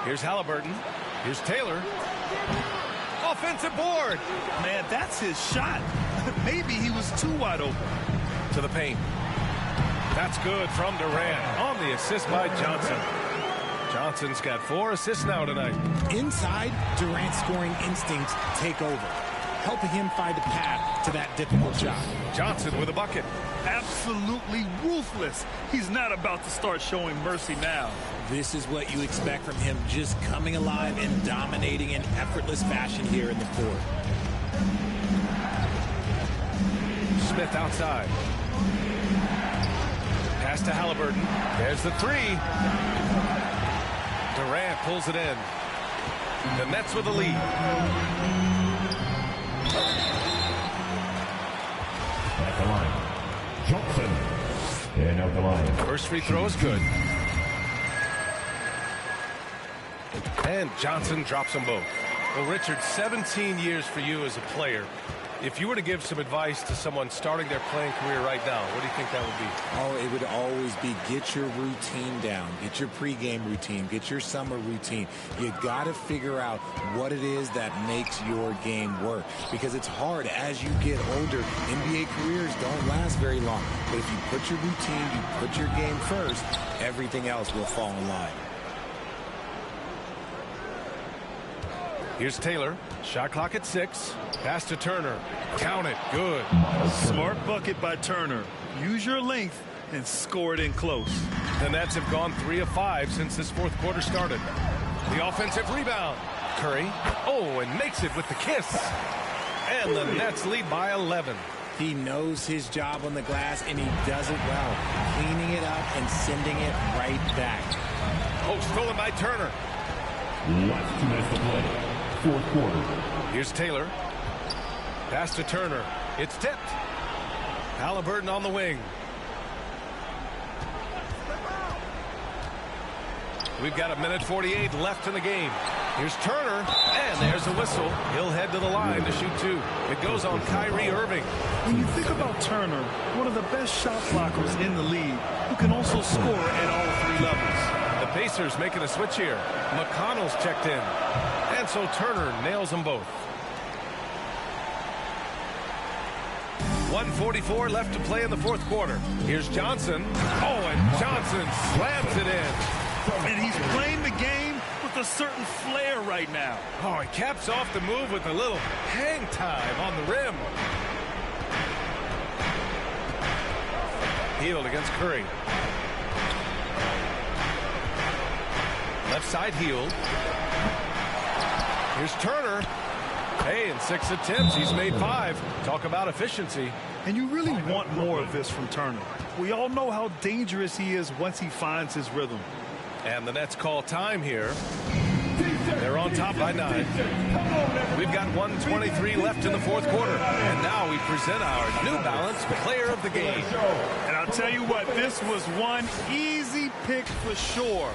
Here's Halliburton. Here's Taylor. Offensive board. Man, that's his shot. Maybe he was too wide open. To the paint. That's good from Durant on the assist by Johnson. Johnson's got 4 assists now tonight. Inside, Durant's scoring instincts take over, helping him find a path to that difficult shot. Johnson with a bucket. Absolutely ruthless. He's not about to start showing mercy now. This is what you expect from him, just coming alive and dominating in effortless fashion here in the court. Smith outside. Pass to Halliburton. There's the 3. Durant pulls it in. The Nets with the lead. At the line, Johnson. And out the line. First free throw is good. And Johnson drops them both. Well, Richard, 17 years for you as a player. If you were to give some advice to someone starting their playing career right now, what do you think that would be? Oh, it would always be get your routine down. Get your pregame routine. Get your summer routine. You got to figure out what it is that makes your game work. Because it's hard as you get older. NBA careers don't last very long. But if you put your routine, you put your game first, everything else will fall in line. Here's Taylor. Shot clock at 6. Pass to Turner. Count it. Good. Smart bucket by Turner. Use your length and score it in close. The Nets have gone 3 of 5 since this 4th quarter started. The offensive rebound. Curry. Oh, and makes it with the kiss. And the Nets lead by 11. He knows his job on the glass, and he does it well. Cleaning it up and sending it right back. Oh, stolen by Turner. Last 2 minutes to play. 4th quarter. Here's Taylor. Pass to Turner. It's tipped. Halliburton on the wing. We've got 1:48 left in the game. Here's Turner, and there's a whistle. He'll head to the line to shoot 2. It goes on Kyrie Irving. When you think about Turner, one of the best shot blockers in the league, who can also score at all 3 levels. The Pacers making a switch here. McConnell's checked in. And so Turner nails them both. 1:44 left to play in the fourth quarter. Here's Johnson. Oh, and Johnson slams it in. And he's playing the game with a certain flair right now. Oh, he caps off the move with a little hang time on the rim. Hield against Curry. Left side Hield. Here's Turner. Hey, in 6 attempts, he's made 5. Talk about efficiency. And you really want more of this from Turner. We all know how dangerous he is once he finds his rhythm. And the Nets call time here. They're on top by 9. We've got 1:23 left in the fourth quarter. And now we present our New Balance Player of the Game. And I'll tell you what, this was one easy pick for sure.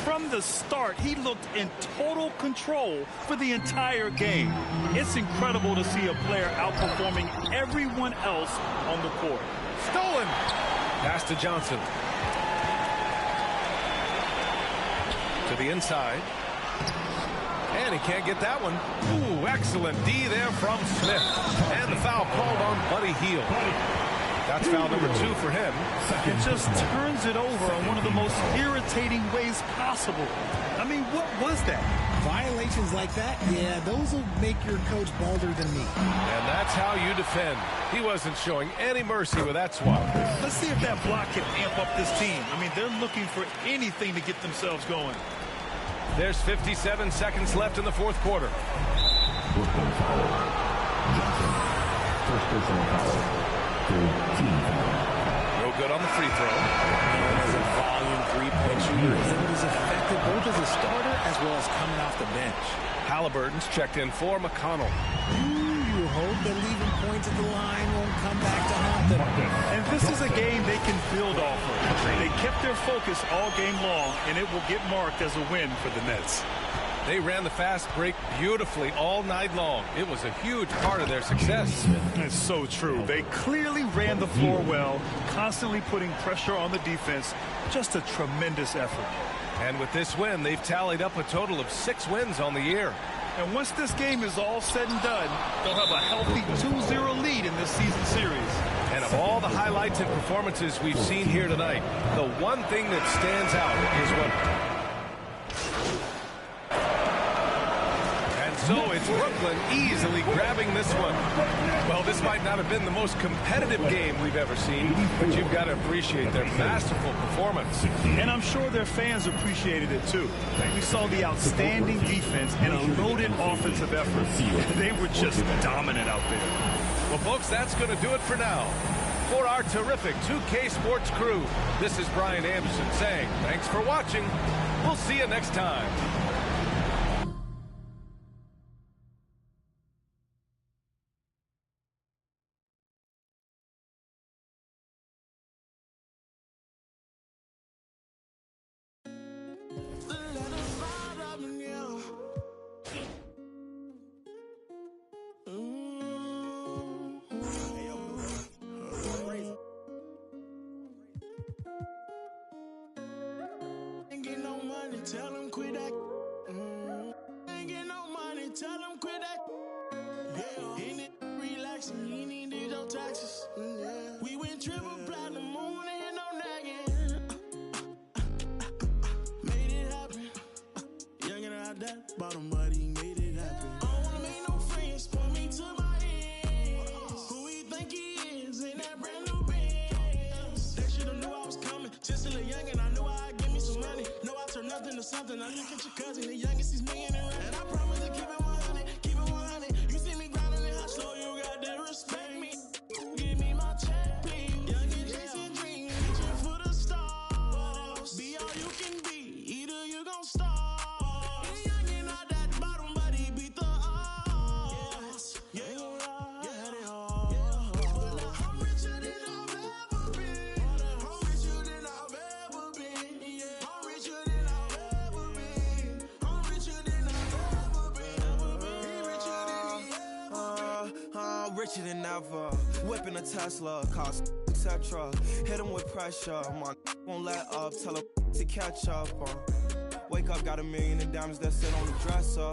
From the start, he looked in total control for the entire game. It's incredible to see a player outperforming everyone else on the court. Stolen. Pass to Johnson. To the inside. And he can't get that one. Ooh, excellent D there from Smith. And the foul called on Buddy Hield. That's foul number 2 for him. It just turns it over in one of the most irritating ways possible. I mean, what was that? Violations like that, yeah, those will make your coach balder than me. And that's how you defend. He wasn't showing any mercy with that swat. Let's see if that block can amp up this team. I mean, they're looking for anything to get themselves going. There's 57 seconds left in the fourth quarter. First personal foul. No good on the free throw. And as a volume three-point shooter, he was effective both as a starter as well as coming off the bench. Halliburton's checked in for McConnell. You hope that leaving points at the line won't come back to haunt them. And this is a game they can build off of. They kept their focus all game long, and it will get marked as a win for the Nets. They ran the fast break beautifully all night long. It was a huge part of their success. It's so true. They clearly ran the floor well, constantly putting pressure on the defense. Just a tremendous effort. And with this win, they've tallied up a total of 6 wins on the year. And once this game is all said and done, they'll have a healthy 2-0 lead in this season series. And of all the highlights and performances we've seen here tonight, the one thing that stands out is what... So it's Brooklyn easily grabbing this one. Well, this might not have been the most competitive game we've ever seen, but you've got to appreciate their masterful performance. And I'm sure their fans appreciated it too. We saw the outstanding defense and a loaded offensive effort. They were just dominant out there. Well, folks, that's going to do it for now. For our terrific 2K Sports crew, this is Brian Anderson saying thanks for watching. We'll see you next time. Tell them quit that. Ain't get no money, tell them quit that. Yeah, in it, relaxing, you need to do your taxes. Yeah. We went triple platinum, on and no nagging. Made it happen. Young and out that bottom, but he made it happen. I don't wanna make no friends, point me to my ends. Who he think he is in that brand new Benz? They should've knew I was coming. Just a little young and I knew I'd give me some money. No, I turn nothing to something. I look at your cousin, the youngest, he's millionaire. And I promise to keep it 100, keep it 100. You see me grinding and how slow you got to respect me. Give me my check, please. Young and chasing dreams, reaching for the stars. Be all you can be, either you gon' starve. Young and out that bottom, but he beat the odds. Yeah, ain't gon' lie, I had it hard. But now I'm richer than I've ever been. I'm richer than I've ever been. Yeah, I'm richer than I've ever been. I'm richer than I've ever been. Richer than he ever. I'm richer than ever. Whipping a Tesla, cost etc. Hit him with pressure. My won't let up. Tell him to catch up. Wake up, got $1 million in diamonds that sit on the dresser.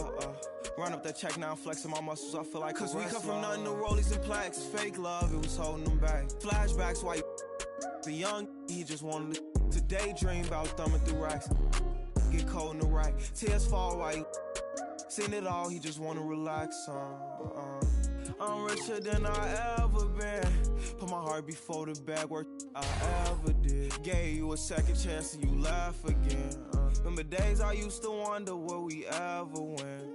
Run up that check now, flexing my muscles, I feel like cause we come from nothing to rollies and plaques. Fake love, it was holding them back. Flashbacks, why you the young, he just wanted to daydream about thumbing through racks. Get cold in the right, tears fall while you seen it all, he just wanna relax. I'm richer than I ever been. Put my heart before the bag work I ever did. Gave you a second chance and you laugh again. Remember days I used to wonder will we ever win.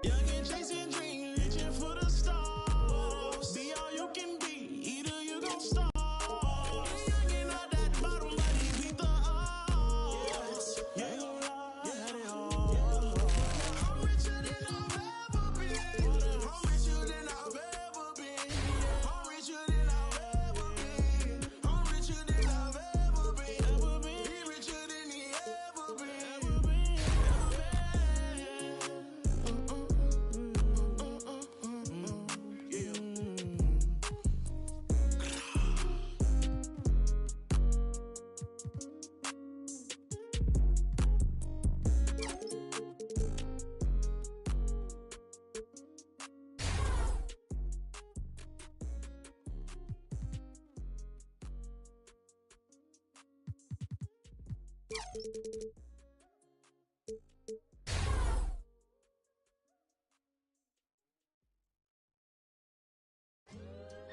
Young and chasing dreams, reaching for the stars. Be all you can be, either you gon' start. Young and at that bottom, but he beat the odds. You ain't gon' lie, you had it all. I'm richer than I've ever been. I'm richer than I've ever been. I'm richer than I've ever been. I'm richer than I've ever been. Be richer than he ever been.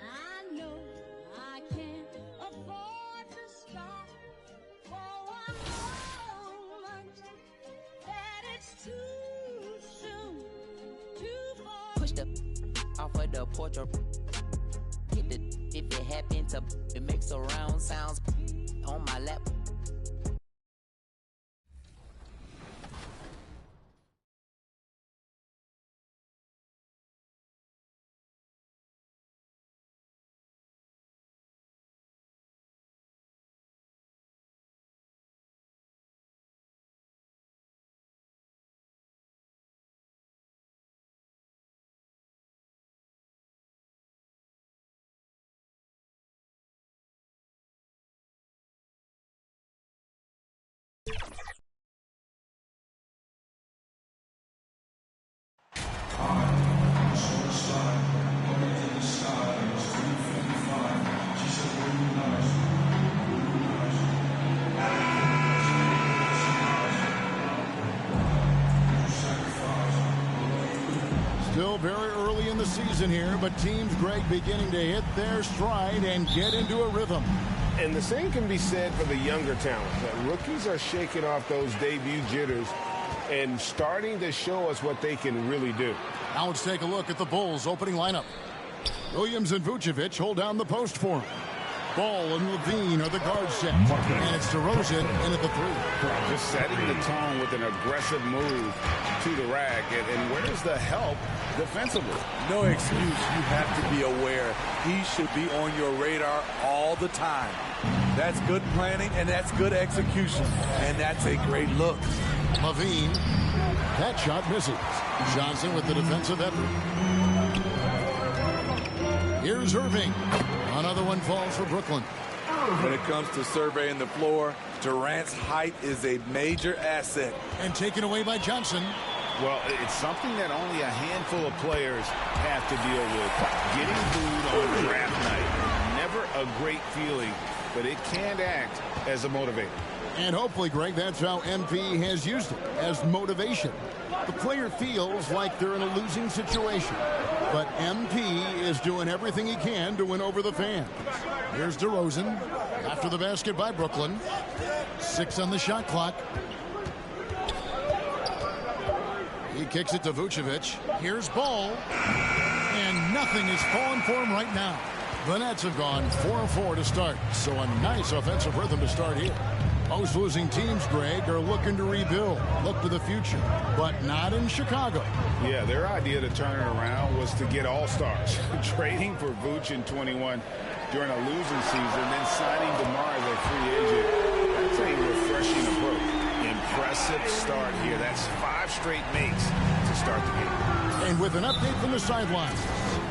I know I can't afford to stop for a moment, that it's too soon to fall. Push the off of the porch or hit the if it happen to it makes surround sounds on my lap. Still very early in the season here, but Teams Greg beginning to hit their stride and get into a rhythm. And the same can be said for the younger talent. Rookies are shaking off those debut jitters and starting to show us what they can really do. Now let's take a look at the Bulls' opening lineup. Williams and Vucevic hold down the post for him. Ball and Levine are the guard set. And it's DeRozan in at the three. Just setting the tone with an aggressive move to the rack. And where's the help defensively? No excuse. You have to be aware. He should be on your radar all the time. That's good planning, and that's good execution. And that's a great look. Levine. That shot misses. Johnson with the defensive effort. Here's Irving. Another one falls for Brooklyn. When it comes to surveying the floor, Durant's height is a major asset. And taken away by Johnson. Well, it's something that only a handful of players have to deal with. Getting booed on draft night, never a great feeling, but it can act as a motivator. And hopefully, Greg, that's how MP has used it, as motivation. The player feels like they're in a losing situation, but MP is doing everything he can to win over the fans. Here's DeRozan after the basket by Brooklyn. 6 on the shot clock. He kicks it to Vucevic. Here's Ball. And nothing is falling for him right now. The Nets have gone 4-4 to start, so a nice offensive rhythm to start here. Most losing teams, Greg, are looking to rebuild, look to the future, but not in Chicago. Yeah, their idea to turn it around was to get all-stars. Trading for Vooch in 21 during a losing season, then signing DeMar as a free agent. That's a refreshing approach. Impressive start here. That's 5 straight makes to start the game. And with an update from the sidelines,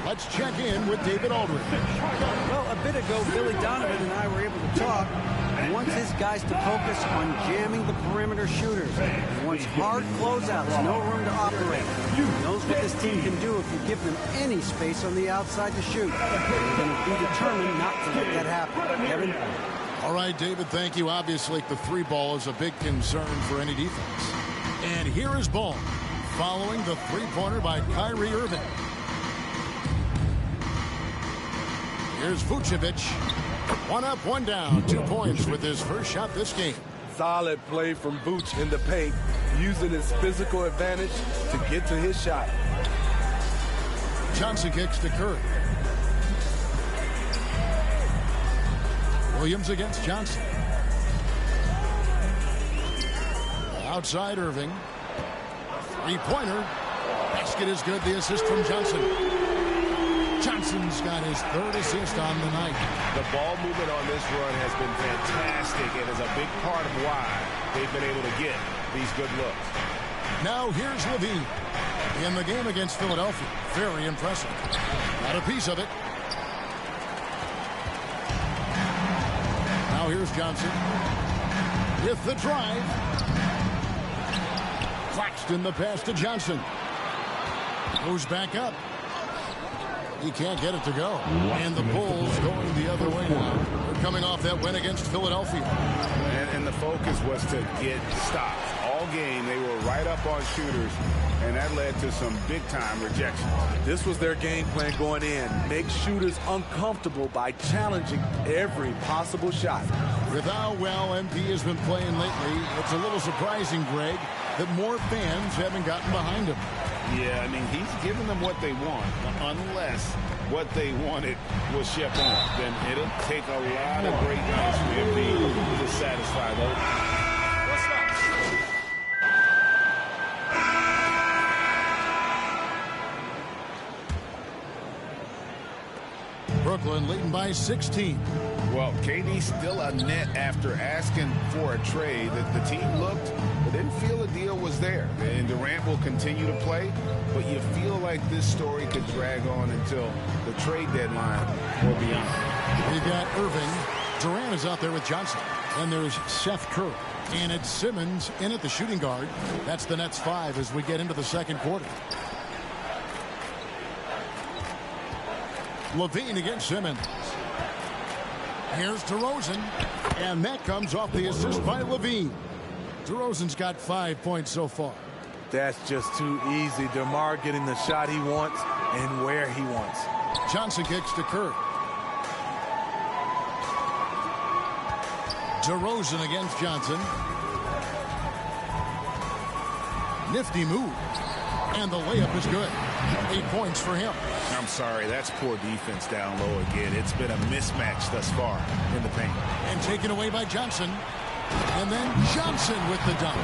Let's check in with David Aldridge. Well, a bit ago, Billy Donovan and I were able to talk. He wants his guys to focus on jamming the perimeter shooters. He wants hard closeouts, no room to operate. He knows what this team can do if you give them any space on the outside to shoot. They're going to be determined not to let that happen. Kevin? All right, David, thank you. Obviously, the three ball is a big concern for any defense. And here is Ball, following the three-pointer by Kyrie Irving. Here's Vucevic. One up, one down. 2 points with his first shot this game. Solid play from Vooch in the paint, using his physical advantage to get to his shot. Johnson kicks to Curry. Williams against Johnson. Outside Irving. Three-pointer. Basket is good. The assist from Johnson. Johnson's got his third assist on the night. The ball movement on this run has been fantastic and is a big part of why they've been able to get these good looks. Now here's Levine. In the game against Philadelphia. Very impressive. Got a piece of it. Now here's Johnson. With the drive. Claxton the pass to Johnson. Goes back up. He can't get it to go. And the Bulls going the other way now. They're coming off that win against Philadelphia. And the focus was to get stops. All game, they were right up on shooters, and that led to some big-time rejections. This was their game plan going in. Make shooters uncomfortable by challenging every possible shot. With how well MP has been playing lately, it's a little surprising, Greg, that more fans haven't gotten behind him. Yeah, I mean, he's giving them what they want, unless what they wanted was Shep on. Then it'll take a lot of great nights for MP to satisfy those. What's up? Brooklyn leading by 16. Well, KD still a net after asking for a trade. The team looked, but didn't feel a deal was there. And Durant will continue to play, but you feel like this story could drag on until the trade deadline or beyond. We've got Irving. Durant is out there with Johnson. And there's Seth Curry. And it's Simmons in at the shooting guard. That's the Nets 5 as we get into the second quarter. Levine against Simmons. Here's DeRozan. And that comes off the assist by Levine. DeRozan's got 5 points so far. That's just too easy. DeMar getting the shot he wants and where he wants. Johnson kicks to Curry. DeRozan against Johnson. Nifty move. And the layup is good. 8 points for him. I'm sorry, that's poor defense down low again. It's been a mismatch thus far in the paint. And taken away by Johnson. And then Johnson with the dunk.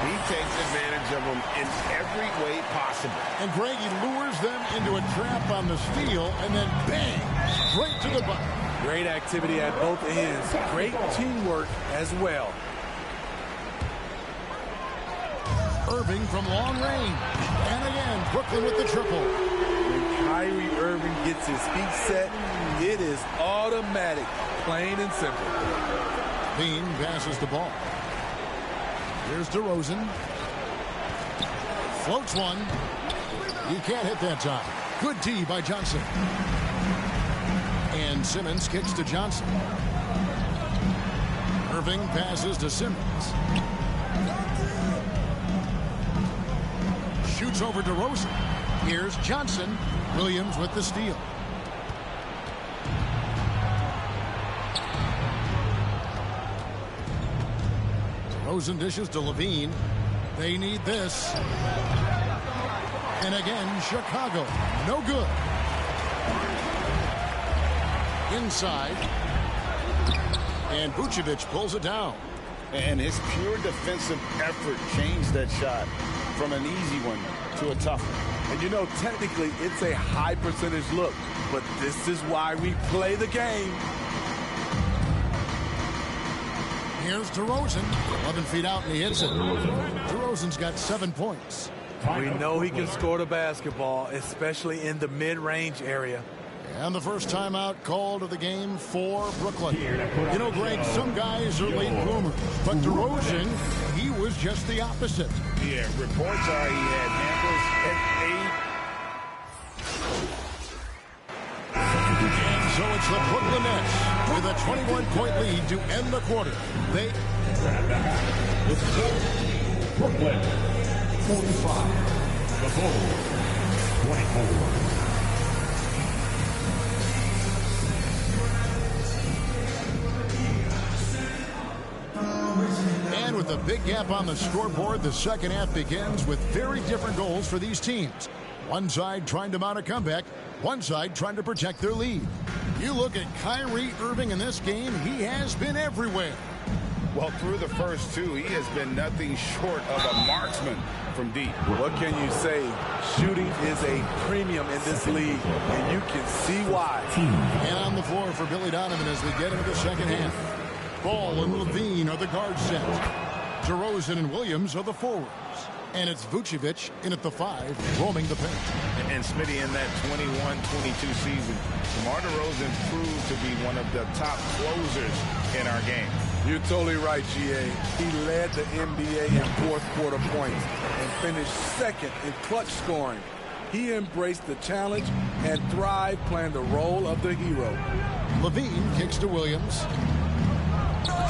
He takes advantage of them in every way possible. And Greg, he lures them into a trap on the steal, and then bang, straight to the bucket. Great activity at both ends. Great teamwork as well. Irving from long range. And again, Brooklyn with the triple. When Kyrie Irving gets his feet set, it is automatic, plain and simple. Bean passes the ball. Here's DeRozan. Floats one. He can't hit that time. Good D by Johnson. And Simmons kicks to Johnson. Irving passes to Simmons. Shoots over DeRozan. Here's Johnson. Williams with the steal. DeRozan dishes to Levine. They need this. And again, Chicago. No good. Inside. And Vucevic pulls it down. And his pure defensive effort changed that shot from an easy one to a tough one. And you know, technically, it's a high percentage look, but this is why we play the game. Here's DeRozan, 11 feet out, and he hits it. DeRozan's got 7 points. We know he can score the basketball, especially in the mid-range area. And the first timeout called of the game for Brooklyn. You know, Greg, some guys are late bloomers, but DeRozan, he was just the opposite. Yeah, reports are he had handles And so it's the Brooklyn Nets with a 21-point lead to end the quarter. They... Brooklyn, 45. The Bulls, 24. And with a big gap on the scoreboard, the second half begins with very different goals for these teams. One side trying to mount a comeback, one side trying to protect their lead. You look at Kyrie Irving in this game, he has been everywhere. Well, through the first two, he has been nothing short of a marksman from deep. What can you say? Shooting is a premium in this league, and you can see why. And on the floor for Billy Donovan as we get into the second half. Ball and Levine are the guard set. DeRozan and Williams are the forwards. And it's Vucevic in at the 5, roaming the paint. And Smitty, in that 21-22 season, DeMar DeRozan proved to be one of the top closers in our game. You're totally right, GA. He led the NBA in fourth quarter points and finished second in clutch scoring. He embraced the challenge and thrived playing the role of the hero. Levine kicks to Williams.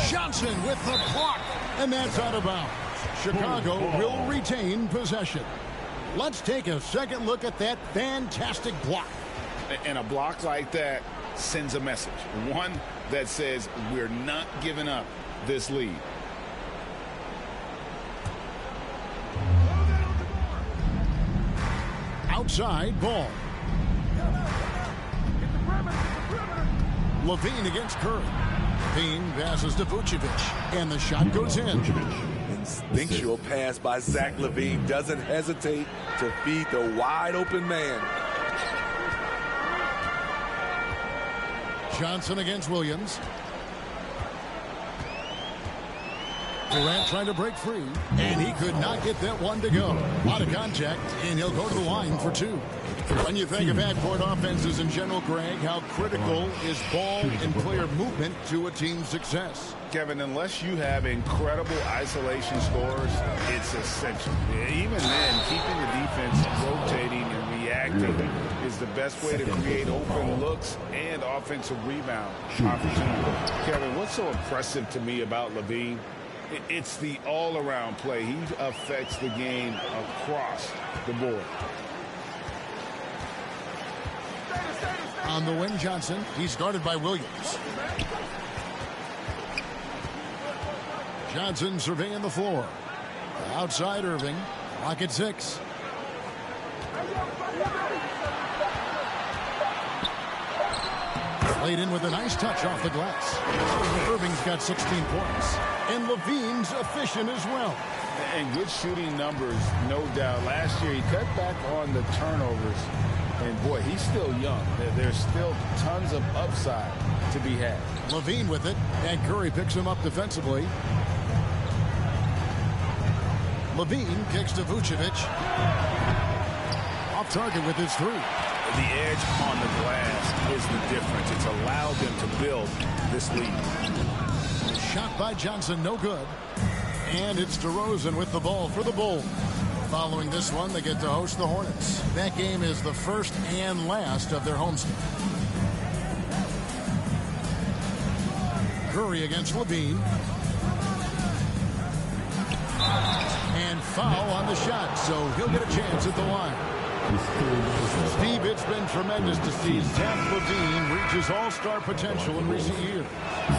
Johnson with the block, and that's out of bounds. Chicago will retain possession. Let's take a second look at that fantastic block. And a block like that sends a message. One that says we're not giving up this lead. Outside ball. Levine against Curry. Levine passes to Vucevic, and the shot goes in. Instinctual pass by Zach LaVine, doesn't hesitate to feed the wide open man. Johnson against Williams. Durant trying to break free, and he could not get that one to go. A lot of contact, and he'll go to the line for 2. When you think of backcourt offenses in general, Greg, how critical is ball and player movement to a team's success? Kevin, unless you have incredible isolation scores, it's essential. Even then, keeping the defense rotating and reacting is the best way to create open looks and offensive rebound opportunities. Kevin, what's so impressive to me about Levine? It's the all-around play. He affects the game across the board. On the wing, Johnson. He's guarded by Williams. Johnson surveying the floor. Outside Irving. Clock at 6. Played in with a nice touch off the glass. Irving's got 16 points. And Levine's efficient as well. And good shooting numbers, no doubt. Last year, he cut back on the turnovers. And, boy, he's still young. There's still tons of upside to be had. Levine with it, and Curry picks him up defensively. Levine kicks to Vucevic. Off target with his 3. The edge on the glass is the difference. It's allowed them to build this lead. Shot by Johnson, no good. And it's DeRozan with the ball for the Bulls. Following this one, they get to host the Hornets. That game is the first and last of their homestand. Curry against Levine. And foul on the shot, so he'll get a chance at the line. Steve, it's been tremendous to see Zach LaVine reach his all-star potential in recent years.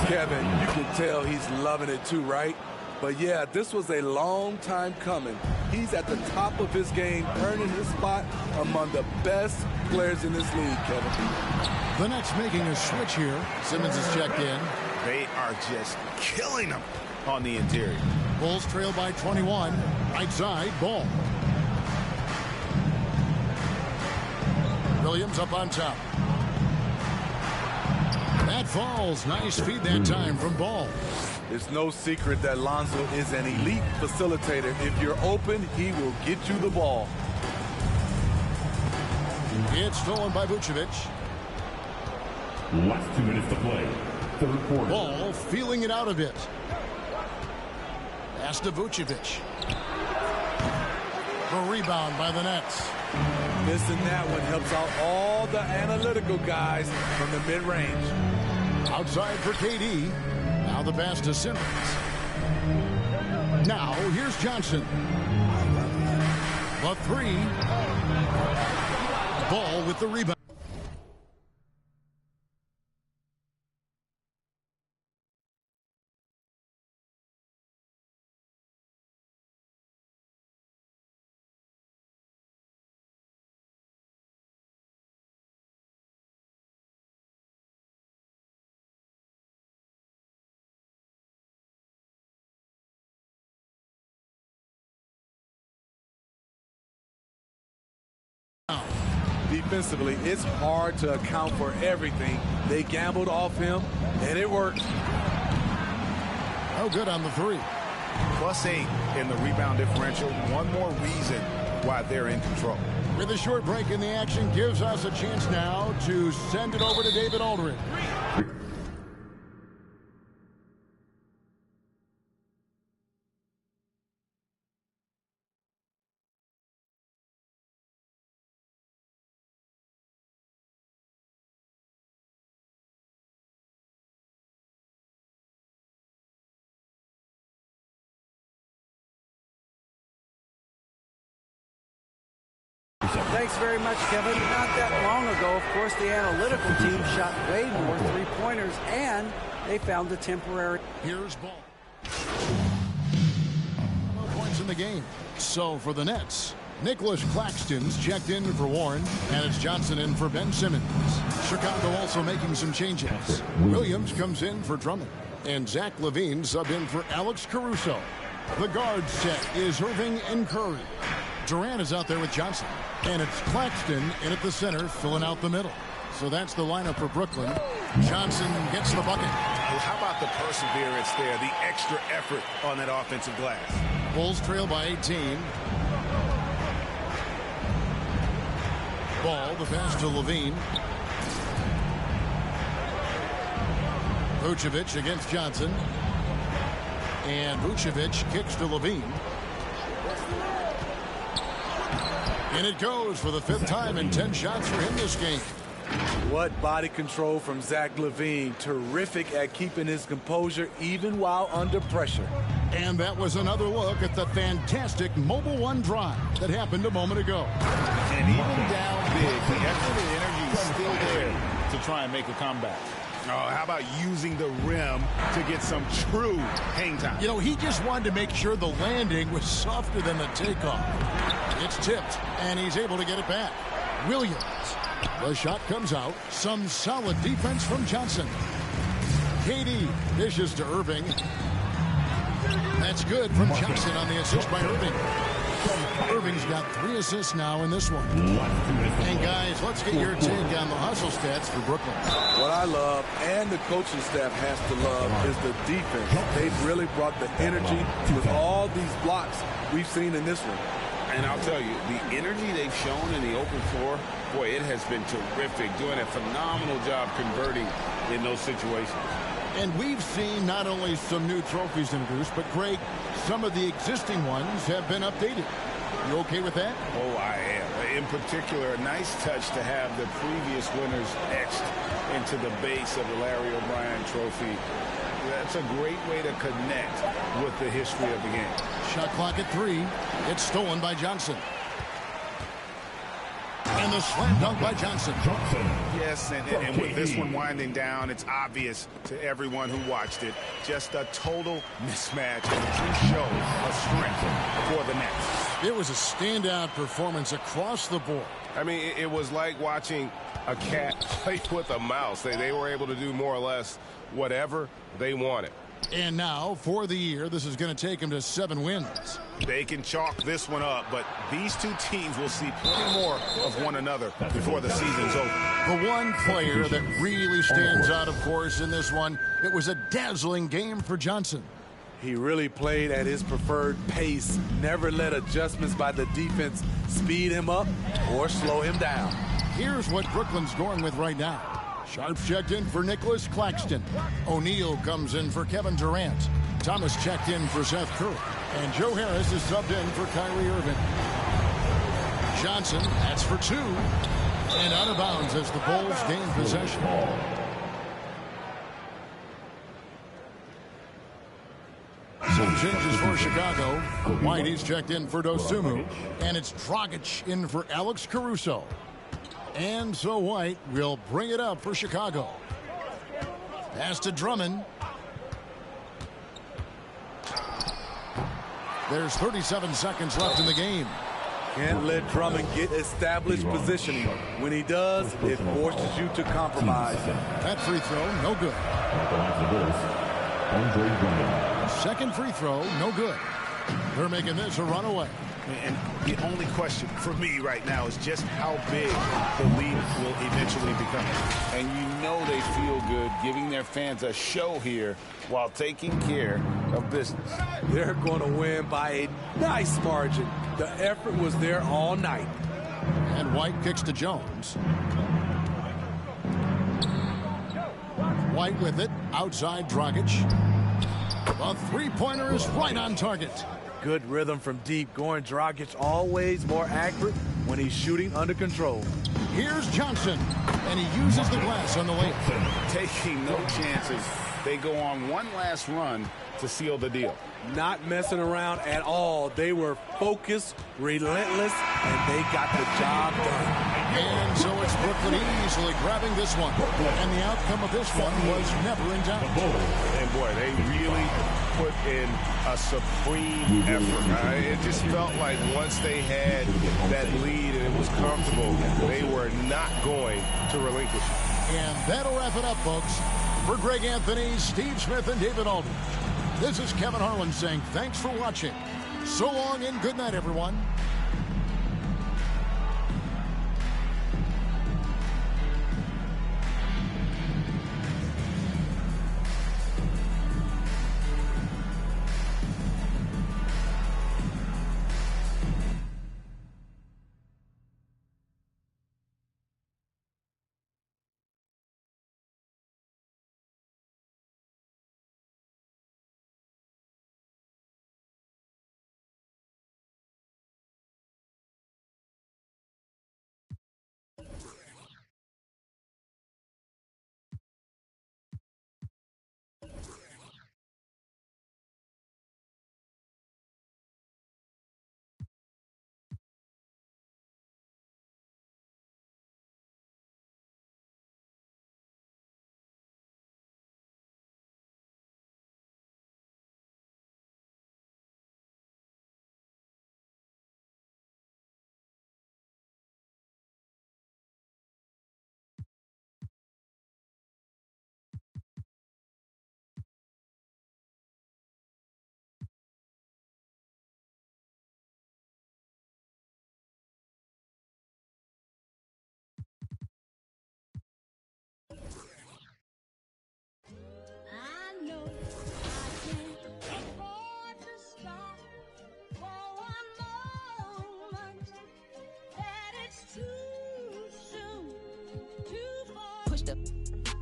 Kevin, you can tell he's loving it too, right? But yeah, this was a long time coming. He's at the top of his game, earning his spot among the best players in this league, Kevin. The Nets making a switch here. Simmons is checked in. They are just killing them on the interior. Bulls trail by 21. Right side, ball. Williams up on top. That falls. Nice feed that time from Ball. It's no secret that Lonzo is an elite facilitator. If you're open, he will get you the ball. It's stolen by Vucevic. Last 2 minutes to play. Third quarter. Ball feeling it out a bit. Pass to Vucevic. The rebound by the Nets. Missing that one helps out all the analytical guys from the mid-range. Outside for KD. Now the pass to Simmons. Now here's Johnson. The three. Ball with the rebound. Defensively, it's hard to account for everything. They gambled off him, and it worked. Oh, good on the three. +8 in the rebound differential. One more reason why they're in control. With a short break in the action, gives us a chance now to send it over to David Aldridge. Thanks very much, Kevin. Not that long ago, of course, the analytical team shot way more three-pointers, and they found a temporary. Here's ball. No points in the game. So for the Nets, Nicholas Claxton's checked in for Warren, and it's Johnson in for Ben Simmons. Chicago also making some changes. Williams comes in for Drummond, and Zach LaVine sub in for Alex Caruso. The guard set is Irving and Curry. Durant is out there with Johnson. And it's Claxton in at the center, filling out the middle. So that's the lineup for Brooklyn. Johnson gets the bucket. Well, how about the perseverance there, the extra effort on that offensive glass? Bulls trail by 18. Ball, the pass to LaVine. Vucevic against Johnson. And Vucevic kicks to LaVine. And it goes for the 5th time and 10 shots for him this game. What body control from Zach LaVine. Terrific at keeping his composure even while under pressure. And that was another look at the fantastic Mobile One drive that happened a moment ago. And even down big, the effort and energy is still there to try and make a comeback. Oh, how about using the rim to get some true hang time? You know, he just wanted to make sure the landing was softer than the takeoff. It's tipped, and he's able to get it back. Williams. The shot comes out. Some solid defense from Johnson. KD dishes to Irving. That's good from Johnson on the assist by Irving. Irving's got 3 assists now in this one. And guys, let's get your take on the hustle stats for Brooklyn. What I love, and the coaching staff has to love, is the defense. They've really brought the energy with all these blocks we've seen in this one. And I'll tell you, the energy they've shown in the open floor, boy, it has been terrific, doing a phenomenal job converting in those situations. And we've seen not only some new trophies introduced, but Greg, some of the existing ones have been updated. You okay with that? Oh, I am. In particular, a nice touch to have the previous winners etched into the base of the Larry O'Brien trophy. That's a great way to connect with the history of the game. Shot clock at 3. It's stolen by Johnson. And the slam dunk by Johnson. Yes, and with this one winding down, it's obvious to everyone who watched it. Just a total mismatch and a true show of strength for the Nets. It was a standout performance across the board. I mean, it was like watching a cat play with a mouse. They were able to do more or less whatever they wanted. And now, for the year, this is going to take him to 7 wins. They can chalk this one up, but these two teams will see plenty more of one another before the season's over. The one player that really stands out, of course, in this one, it was a dazzling game for Johnson. He really played at his preferred pace, never let adjustments by the defense speed him up or slow him down. Here's what Brooklyn's going with right now. Sharp checked in for Nicholas Claxton. O'Neal comes in for Kevin Durant. Thomas checked in for Seth Curry. And Joe Harris is subbed in for Kyrie Irving. Johnson, that's for 2. And out of bounds as the Bulls gain possession. Some changes for Chicago. White is checked in for Dosunmu. And it's Dragic in for Alex Caruso. And so White will bring it up for Chicago. Pass to Drummond. There's 37 seconds left in the game. Can't let Drummond get established positioning. When he does, it forces you to compromise. That free throw, no good. Second free throw, no good. They're making this a runaway. And the only question for me right now is just how big the lead will eventually become. And you know they feel good giving their fans a show here while taking care of business. They're going to win by a nice margin. The effort was there all night. And White kicks to Jones. White with it, outside Dragic. The three-pointer is right on target. Good rhythm from deep. Goran Dragic always more accurate when he's shooting under control. Here's Johnson, and he uses the glass on the layup. Taking no chances. They go on one last run to seal the deal. Not messing around at all. They were focused, relentless, and they got the job done. And so it's Brooklyn easily grabbing this one. And the outcome of this one was never in doubt. And boy, they really put in a supreme effort. It just felt like once they had that lead and it was comfortable, they were not going to relinquish it. And that'll wrap it up, folks. For Greg Anthony, Steve Smith, and David Aldridge, this is Kevin Harlan saying thanks for watching. So long and good night, everyone.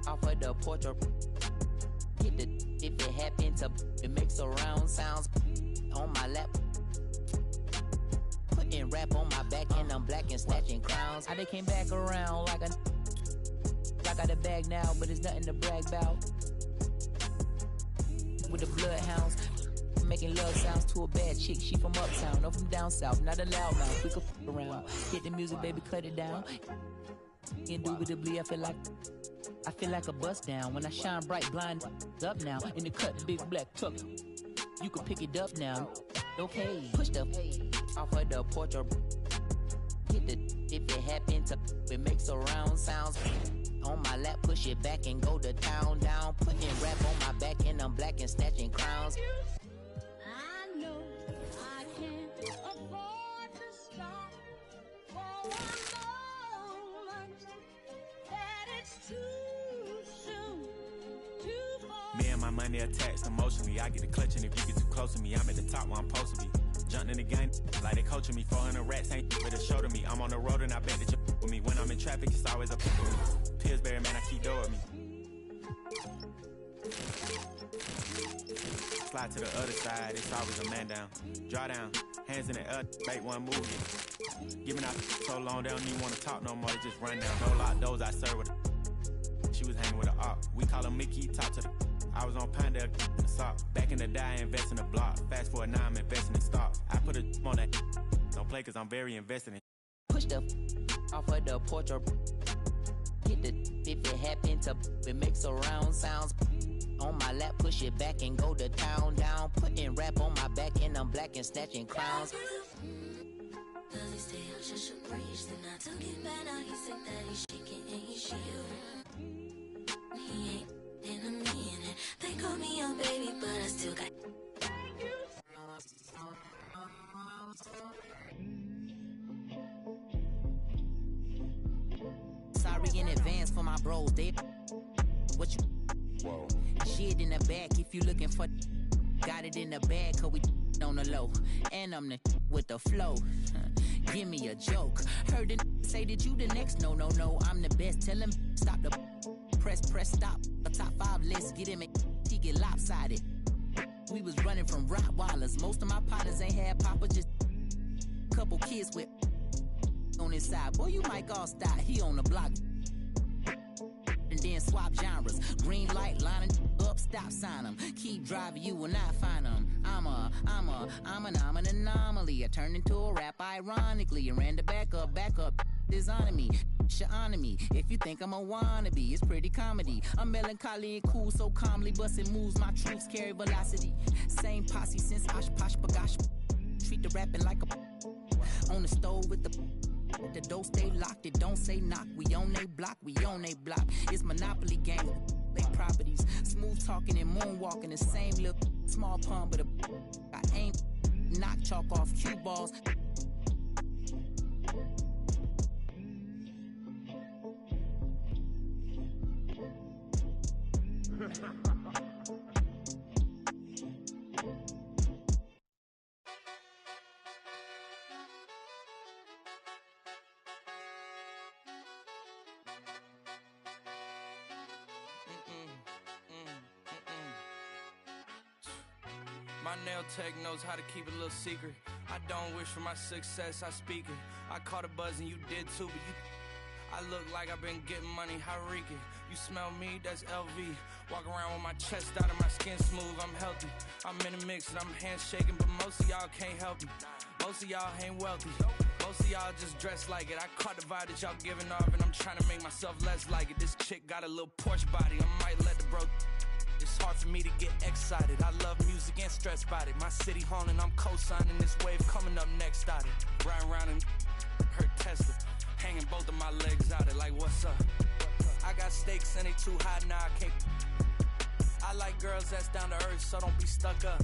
Off of the porch or hit the if it happened to it makes around sounds on my lap. Putting rap on my back and I'm black and snatching crowns. I they came back around like I got a bag now, but it's nothing to brag about. With the bloodhounds, making love sounds to a bad chick. She from uptown, no from down south. Not a loud mouth, we could f around. Hit the music, baby, cut it down. Indubitably, I feel like a bust down when I shine bright, blind up now in the cut, big black tuck. You can pick it up now. Okay, push the off of the porch or hit the if it happened to it makes around sounds On my lap, push it back and go to town, down. Putting rap on my back and I'm black and snatching crowns. I know I can't afford to stop for one moment. That it's too soon, too far. Me and my money attached emotionally. I get the clutch, and if you get too close to me, I'm at the top where I'm supposed to be. Jumping in the game, like they coaching me. 400 rats ain't with a show to me. I'm on the road and I bet that you with me. When I'm in traffic, it's always a with me. Pillsbury, man, I keep doing me. Slide to the other side, it's always a man down. Draw down, hands in the air, make one move. Giving out so long, they don't even want to talk no more. They just run down. No lock doors, I serve with a. She was hanging with a op. We call him Mickey, talk to the. I was on Pinedale in the sock. Back in the day, I invest in the block. Fast forward now, I'm investing in stock. I put a on that. Don't play cause I'm very invested in. Push the off of the porch or hit the if it happen to it makes surround sounds. On my lap, push it back and go to town, down. Putting rap on my back and I'm black and snatching crowns. Does he stay out just a breeze? Then I took it back, now he said that he's shaking and he's shivering. He ain't in a minute. They call me your baby, but I still got. Sorry in advance for my bros, they what you whoa shit in the back if you looking for got it in the bag cause we on the low and I'm the with the flow. Give me a joke. Heard it say that you the next. No, I'm the best. Tell him stop the press stop. A top 5 list, get him and he get lopsided. We was running from Rottweilers. Most of my partners ain't had papa, just couple kids with on his side. Boy, you might all stop. He on the block. And then swap genres. Green light, lining up, stop sign them. Keep driving, you will not find them. I'm an anomaly. I turned into a rap ironically and ran the back up. Designing me, honor me. If you think I'm a wannabe, it's pretty comedy. I'm melancholy and cool, so calmly busting moves. My troops carry velocity. Same posse since Osh Posh Bagash. Treat the rapping like a on the stove with the door stay locked, it don't say knock. We on they block, It's Monopoly game, they properties. Smooth talking and moonwalking, the same little small pun, but I ain't knock chalk off cue balls. My nail tech knows how to keep a little secret. I don't wish for my success, I speak it. I caught a buzz and you did too, but you... I look like I've been getting money, how reek it. You smell me, that's LV. Walk around with my chest out and my skin smooth, I'm healthy. I'm in a mix and I'm handshaking, but most of y'all can't help me. Most of y'all ain't wealthy. Most of y'all just dress like it. I caught the vibe that y'all giving off and I'm trying to make myself less like it. This chick got a little Porsche body, I might let the bro... It's hard for me to get excited. I love music and stress about it. My city haunting, I'm co-signing this wave coming up next out it. Riding around and her Tesla, hanging both of my legs out it like what's up? I got stakes and they too high now I can't. I like girls that's down to earth, so don't be stuck up.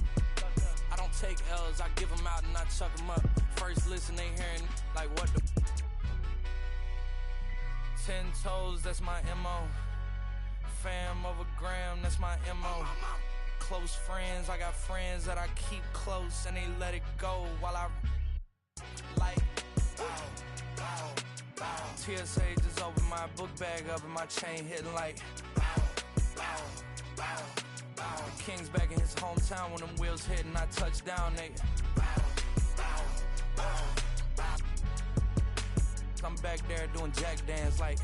I don't take L's, I give them out and I chuck them up. First listen, they hearing like what the 10 toes, that's my MO. Fam over gram, that's my MO. Close friends, I got friends that I keep close and they let it go while I like TSA just opened my book bag up and my chain hitting like the King's back in his hometown when them wheels hit and I touch down, they I'm back there doing jack dance like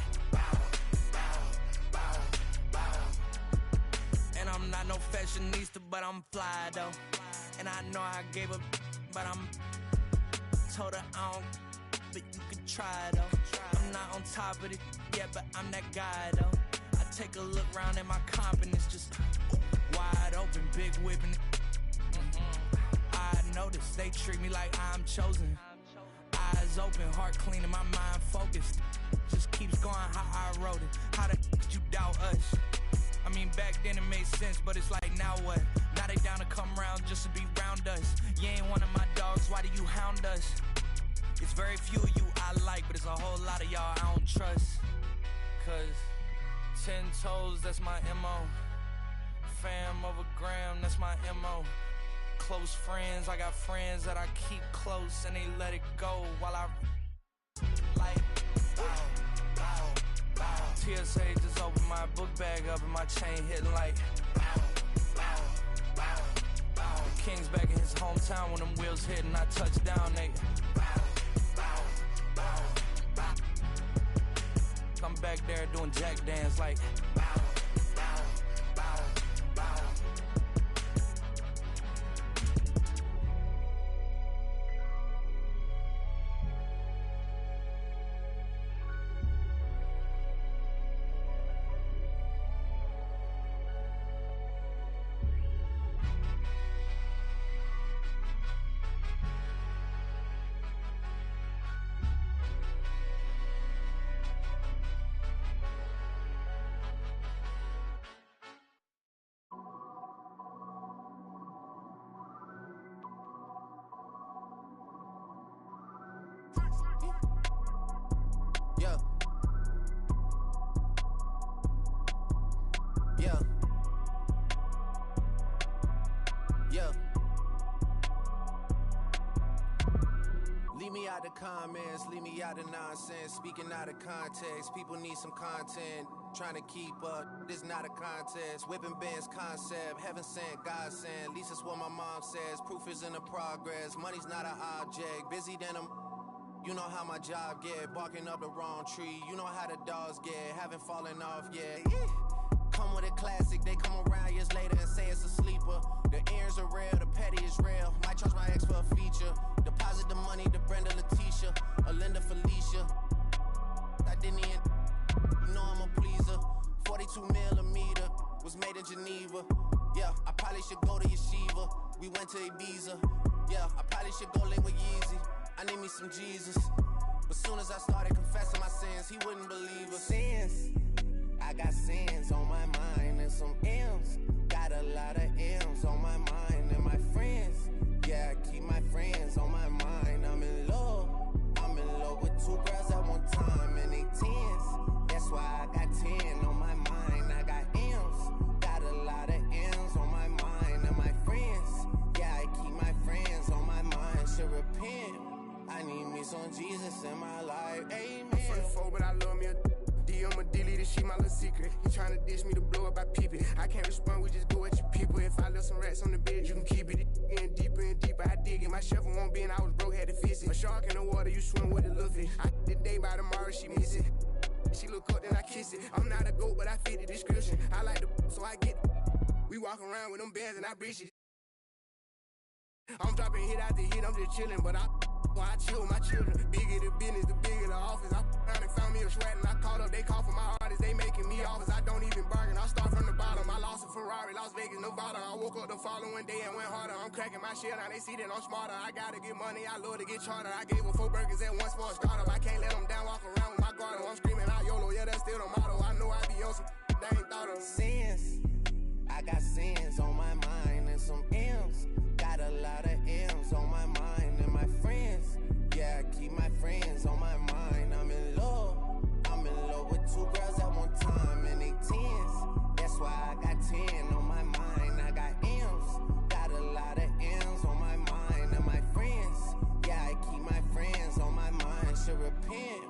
and I'm not no fashionista, but I'm fly though. And I know I gave up, but I'm told her I don't, but you can try though. I'm not on top of it yet, but I'm that guy though. I take a look round at my confidence, just wide open, big whipping. I notice they treat me like I'm chosen. Eyes open, heart clean, and my mind focused. Just keeps going how I wrote it. How the could you doubt us? I mean, back then it made sense, but it's like, now what? Now they down to come round just to be round us. You ain't one of my dogs, why do you hound us? It's very few of you I like, but it's a whole lot of y'all I don't trust. Cause 10 toes, that's my MO. Fam over gram, that's my MO. Close friends, I got friends that I keep close and they let it go while I like bow, bow, bow. TSA just opened my book bag up and my chain hitting like bow, bow, bow, bow. King's back in his hometown when them wheels hit and I touch down, they bow, bow, bow, bow. I'm back there doing jack dance like bow, bow, bow, bow. Yeah. Yeah. Yeah. Leave me out the comments, leave me out of nonsense. Speaking out of context, people need some content. Trying to keep up, this not a contest. Whipping bands concept, heaven sent, God sent. At least that's what my mom says. Proof is in the progress, money's not an object. Busy than I'm. You know how my job get, barking up the wrong tree. You know how the dogs get, haven't fallen off yet. Come with a classic, they come around years later and say it's a sleeper. The earrings are real, the petty is real. Might charge my ex for a feature. Deposit the money to Brenda Letitia, or Linda Felicia. I didn't even, you know I'm a pleaser. 42 millimeter, was made in Geneva. Yeah, I probably should go to Yeshiva. We went to Ibiza. Yeah, I probably should go link with Yeezy. I need me some Jesus. But soon as I started confessing my sins, he wouldn't believe us. Sins, I got sins on my mind and some M's. Got a lot of M's on my mind and my friends. Yeah, I keep my friends on my mind. I'm in love with 2 girls at one time and they 10s. That's why I got 10 on my mind. I got M's, got a lot of M's on my mind and my friends. Yeah, I keep my friends on my mind. Should repent. I need me some Jesus in my life. Amen. I'm from the 4, but I love me a DM a dilly, this shit my little secret. He tryna dish me to blow up, I peep it. I can't respond, we just go at your people. If I left some rats on the bed, you can keep it. Getting deeper and deeper, I dig it. My shovel won't be, and I was broke, had to fix it. A shark in the water, you swim with the little fish. I did the day by tomorrow, she miss it. She look up, then I kiss it. I'm not a goat, but I fit the description. I like the so I get it. We walk around with them bands and I breach it. I'm dropping hit after hit, I'm just chilling, but I chill with my children. Bigger the business, the bigger the office. I found and found me a sweat and I called up. They call for my artists, they making me offers. I don't even bargain, I start from the bottom. I lost a Ferrari, Las Vegas, Nevada. I woke up the following day and went harder. I'm cracking my shit, now they see that I'm smarter. I gotta get money, I love to get charter. I gave her 4 burgers at once for a startup. I can't let them down, walk around with my guard. I'm screaming out YOLO, yeah, that's still the motto. I know I be on some they ain't thought of. Sins, I got sins on my mind and some M's. Got a lot of M's on my mind and my friends. Yeah, I keep my friends on my mind. I'm in love with 2 girls at one time and they 10s. That's why I got 10 on my mind. I got M's, got a lot of M's on my mind and my friends. Yeah, I keep my friends on my mind. Should repent.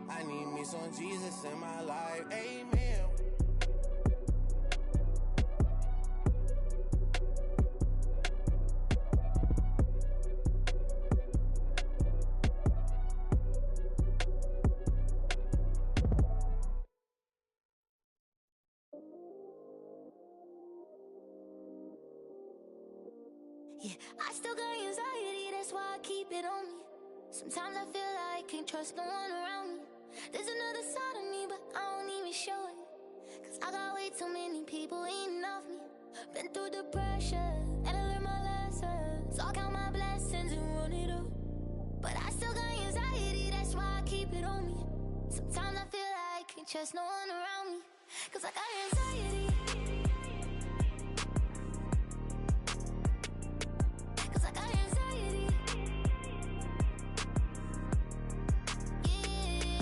I need me some Jesus in my life. Amen. Yeah, I still got anxiety, that's why I keep it on me. Sometimes I feel like I can't trust no one around me. There's another side of me, but I don't even show it. Cause I got way too many people eating off me. Been through the pressure, and I learned my lessons. So I count my blessings and run it up. But I still got anxiety, that's why I keep it on me. Sometimes I feel like I can't can't trust no one around me. Cause I got anxiety. Cause I got anxiety. Yeah,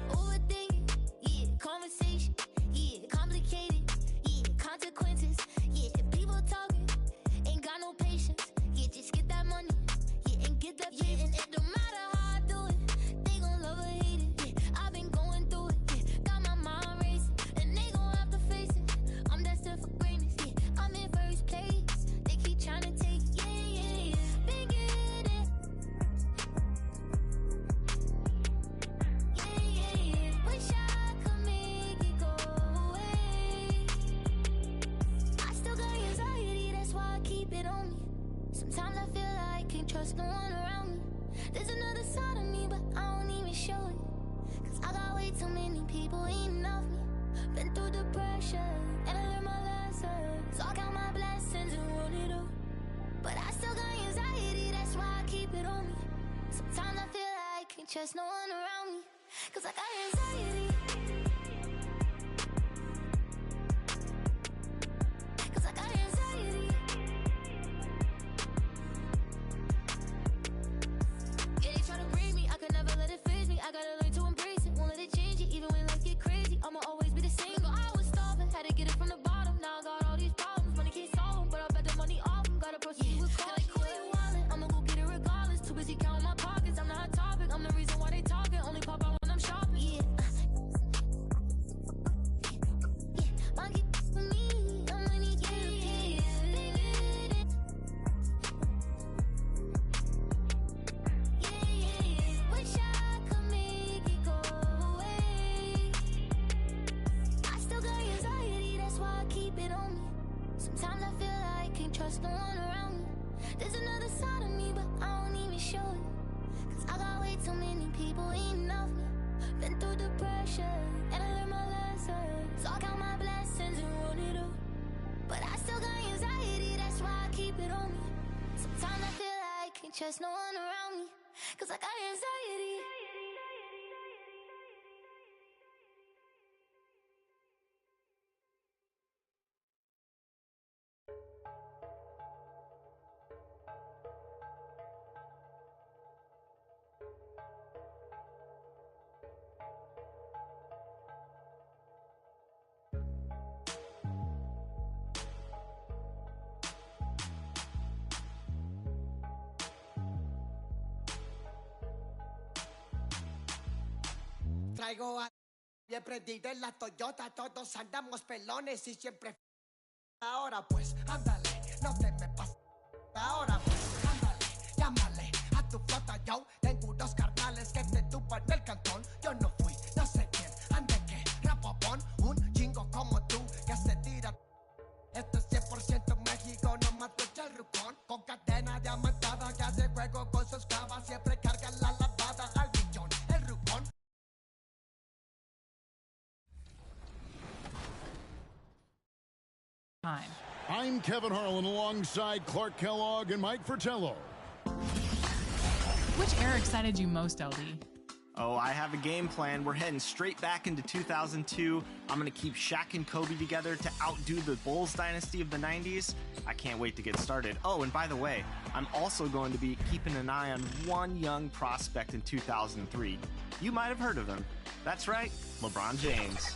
overthinking. Yeah, conversation. Yeah, complicated. Yeah, consequences. Yeah, people talking. Ain't got no patience. Yeah, just get that money. Yeah, and get that. Yeah, and it don't matter how I do it. They gon' love or hate it. Yeah, I've been going through it. Yeah, got my mind racing. And they gon' have to face it. I'm destined for greatness. Yeah, I'm in first place. They keep trying to take it. Yeah, yeah, yeah. Been getting. Yeah, yeah, yeah. Wish I could make it go away. I still got anxiety, that's why I keep it on me. Sometimes I feel like I can't trust no one around me. There's another side of me, but I don't even show it. Cause I got way too many people eating off me. Been through the pressure, and I learned my lesson. So I count my blessings and run it up. But I still got anxiety, that's why I keep it on me. Sometimes I feel like I can't trust no one around me. Cause I got anxiety. Cause I got anxiety. Yeah, they try to break me, I could never let it phase me. I gotta learn to embrace it, won't let it change it. Even when life get crazy, I'ma always be the same. Remember I was starving, had to get it from the bottom. Now I got all these problems, money can't solve them. But I bet the money off them, gotta proceed with caution. Like, who you wildin'? I'ma go get it regardless. Too busy counting my pockets, I'm the hot topic. I'm the reason why they talking, only pop out when I'm shopping. Yeah, monkey for me, I'm money, yeah, yeah, yeah. Yeah, yeah, yeah. Wish I could make it go away. I still got anxiety, that's why I keep it on me. Sometimes I feel like I can't trust no one around me. There's another side of me, but I don't even show it. Cause I got way too many people eating off me. Been through the pressure, and I learned my lesson. So I count my blessings and run it up. But I still got anxiety, that's why I keep it on me. Sometimes I feel like I can't trust no one around me. Cause I got anxiety. Traigo a bien prendida en la Toyota, todos andamos pelones y siempre ahora pues ándale, no te me pases. Ahora pues ándale, llámale a tu flota, yo tengo unos carnales que te tupan el cantón. Yo no fui, no sé quién, ande que rapopón, un chingo como tú que se tira. Esto es 100% México, no mato el rucón, con cadena diamantada que hace juego con sus clavas, siempre carga la lavada al millón, el rucón. Time. I'm Kevin Harlan alongside Clark Kellogg and Mike Fratello. Which era excited you most, LD? Oh, I have a game plan. We're heading straight back into 2002. I'm going to keep Shaq and Kobe together to outdo the Bulls dynasty of the 90s. I can't wait to get started. Oh, and by the way, I'm also going to be keeping an eye on one young prospect in 2003. You might have heard of him. That's right, LeBron James.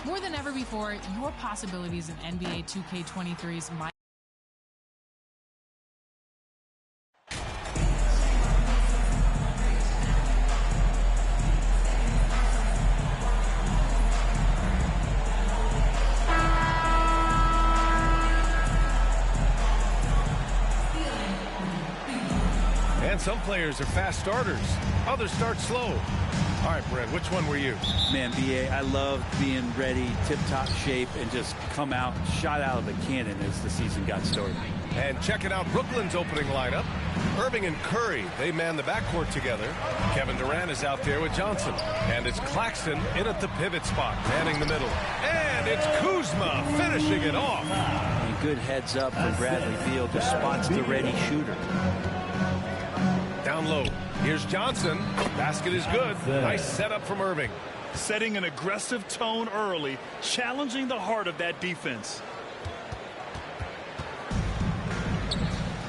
More than ever before, your possibilities in NBA 2K23's might. And some players are fast starters. Others start slow. All right, Brent, which one were you? Man, BA, I loved being ready, tip-top shape, and just come out, shot out of a cannon as the season got started. And checking out Brooklyn's opening lineup. Irving and Curry, they man the backcourt together. Kevin Durant is out there with Johnson. And it's Claxton in at the pivot spot, manning the middle. And it's Kuzma finishing it off. And good heads up for Bradley Beal, who spots the ready shooter. Down low. Here's Johnson. Basket is good. Nice setup from Irving. Setting an aggressive tone early, challenging the heart of that defense.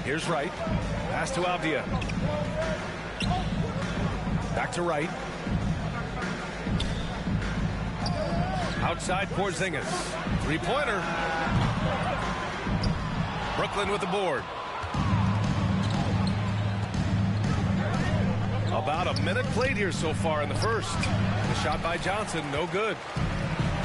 Here's Wright. Pass to Avdia. Back to Wright. Outside Porzingis. Three-pointer. Brooklyn with the board. About a minute played here so far in the first. The shot by Johnson, no good.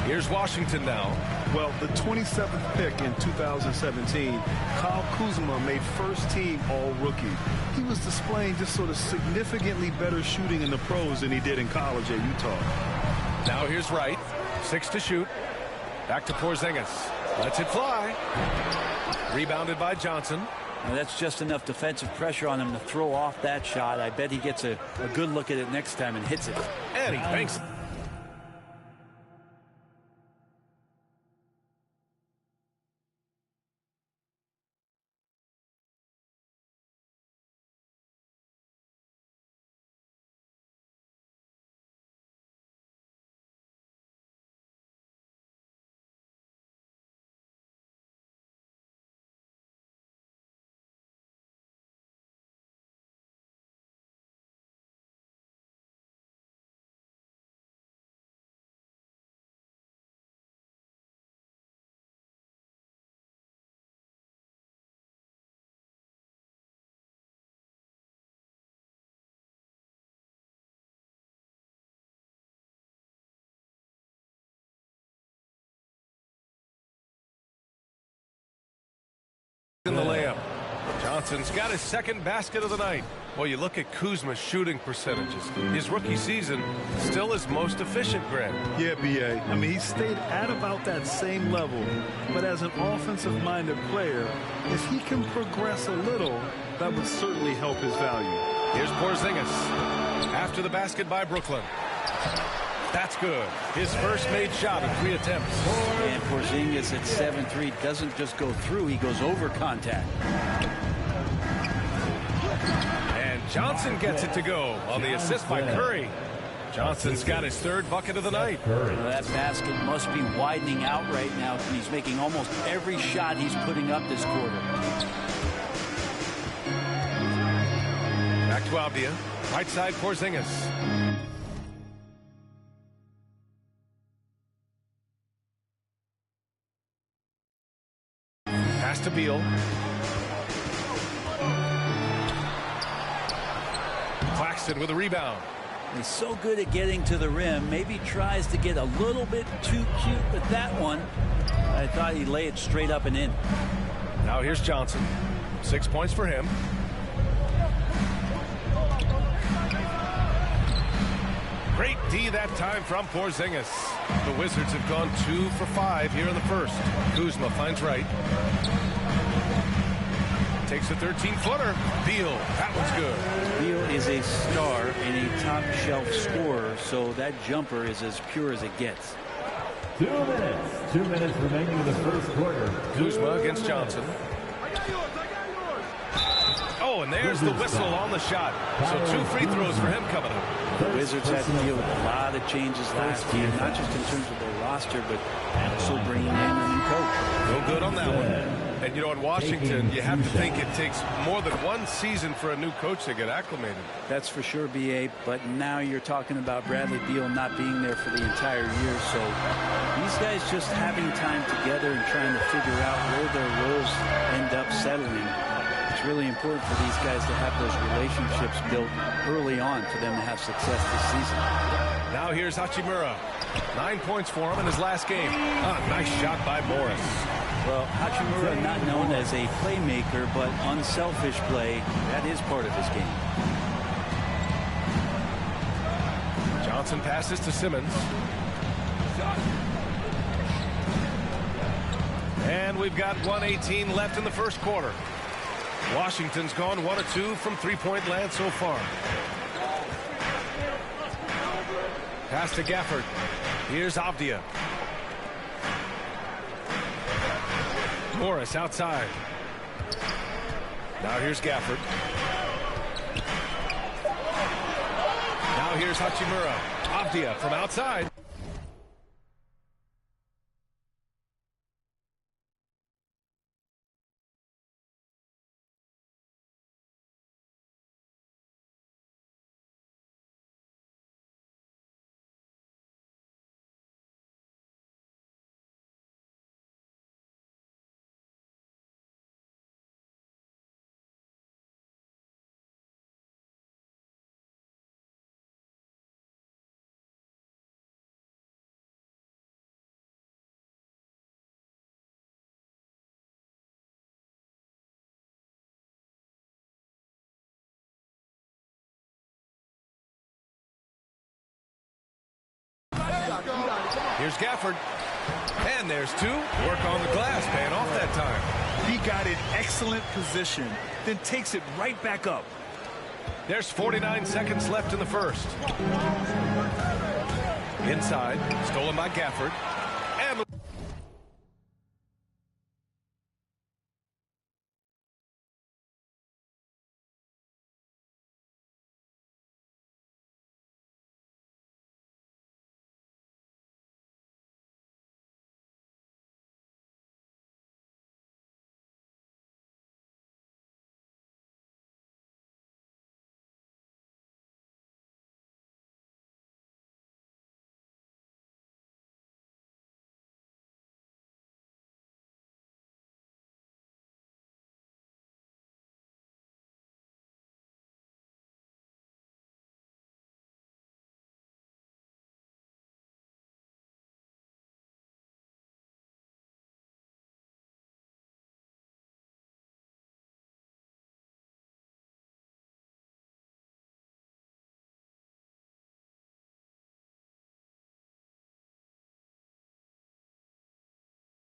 Here's Washington now. Well, the 27th pick in 2017, Kyle Kuzma made first-team All-Rookie. He was displaying just sort of significantly better shooting in the pros than he did in college at Utah. Now here's Wright. 6 to shoot. Back to Porzingis. Lets it fly. Rebounded by Johnson. Now that's just enough defensive pressure on him to throw off that shot. I bet he gets a good look at it next time and hits it. And he banks it. In the layup. Johnson's got his second basket of the night. Well, you look at Kuzma's shooting percentages. His rookie season still his most efficient, Grant. Yeah, B.A. I mean, he stayed at about that same level. But as an offensive-minded player, if he can progress a little, that would certainly help his value. Here's Porzingis. After the basket by Brooklyn. That's good. His first made shot in 3 attempts. And Porzingis at 7-3 doesn't just go through, he goes over contact. And Johnson gets it to go on the assist by Curry. Johnson's got his third bucket of the night. Well, that basket must be widening out right now. He's making almost every shot he's putting up this quarter. Back to Avdia. Right side Porzingis. Pass to Beal. Claxton with a rebound. He's so good at getting to the rim. Maybe tries to get a little bit too cute with that one. I thought he'd lay it straight up and in. Now here's Johnson. 6 points for him. Great D that time from Porzingis. The Wizards have gone 2 for 5 here in the first. Kuzma finds Wright. Takes a 13-footer. Beal. That one's good. Beal is a star and a top-shelf scorer, so that jumper is as pure as it gets. 2 minutes. 2 minutes remaining in the first quarter. Kuzma against Johnson. Oh, and there's the whistle on the shot. So 2 free throws for him coming up. The Wizards had to deal with a lot of changes last game, not just in terms of their roster, but also bringing in a new coach. No good on that one. And, you know, in Washington, you have to think it takes more than 1 season for a new coach to get acclimated. That's for sure, B.A., but now you're talking about Bradley Beal not being there for the entire year, so these guys just having time together and trying to figure out where their roles end up settling. It's really important for these guys to have those relationships built early on for them to have success this season. Now here's Hachimura. 9 points for him in his last game. Nice shot by Morris. Well, Hachimura not known as a playmaker, but unselfish play. That is part of his game. Johnson passes to Simmons. And we've got 1:18 left in the first quarter. Washington's gone 1 of 2 from three-point land so far. Pass to Gafford. Here's Avdia. Morris outside. Now here's Gafford. here's Hachimura. Avdia from outside. Here's Gafford. And there's two. Work on the glass, paying off that time. He got in excellent position, then takes it right back up. There's 49 seconds left in the first. Inside, stolen by Gafford. And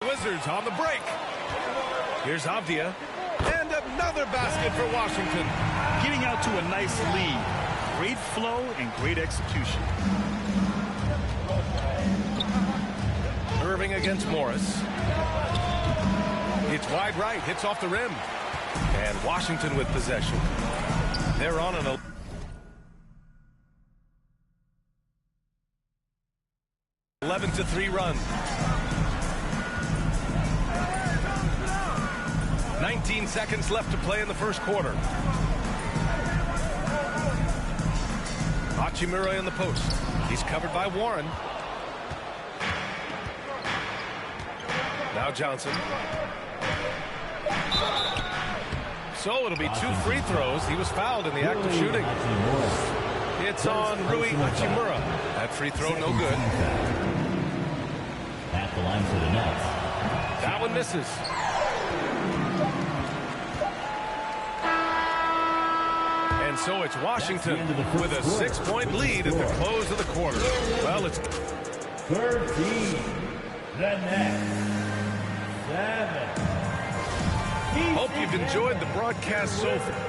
Wizards on the break. Here's Avdia. And another basket for Washington. Getting out to a nice lead. Great flow and great execution. Irving against Morris. It's wide right. Hits off the rim. And Washington with possession. They're on an 11-3 run. 19 seconds left to play in the first quarter. Hachimura in the post. He's covered by Warren. Now Johnson. So it'll be 2 free throws. He was fouled in the act of shooting. It's on Rui Hachimura. That free throw no good. At the line for the Nets. That one misses. And so it's Washington with a 6-point lead at the close of the quarter. Well, it's 13. The Nets. 7. Hope you've enjoyed the broadcast so far.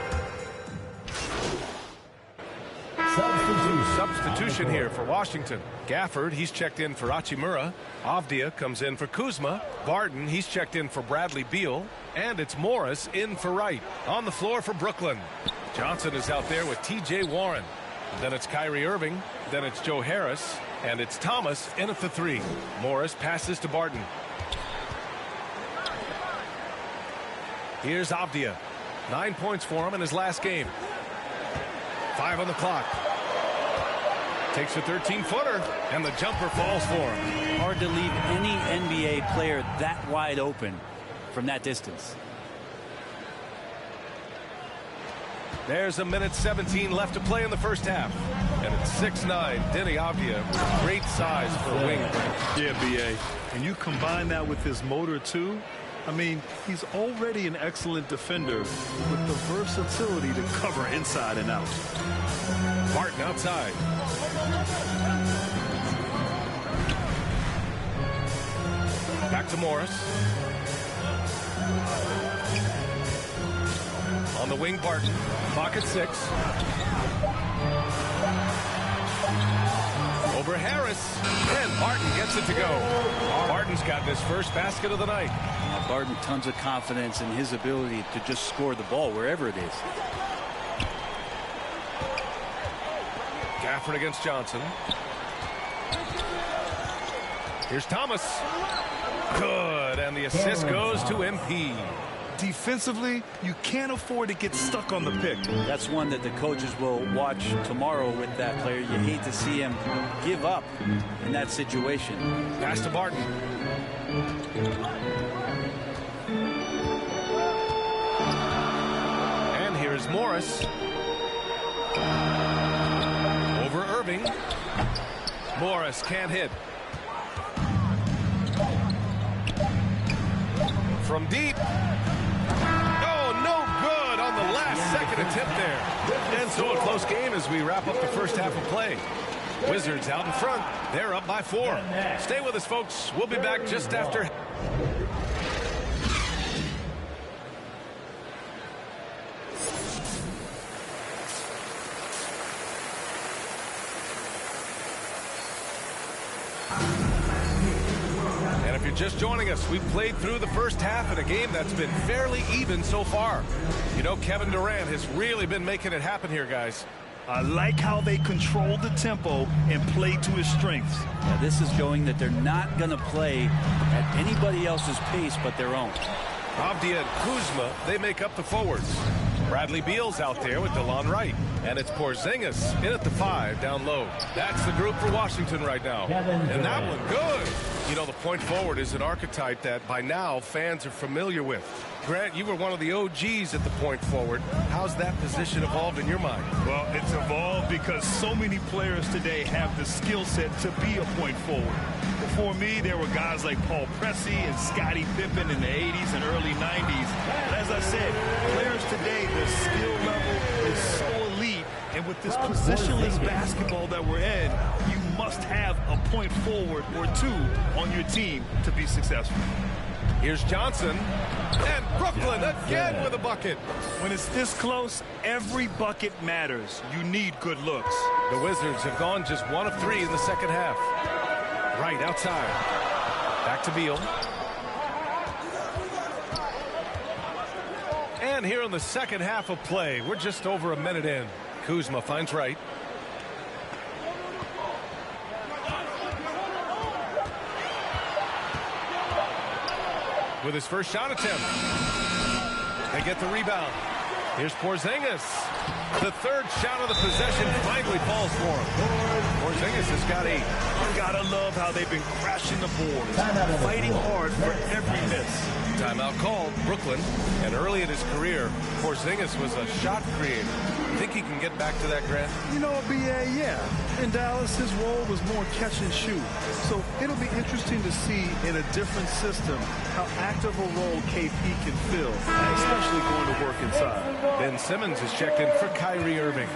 Substitution here for Washington. Gafford, he's checked in for Hachimura. Avdia comes in for Kuzma. Barton, he's checked in for Bradley Beal. And it's Morris in for Wright. On the floor for Brooklyn. Johnson is out there with T.J. Warren. Then it's Kyrie Irving. Then it's Joe Harris. And it's Thomas in at the 3. Morris passes to Barton. Here's Avdia. 9 points for him in his last game. 5 on the clock. Takes a 13-footer, and the jumper falls for him. Hard to leave any NBA player that wide open from that distance. There's a minute 17 left to play in the first half. And it's 6'9", Deni Avdia. Great size for a wing. Yeah, B.A. And you combine that with his motor, too. I mean, he's already an excellent defender with the versatility to cover inside and out. Martin outside. Back to Morris. On the wing, Barton. Pocket 6. Over Harris. And Barton gets it to go. Barton's gotten his first basket of the night. Barton, tons of confidence in his ability to just score the ball wherever it is. Stafford against Johnson. Here's Thomas. Good, and the assist goes to MP. Defensively, you can't afford to get stuck on the pick. That's one that the coaches will watch tomorrow with that player. You hate to see him give up in that situation. Pass to Barton. And here's Morris. Over Irving. Morris can't hit. From deep. Oh, no good on the last second attempt there. And so a close game as we wrap up the first half of play. Wizards out in front. They're up by 4. Stay with us, folks. We'll be back just after. If you're just joining us, we've played through the first half in a game that's been fairly even so far. You know, Kevin Durant has really been making it happen here, guys. I like how they control the tempo and play to his strengths. Yeah, this is showing that they're not going to play at anybody else's pace but their own. Avdia and Kuzma, they make up the forwards. Bradley Beal's out there with DeLon Wright. And it's Porzingis in at the 5 down low. That's the group for Washington right now. And that one good. You know, the point forward is an archetype that by now fans are familiar with. Grant, you were one of the OGs at the point forward. How's that position evolved in your mind? Well, it's evolved because so many players today have the skill set to be a point forward. Before me, there were guys like Paul Pressey and Scottie Pippen in the 80s and early 90s. But as I said, players today, the skill level is so elite. And with this positionless basketball that we're in, you must have a point forward or two on your team to be successful. Here's Johnson. And Brooklyn again with a bucket. When it's this close, every bucket matters. You need good looks. The Wizards have gone just 1 of 3 in the second half. Right outside. Back to Beal. And here in the second half of play, we're just over a minute in. Kuzma finds Wright. With his first shot attempt. They get the rebound. Here's Porzingis. The third shot of the possession finally falls for him. Porzingis has got 8. You gotta love how they've been crashing the boards, fighting hard for every miss. Timeout called, Brooklyn. And early in his career, Porzingis was a shot creator. Think he can get back to that, Grant? You know, B.A., yeah. In Dallas, his role was more catch and shoot. So it'll be interesting to see in a different system how active a role KP can fill, especially going to work inside. Ben Simmons is checked in for Kyrie Irving.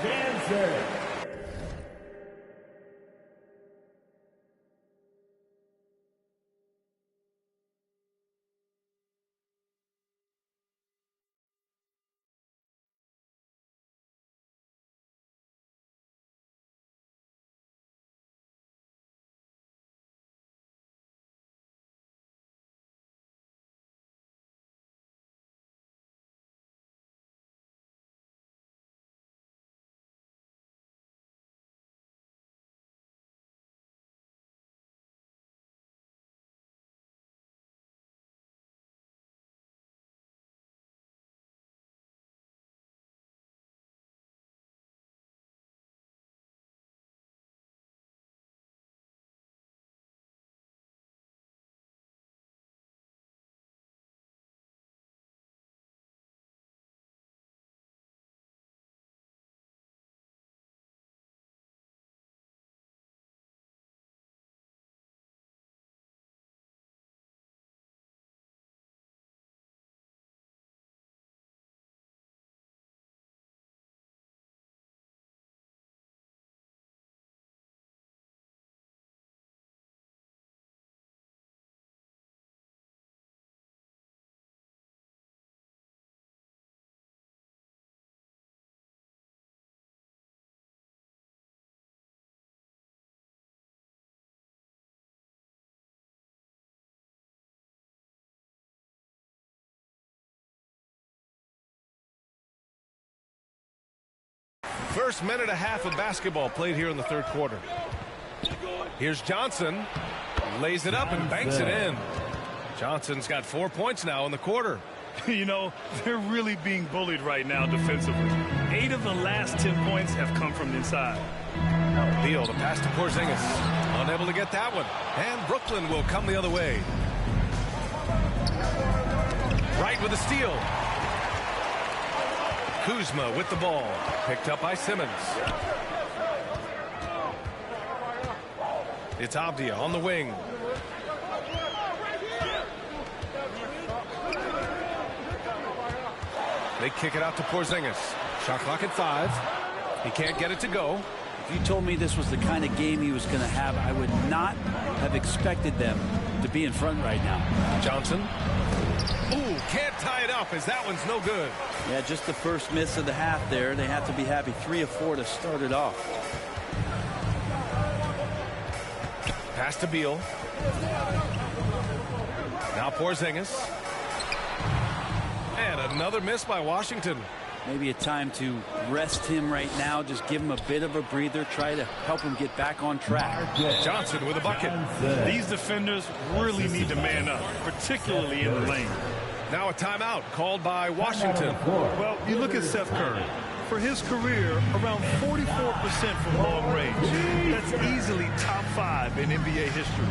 First minute and a half of basketball played here in the third quarter. Here's Johnson. Lays it up and banks it in. Johnson's got 4 points now in the quarter. You know, they're really being bullied right now defensively. 8 of the last 10 points have come from inside. Beal, the pass to Porzingis. Unable to get that one. And Brooklyn will come the other way. Wright with the steal. Kuzma with the ball. Picked up by Simmons. It's Avdia on the wing. They kick it out to Porzingis. Shot clock at 5. He can't get it to go. If you told me this was the kind of game he was going to have, I would not have expected them to be in front right now. Johnson. Ooh, can't tie it up as that one's no good. Yeah, just the first miss of the half there. They have to be happy. 3 of 4 to start it off. Pass to Beal. Now Porzingis. And another miss by Washington. Maybe a time to rest him right now. Just give him a bit of a breather. Try to help him get back on track. Johnson with a bucket. These defenders really need to man up, particularly in the lane. Now a timeout called by Washington. Well, you look at Seth Curry. For his career, around 44% from long range. That's easily top 5 in NBA history.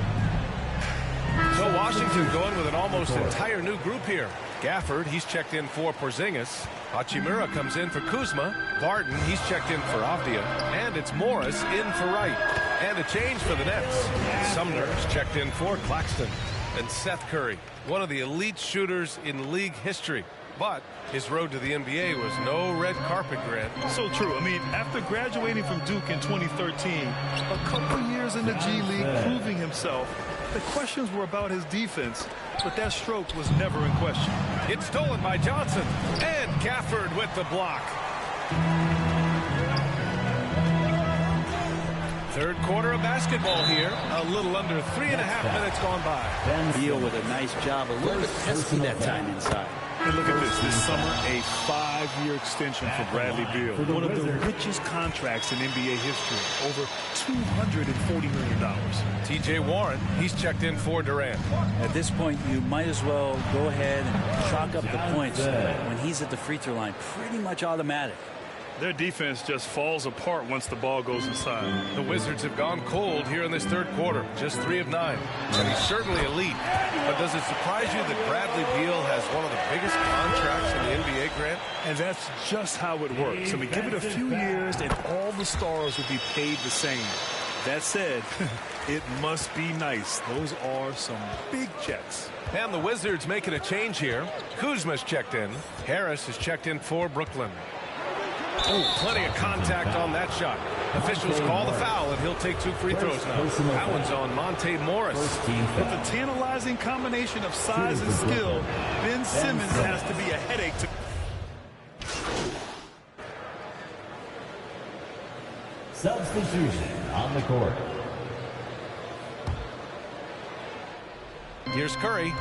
So Washington going with an almost entire new group here. Gafford, he's checked in for Porzingis. Hachimura comes in for Kuzma. Barton, he's checked in for Avdia. And it's Morris in for Wright. And a change for the Nets. Sumner's checked in for Claxton. And Seth Curry, one of the elite shooters in league history. But his road to the NBA was no red carpet, Grant. So true. I mean, after graduating from Duke in 2013, a couple years in the G League proving himself, the questions were about his defense, but that stroke was never in question. It's stolen by Johnson, and Gafford with the block. Third quarter of basketball here. A little under 3.5 minutes gone by. Beal with a nice job. A little bit pesky that time inside. And look at this. This summer, a 5-year extension for Bradley Beal. One of the richest contracts in NBA history. Over $240 million. T.J. Warren, he's checked in for Durant. At this point, you might as well go ahead and chalk up the points when he's at the free throw line. Pretty much automatic. Their defense just falls apart once the ball goes inside. The Wizards have gone cold here in this third quarter. Just 3 of 9. And he's certainly elite. But does it surprise you that Bradley Beal has one of the biggest contracts in the NBA, Grant? And that's just how it works. I mean, give it a few years and all the stars will be paid the same. That said, it must be nice. Those are some big checks. And the Wizards making a change here. Kuzma's checked in. Harris is checked in for Brooklyn. Oh, plenty of contact on that shot. Officials call the foul, and he'll take 2 free throws now. That one's on Monte Morris. With the tantalizing combination of size and skill, Ben Simmons has to be a headache to... Substitution on the court. Here's Curry.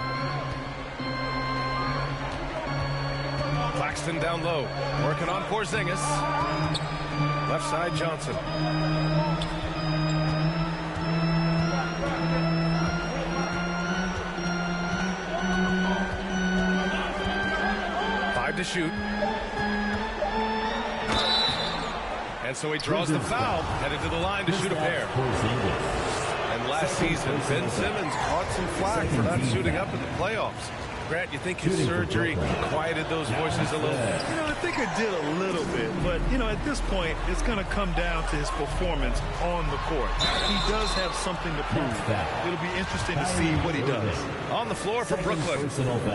Claxton down low, working on Porzingis. Left side, Johnson. Five to shoot. And so he draws the foul, headed to the line to shoot a pair. And last season, Ben Simmons caught some flack for not suiting up in the playoffs. Grant, you think his surgery quieted those voices a little bit? You know, I think it did a little bit. But, you know, at this point, it's going to come down to his performance on the court. He does have something to prove. It'll be interesting to see what he does. On the floor for Brooklyn,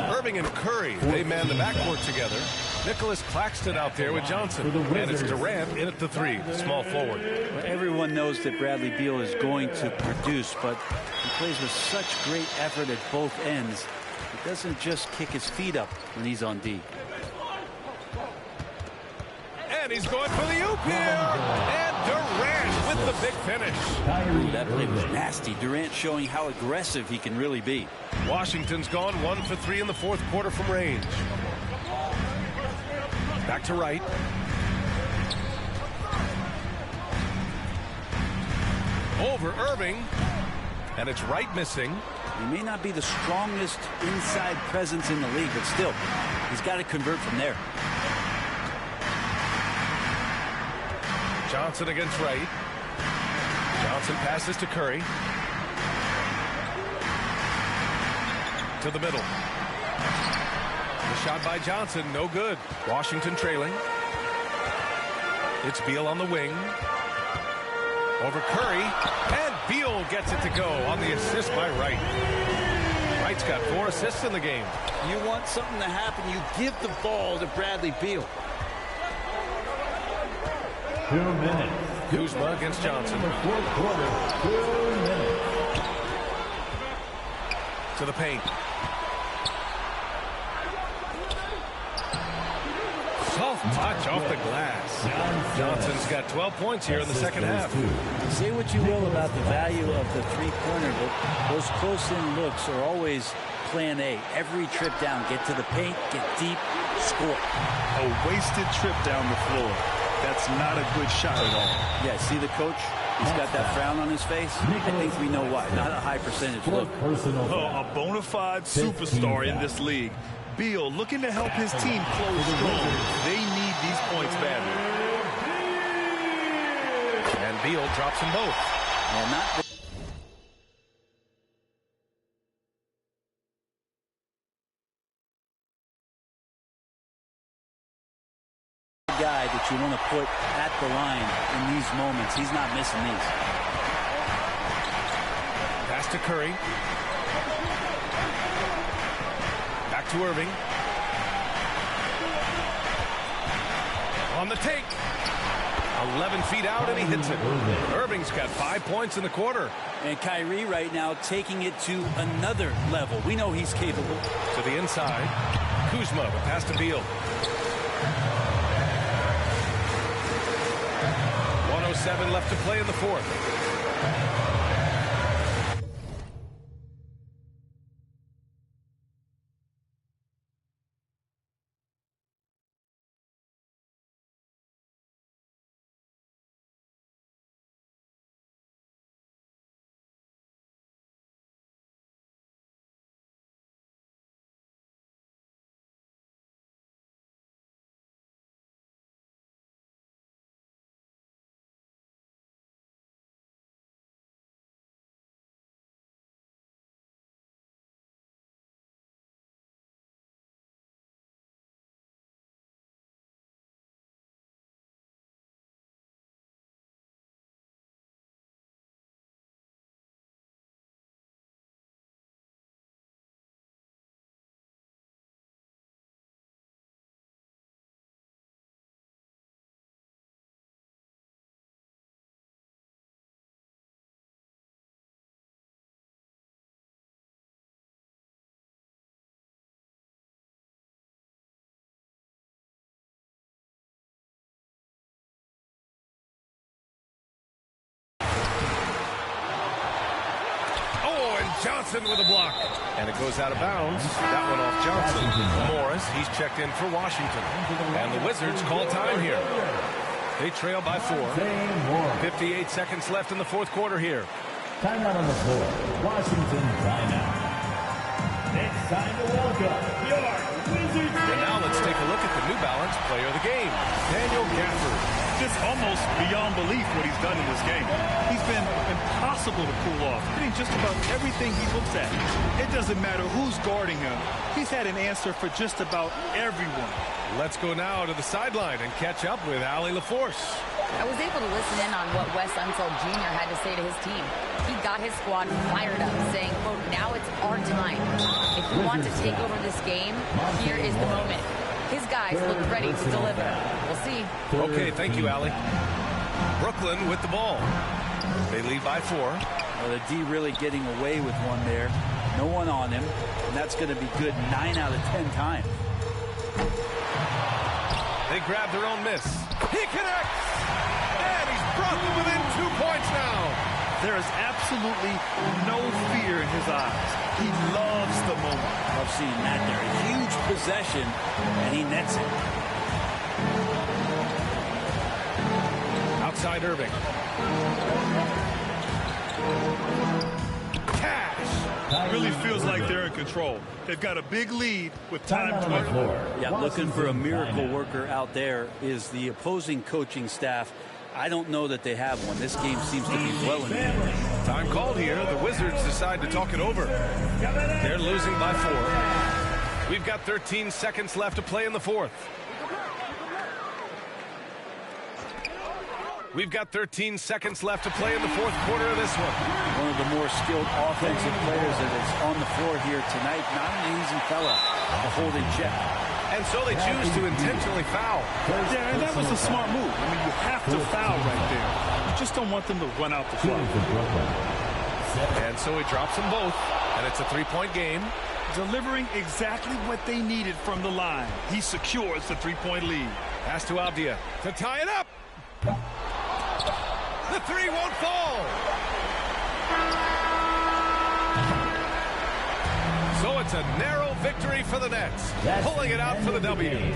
Irving and Curry, they man the backcourt together. Nicholas Claxton out there with Johnson. And it's Durant in at the 3, small forward. Well, everyone knows that Bradley Beal is going to produce, but he plays with such great effort at both ends. He doesn't just kick his feet up when he's on D. And he's going for the oop here. And Durant with the big finish. Ooh, that play was nasty. Durant showing how aggressive he can really be. Washington's gone 1 for 3 in the fourth quarter from range. Back to Wright. over Irving. And it's Wright missing. He may not be the strongest inside presence in the league, but still, he's got to convert from there. Johnson against Wright. Johnson passes to Curry. To the middle. The shot by Johnson, no good. Washington trailing. It's Beal on the wing. Over Curry. And Beal gets it to go on the assist by Wright. Wright's got 4 assists in the game. You want something to happen, you give the ball to Bradley Beal. 2 minutes. Kuzma against Johnson. The fourth quarter, 2 minutes. To the paint. Soft touch off the glass. Johnson's got 12 points here in the second half. Say what you will about the value of the three-pointer, but those close-in looks are always plan A. Every trip down, get to the paint, get deep, score. A wasted trip down the floor. That's not a good shot at all. Yeah, see the coach? He's got that frown on his face. I think we know why. Not a high percentage look. A bona fide superstar in this league. Beal looking to help his team close strong. They need these points badly. And Beal drops them both. Well, not guy that you want to put at the line in these moments. He's not missing these. Pass to Curry. Back to Irving. On the take. 11 feet out, and he hits it. Irving's got 5 points in the quarter. And Kyrie right now taking it to another level. We know he's capable. To the inside. Kuzma, the pass to Beal. 1:07 left to play in the fourth. Johnson with a block. And it goes out of bounds. That one off Johnson. Morris, he's checked in for Washington. And the Wizards call time here. They trail by 4. 58 seconds left in the fourth quarter here. Timeout on the floor. Washington timeout. It's time to welcome your Wizards. And now let's take a look at the New Balance player of the game, Daniel Gafford. Just almost beyond belief what he's done in this game. He's been impossible to pull off, hitting just about everything he looks at. It doesn't matter who's guarding him. He's had an answer for just about everyone. Let's go now to the sideline and catch up with Allie LaForce. I was able to listen in on what Wes Unseld Jr. had to say to his team. He got his squad fired up, saying, quote, now it's our time. If we want to take over this game, here is the moment. His guys look ready to deliver. We'll see. Okay, thank you, Allie. Brooklyn with the ball. They lead by 4. Well, the D really getting away with one there. No one on him, and that's going to be good 9 out of 10 times. They grab their own miss. He connects! And he's brought them within 2 points now. There is absolutely no fear in his eyes. He loves the moment. Love seeing that there. A huge possession, and he nets it. Outside Irving. Cash. Really feels like they're in control. They've got a big lead with time to work. Yeah, looking for a miracle worker out there is the opposing coaching staff. I don't know that they have one. This game seems to be well in hand. Time called here. The Wizards decide to talk it over. They're losing by 4. We've got 13 seconds left to play in the fourth. We've got 13 seconds left to play in the fourth quarter of this one. One of the more skilled offensive players that is on the floor here tonight. Not an easy fella to hold in check. And so they choose to intentionally foul. Yeah, and that was a smart move. I mean, you have to foul right there. You just don't want them to run out the clock. And so he drops them both, and it's a 3-point game. Delivering exactly what they needed from the line. He secures the 3-point lead. Pass to Avdia to tie it up. The 3 won't fall. So it's a narrow victory for the Nets, pulling it out for the W.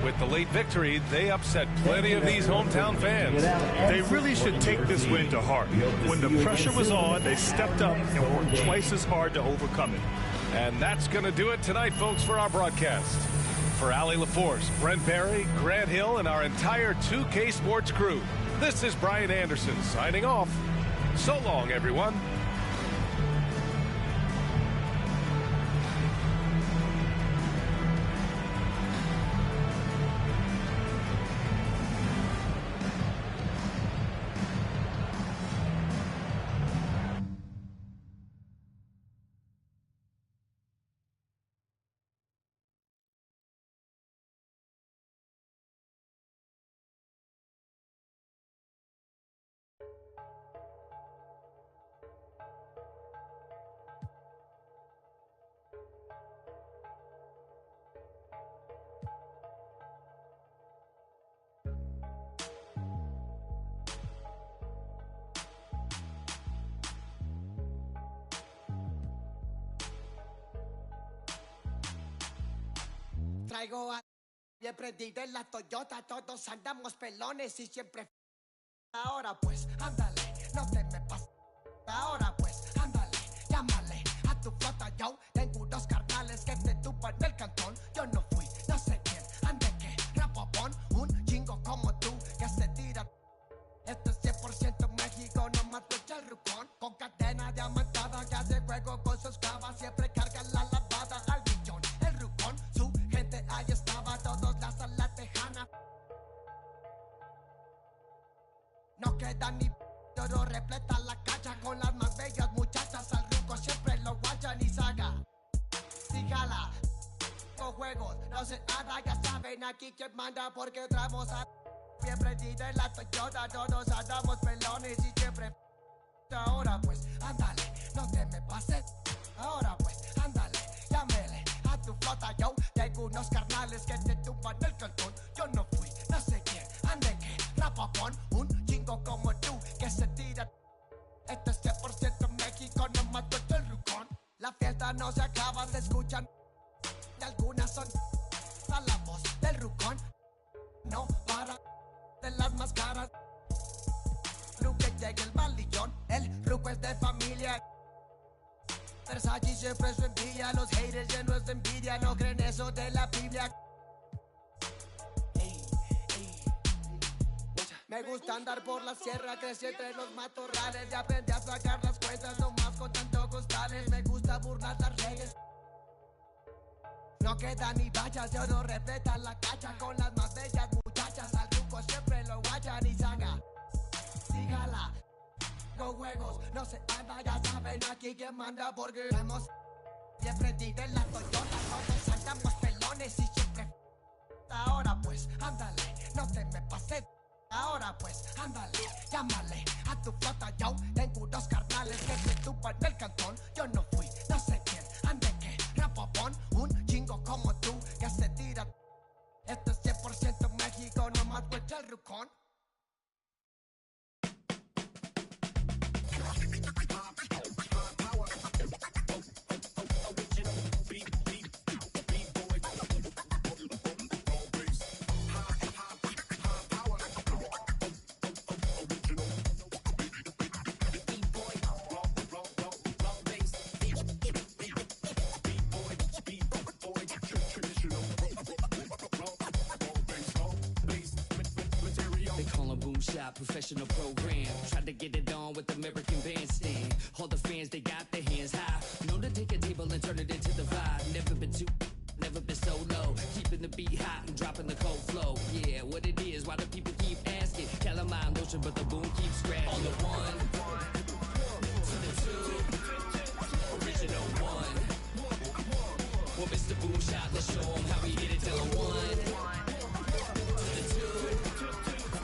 With the late victory, they upset plenty of these hometown fans. They really should take this win to heart. When the pressure was on, they stepped up and worked twice as hard to overcome it. And that's going to do it tonight, folks, for our broadcast. For Allie LaForce, Brent Barry, Grant Hill, and our entire 2K Sports crew, this is Brian Anderson signing off. So long, everyone. Traigo a bien prendido en la Toyota, todos andamos pelones y siempre. Ahora pues, ándale, no te me pases. Ahora pues, ándale, llámale a tu flota, yo tengo unos carnales que te tupan del cantón. Yo no fui, no sé quién, ande que rapopón, un chingo como tú que se tira. Esto es 100% México, no más echa el rucón. Con cadena diamantada que hace juego con sus clavas, siempre carga la lavada al millón. El rucón, su gente ahí estaba, todos las a la tejana. No queda ni oro, repleta la cacha con las más bellas muchachas. Al ruco siempre lo guachan y saga. Si jala, con juegos, no se nada, ya saben aquí quién manda porque traemos a. Bien prendida en la Toyota, todos andamos pelones y siempre. Ahora pues, ándale, no te me pases. Ahora pues, ándale, llámele a tu flota, yo tengo unos carnales que te tumban el cantón. Yo no fui, no sé quién, ande que rapapón, un chingo como tú que se tira. Esto es 100% México, no mato el rucón. La fiesta no se acaba, se escuchan. Y algunas son a la voz del rucón. No para de las más caras. Ruque llega el balillón, el ruco es de familia. Versace siempre su envidia, los haters llenos de envidia, no creen eso de la Biblia. Me gusta andar por la sierra, crecí entre los matorrales y aprendí a sacar las cuentas, no más con tanto costales. Me gusta burlar las reglas. No queda ni bachas, yo no respeta la cacha con las más bellas muchachas. Al truco siempre lo guachan y saga. Sígala, con juegos, no se anda, ya saben aquí quién manda porque hemos siempre digo en la Toyota, todos andamos pelones y siempre. Ahora pues, ándale, no te me pases. Ahora pues, ándale, llámale a tu flota, yo tengo unos carnales que te tupan del cantón. Yo no fui, no sé quién, ande que rapopón, un chingo como tú que se tira. Esto es 100% México, no más echa el rucón. professional program. Tried to get it on with American Bandstand. All the fans, they got their hands high. Known to take a table and turn it into the vibe. Never been too, never been so low. Keeping the beat hot and dropping the cold flow. Yeah, what it is, why do people keep asking? Calamine lotion, but the boom keeps scratching. On the one, to the two, original one. Well, Mr. Boom Shot, let's show him how we get it till a one. To the two,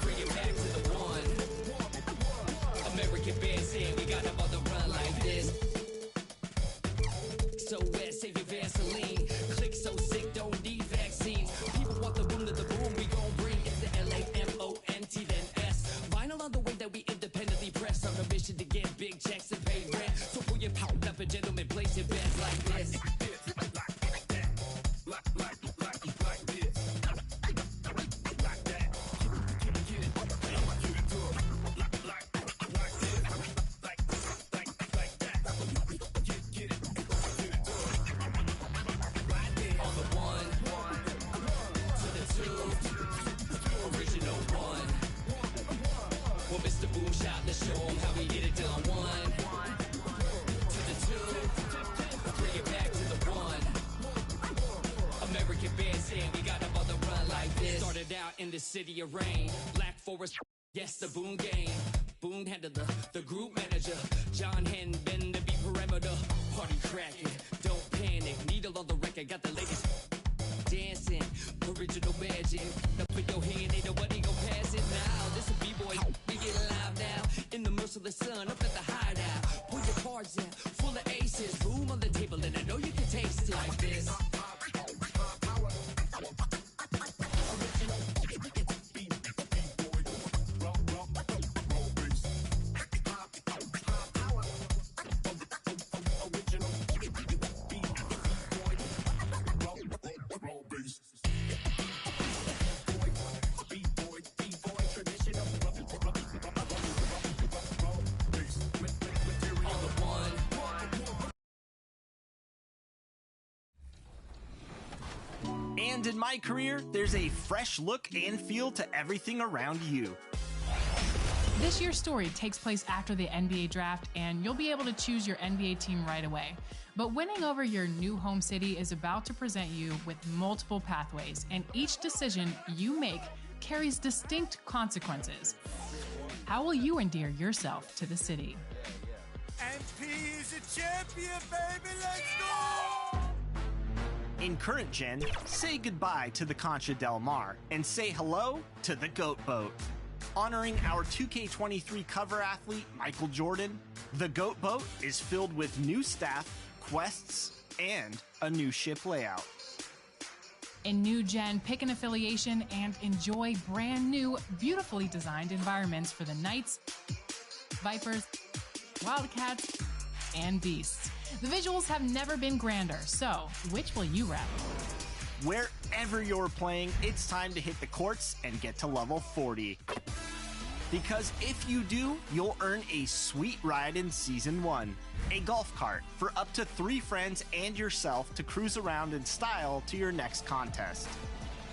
bring it back to the one. American Bandstand, we got them on the run like this. So wet, save your Vaseline. Click so sick, don't need vaccines. People want the boom to the boom, we gon' bring it to LAMONT then S. Vinyl on the way that we independently press. On a mission to get big checks and pay rent. So pull your power up and gentlemen, place your bets like this. In the city of rain, Black Forest, yes, the Boom game. Boom handled the group manager. John Henn been the beat perimeter. Party cracking, don't panic. Needle on the record, got the latest dancing. Original magic. Up in your hand, ain't nobody gon' pass it now. This a B-boy, we get live now. In the merciless sun, up at the hideout. Pull your cards out, full of aces. Boom on the table, and I know you can taste it like this. And in my career, there's a fresh look and feel to everything around you. This year's story takes place after the NBA draft, and you'll be able to choose your NBA team right away. But winning over your new home city is about to present you with multiple pathways, and each decision you make carries distinct consequences. How will you endear yourself to the city? MP is a champion, baby! Let's go! In current gen, say goodbye to the Concha Del Mar and say hello to the Goat Boat. Honoring our 2K23 cover athlete, Michael Jordan, the Goat Boat is filled with new staff, quests, and a new ship layout. In new gen, pick an affiliation and enjoy brand new, beautifully designed environments for the Knights, Vipers, Wildcats, and Beasts. The visuals have never been grander, so which will you rep? Wherever you're playing, it's time to hit the courts and get to level 40. Because if you do, you'll earn a sweet ride in Season 1. A golf cart for up to 3 friends and yourself to cruise around in style to your next contest.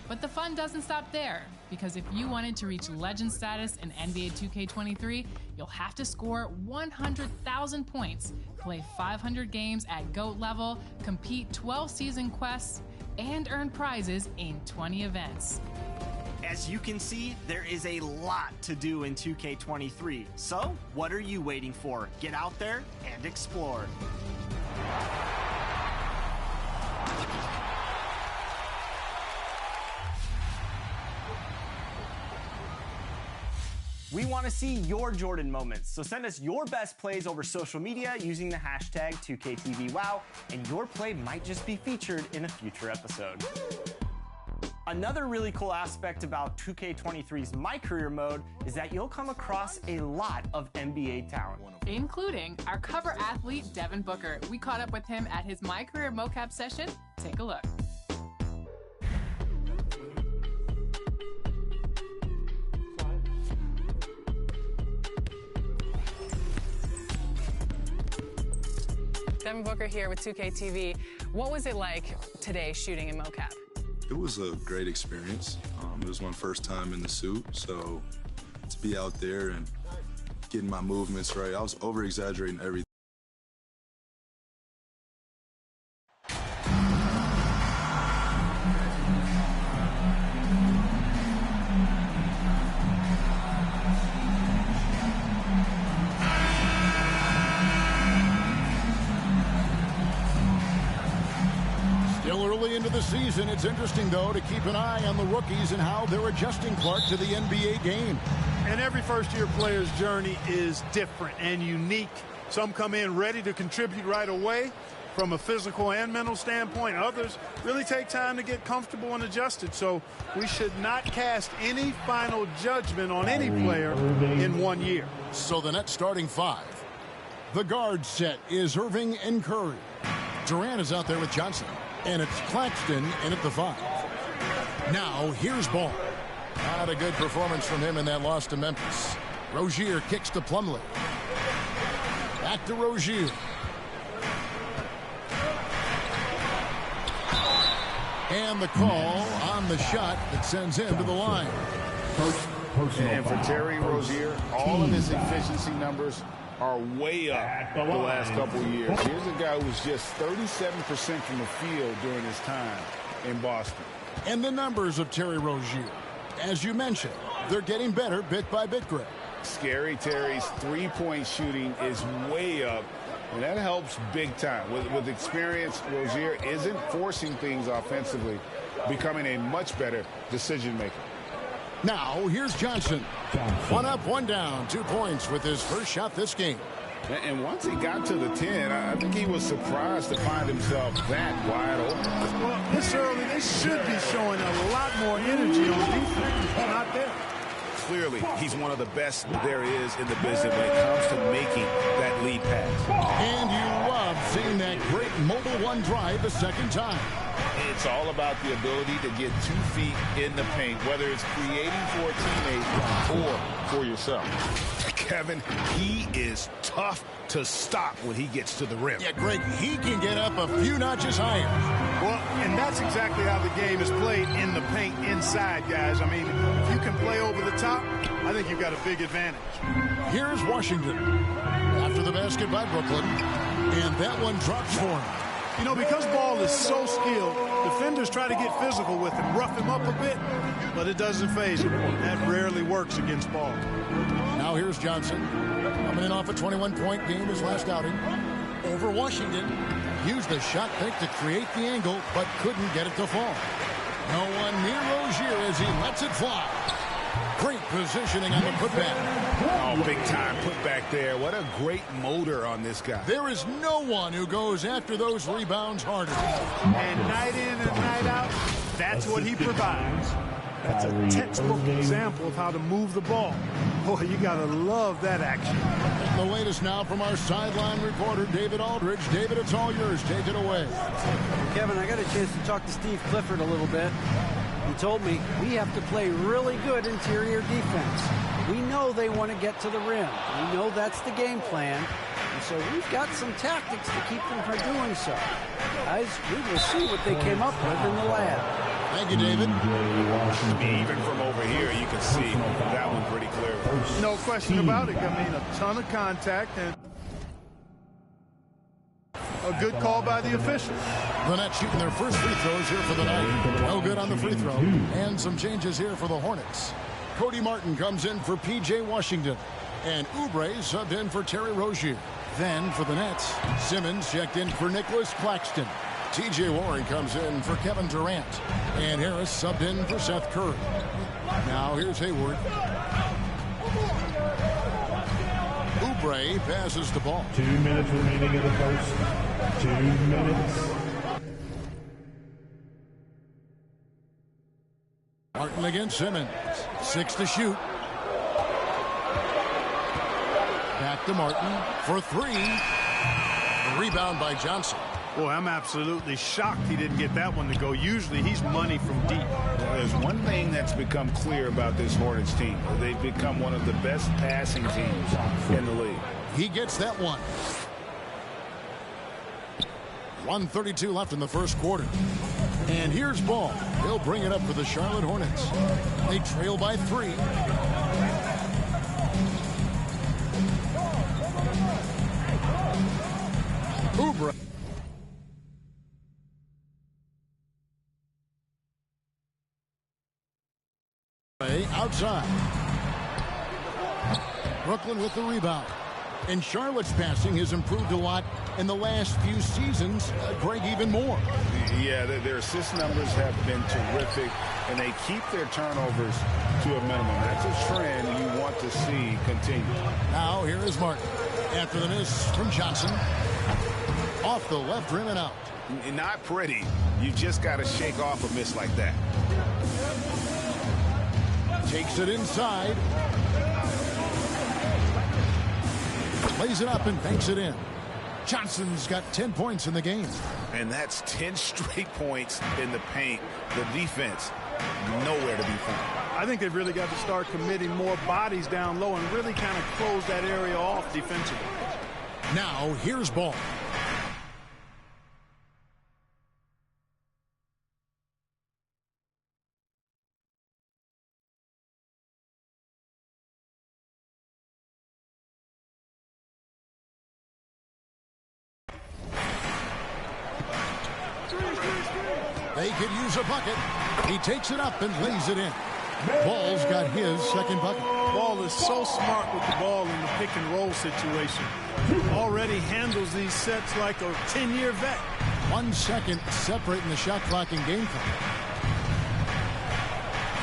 But the fun doesn't stop there, because if you wanted to reach legend status in NBA 2K23, you'll have to score 100,000 points, play 500 games at GOAT level, complete 12 season quests, and earn prizes in 20 events. As you can see, there is a lot to do in 2K23. So, what are you waiting for? Get out there and explore. We want to see your Jordan moments, so send us your best plays over social media using the hashtag 2KTVWow, and your play might just be featured in a future episode. Another really cool aspect about 2K23's My Career mode is that you'll come across a lot of NBA talent. Including our cover athlete, Devin Booker. We caught up with him at his My Career mocap session. Take a look. Devin Booker here with 2K TV. What was it like today shooting in mocap? It was a great experience. It was my first time in the suit, so to be out there and getting my movements right. I was over-exaggerating everything. Still early into the season, it's interesting, though, to keep an eye on the rookies and how they're adjusting, Clark, to the NBA game. And every first-year player's journey is different and unique. Some come in ready to contribute right away from a physical and mental standpoint. Others really take time to get comfortable and adjusted. So we should not cast any final judgment on any player in 1 year. So the Nets starting five. The guard set is Irving and Curry. Durant is out there with Johnson. And it's Claxton in at the 5. Now, here's Ball. Not a good performance from him in that loss to Memphis. Rozier kicks to Plumlee. Back to Rozier. And the call on the shot that sends him to the line. And for Terry Rozier, all of his efficiency numbers are way up the last couple of years. Here's a guy who was just 37% from the field during his time in Boston. And the numbers of Terry Rozier, as you mentioned, they're getting better bit by bit, Greg. Scary Terry's three-point shooting is way up, and that helps big time. With experience, Rozier isn't forcing things offensively, becoming a much better decision-maker. Now, here's Johnson. 1 up, 1 down, 2 points with his first shot this game. And once he got to the 10, I think he was surprised to find himself that wide open. Well, this early, they should be showing a lot more energy on defense. Not there. Clearly, he's one of the best there is in the business when it comes to making that lead pass. And you love seeing that great mobile one drive the second time. It's all about the ability to get 2 feet in the paint, whether it's creating for a teammate or for yourself. Kevin, he is tough to stop when he gets to the rim. Yeah, Greg, he can get up a few notches higher. Well, and that's exactly how the game is played in the paint inside, guys. I mean, if you can play over the top, I think you've got a big advantage. Here's Washington. After the basket by Brooklyn, and that one drops for him. You know, because Ball is so skilled, defenders try to get physical with him, rough him up a bit, but it doesn't faze him. That rarely works against Ball. Now here's Johnson, coming in off a 21-point game his last outing. Over Washington, used the shot fake to create the angle, but couldn't get it to fall. No one near Rozier as he lets it fly. Great positioning on the putback. Oh, big time putback there. What a great motor on this guy. There is no one who goes after those rebounds harder. And night in and night out, that's what he provides. That's a textbook example of how to move the ball. Boy, you got to love that action. The latest now from our sideline reporter, David Aldridge. David, it's all yours. Take it away. Kevin, I got a chance to talk to Steve Clifford a little bit. He told me we have to play really good interior defense. We know they want to get to the rim. We know that's the game plan. And so we've got some tactics to keep them from doing so. Guys, we will see what they came up with in the lab. Thank you, David. Even from over here, you can see that one pretty clearly. No question about it. I mean, a ton of contact and a good call by the officials. The Nets shooting their first free throws here for the night. No good on the free throw. And some changes here for the Hornets. Cody Martin comes in for P.J. Washington. And Oubre subbed in for Terry Rozier. Then for the Nets, Simmons checked in for Nicholas Claxton. T.J. Warren comes in for Kevin Durant. And Harris subbed in for Seth Curry. Now here's Hayward. Oubre passes the ball. 2 minutes remaining in the first. 2 minutes. Martin against Simmons. 6 to shoot. Back to Martin for 3. A rebound by Johnson. Boy, I'm absolutely shocked he didn't get that one to go. Usually he's money from deep. Well, there's one thing that's become clear about this Hornets team. They've become one of the best passing teams in the league. He gets that one. 1:32 left in the first quarter. And here's Ball. He'll bring it up for the Charlotte Hornets. They trail by 3. Oubre. Outside. Brooklyn with the rebound. And Charlotte's passing has improved a lot in the last few seasons. Greg, even more. Yeah, their assist numbers have been terrific, and they keep their turnovers to a minimum. That's a trend you want to see continue. Now here is Martin. After the miss from Johnson. Off the left rim and out. Not pretty. You just got to shake off a miss like that. Takes it inside. Lays it up and banks it in. Johnson's got 10 points in the game. And that's 10 straight points in the paint. The defense, nowhere to be found. I think they've really got to start committing more bodies down low and really kind of close that area off defensively. Now, here's Ball. They could use a bucket. He takes it up and lays it in. Ball's got his second bucket. Ball is so smart with the ball in the pick and roll situation. Already handles these sets like a 10-year vet. 1 second separating the shot clock and game clock.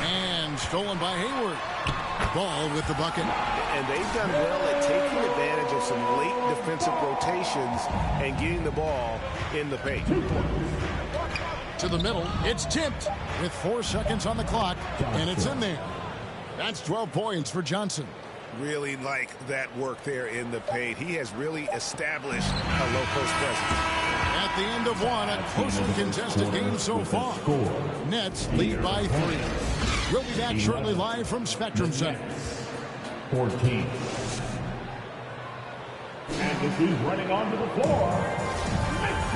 And stolen by Hayward. Ball with the bucket. And they've done well at taking advantage of some late defensive rotations and getting the ball in the paint. To the middle, it's tipped with 4 seconds on the clock, and it's in there. That's 12 points for Johnson. Really like that work there in the paint. He has really established a low post presence. At the end of one, a closely contested game so far. Nets lead by 3. We'll be back shortly live from Spectrum Center. 14. And this is running onto the floor.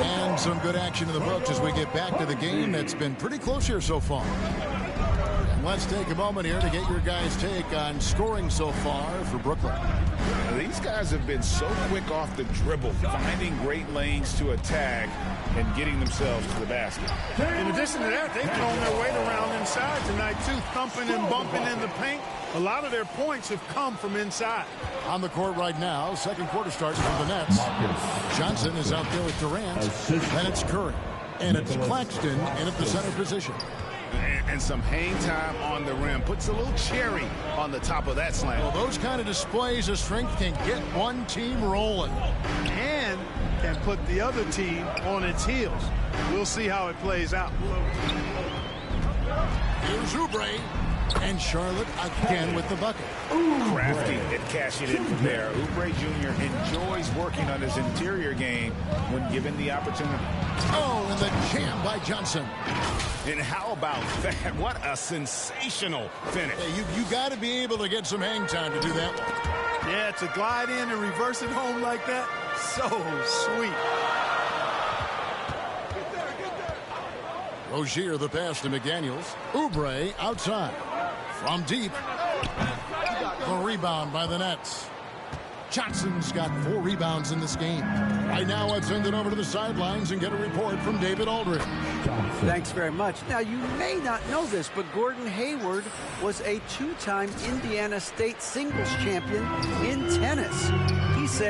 And some good action in the books as we get back to the game that's been pretty close here so far. And let's take a moment here to get your guys' take on scoring so far for Brooklyn. These guys have been so quick off the dribble, finding great lanes to attack and getting themselves to the basket. In addition to that, they've thrown their weight around inside tonight, too, thumping and bumping in the paint. A lot of their points have come from inside. On the court right now, second quarter starts for the Nets. Johnson is out there with Durant. Then it's Curry. And it's Claxton in at the center position. And some hang time on the rim. Puts a little cherry on the top of that slam. Well, those kind of displays of strength can get one team rolling. And can put the other team on its heels. We'll see how it plays out. Here's Oubre. And Charlotte again with the bucket. Crafty and cashing in from there. Oubre Jr. enjoys working on his interior game when given the opportunity. Oh, and the jam by Johnson. And how about that? What a sensational finish. Hey, you got to be able to get some hang time to do that one. Yeah, to glide in and reverse it home like that, so sweet. Rozier the pass to McDaniels. Oubre outside. From deep. The rebound by the Nets. Johnson's got 4 rebounds in this game. Right now, let's send it over to the sidelines and get a report from David Aldridge. Thanks very much. Now, you may not know this, but Gordon Hayward was a 2-time Indiana State singles champion in tennis. He said